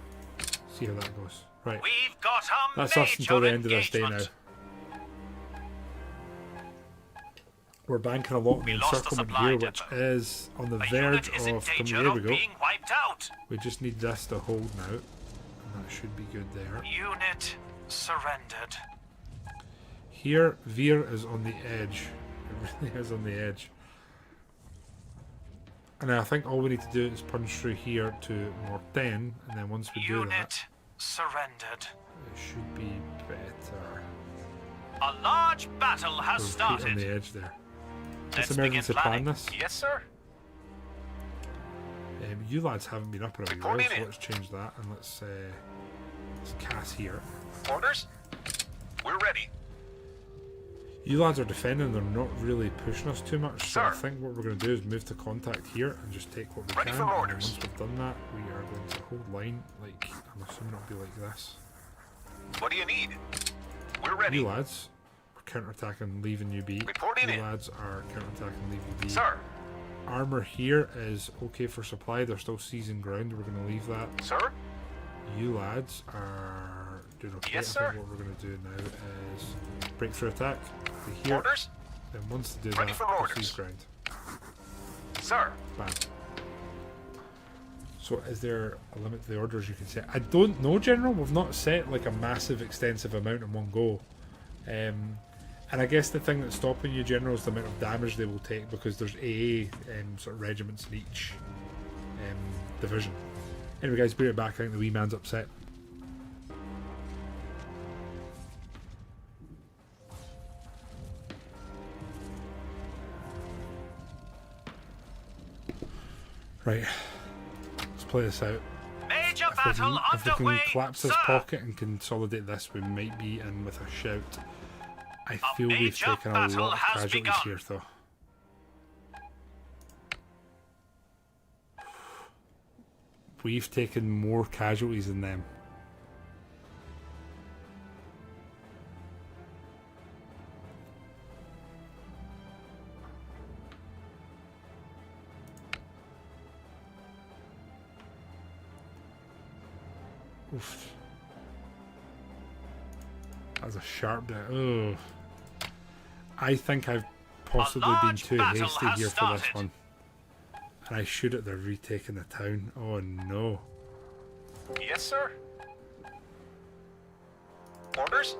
See how that goes. Right, We've got a that's major us until the end of this day now. engagement. We're banking a lot on the We lost the encirclement supply here, which depot. is on the A verge unit is in of coming. danger There we of go. being wiped out. We just need this to hold now, and that should be good there. Unit surrendered. Here, Veer is on the edge. It really is on the edge. And I think all we need to do is punch through here to Mortain, and then once we do that, Unit surrendered. it should be better. A large battle has We're right on started. the edge there. Let's Let's begin emergency plan planning. this. Yes, sir. You lads haven't been up in a while, Reporting so in. let's change that, and let's cast here. Orders? We're ready. You lads are defending, they're not really pushing us too much, so I Sir. think what we're going to do is move to contact here and just take what we Ready can. for And then orders. once we've done that, we are going to hold line, like, I'm assuming it'll be like this. What do you need? We're ready. You lads are counter-attacking, leaving you be. Reporting You in. lads are counter-attacking, leaving you be. Sir? Armour here is okay for supply, they're still seizing ground, we're going to leave that. Sir? You lads are doing okay. Yes, I sir. think what we're going to do now is breakthrough attack to here. Orders? Then once they do Ready that, for we'll orders. seize ground. Sir? Bam. So is there a limit to the orders you can set? I don't know, General. We've not set like a massive extensive amount in one go. And I guess the thing that's stopping you, General, is the amount of damage they will take, because there's AA sort of regiments in each division. Anyway guys, be right back. I think the wee man's upset. Right, let's play this out. Major If we battle can, if we underway, can collapse this sir. pocket and consolidate this, we might be in with a shout. I feel we've major taken a battle lot of has casualties begun. here, though. We've taken more casualties than them. Oof. That's a sharp bit. Oh. I think I've possibly been large too battle hasty has here for this started. one. And I should have they're retaking the town. Oh no. Yes, sir. Orders?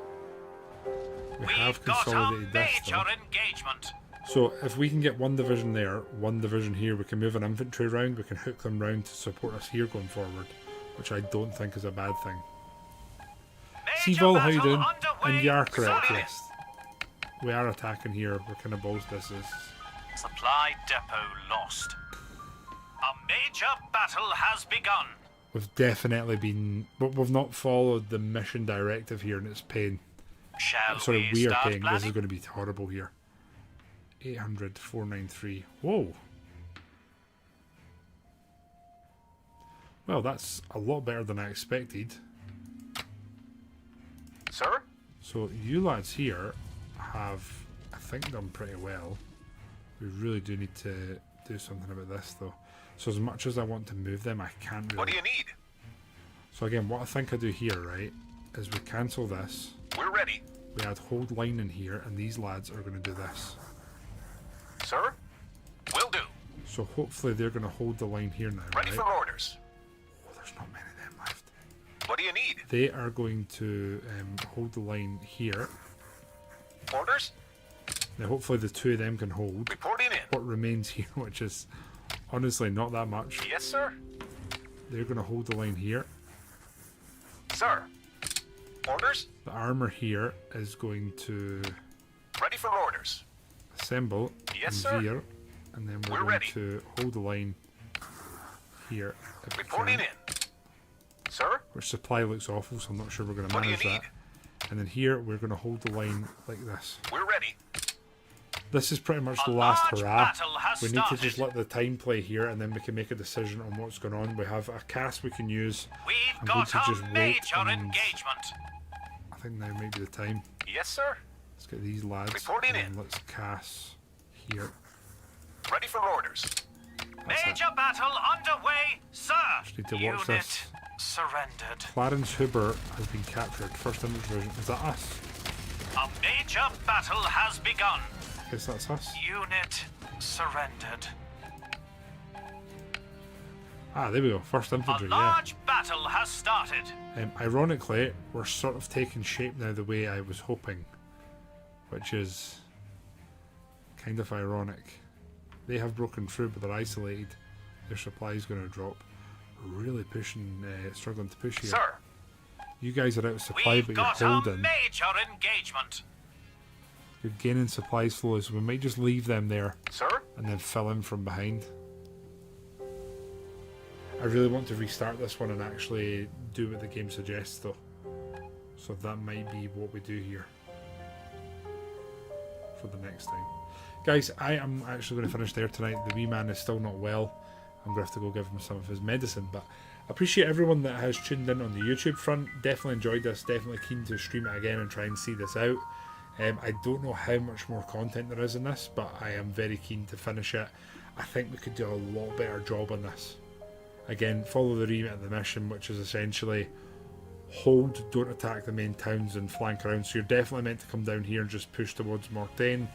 We have We've got a consolidated this major though. engagement. So if we can get one division there, one division here, we can move an infantry round, we can hook them round to support us here going forward, which I don't think is a bad thing. Major Seaval, how you battle doing? underway, And you are correct, sir. yes. We are attacking here, we're kind of balls this is. Supply depot lost. A major battle has begun. We've definitely been, but we've not followed the mission directive here, and it's paying. Shall Sorry, we we are start paying. This is planning? going to be horrible here. 800, 493. Whoa. Well, that's a lot better than I expected. Sir? So you lads here have, I think, done pretty well. We really do need to do something about this, though. So as much as I want to move them, I can't really. What do you need? So again, what I think I do here, right, is we cancel this. We're ready. We add hold line in here, and these lads are going to do this. Sir? Will do. So hopefully they're going to hold the line here now, Ready right? for orders. Oh, there's not many of them left. What do you need? They are going to hold the line here. Orders? Now hopefully the two of them can hold Reporting in. what remains here, which is honestly not that much. Yes, sir. They're going to hold the line here. Sir. Orders? The armor here is going to Ready for orders. assemble Yes, and sir. veer, and then we're We're going ready. to hold the line here if we Reporting can, in. Sir? which supply looks awful, so I'm not sure we're going to What do you manage need? that. And then here we're going to hold the line like this. We're ready. This is pretty much A the last large hurrah. battle has We need to just started. let the time play here, and then we can make a decision on what's going on. We have a cast we can use. We've I'm going got to just a wait major and- engagement. I think now might be the time. Yes, sir. Let's get these lads. Reporting and in. let's cast here. Ready for orders. That's it. Major battle underway, sir. Just need to Unit watch this. surrendered. Clarence Huber has been captured. First image version. Is that us? A major battle has begun. I guess that's us. Unit surrendered. Ah, there we go. First A infantry, yeah. large battle has started. Ironically, we're sort of taking shape now the way I was hoping, which is kind of ironic. They have broken through, but they're isolated. Their supply is going to drop. We're really pushing, struggling to push here. Sir. You guys are out of supply, We've but got you're a holding. major engagement. You're gaining supplies flow, so we might just leave them there Sir? and then fill in from behind. I really want to restart this one and actually do what the game suggests, though. So that might be what we do here for the next time. Guys, I am actually going to finish there tonight. The wee man is still not well. I'm going to have to go give him some of his medicine, but I appreciate everyone that has tuned in on the YouTube front. Definitely enjoyed this. Definitely keen to stream it again and try and see this out. I don't know how much more content there is in this, but I am very keen to finish it. I think we could do a lot better job on this. Again, follow the remit of the mission, which is essentially hold, don't attack the main towns and flank around. So you're definitely meant to come down here and just push towards Mortain.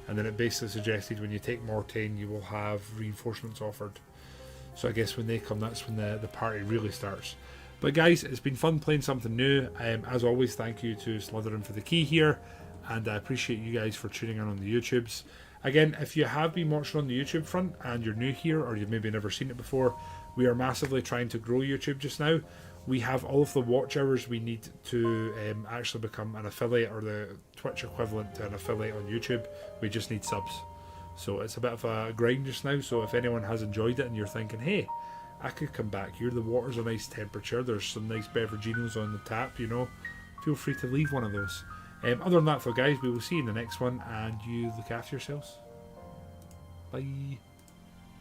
And then it basically suggested when you take Mortain, you will have reinforcements offered. So I guess when they come, that's when the party really starts. But guys, it's been fun playing something new. As always, thank you to Slytherin for the key here. And I appreciate you guys for tuning in on the YouTubes. Again, if you have been watching on the YouTube front and you're new here or you've maybe never seen it before, we are massively trying to grow YouTube just now. We have all of the watch hours we need to actually become an affiliate or the Twitch equivalent to an affiliate on YouTube. We just need subs. So it's a bit of a grind just now. So if anyone has enjoyed it and you're thinking, hey, I could come back here, the water's a nice temperature, there's some nice beveraginos on the tap, you know, feel free to leave one of those. Other than that, though, guys, we will see you in the next one, and you look after yourselves. Bye.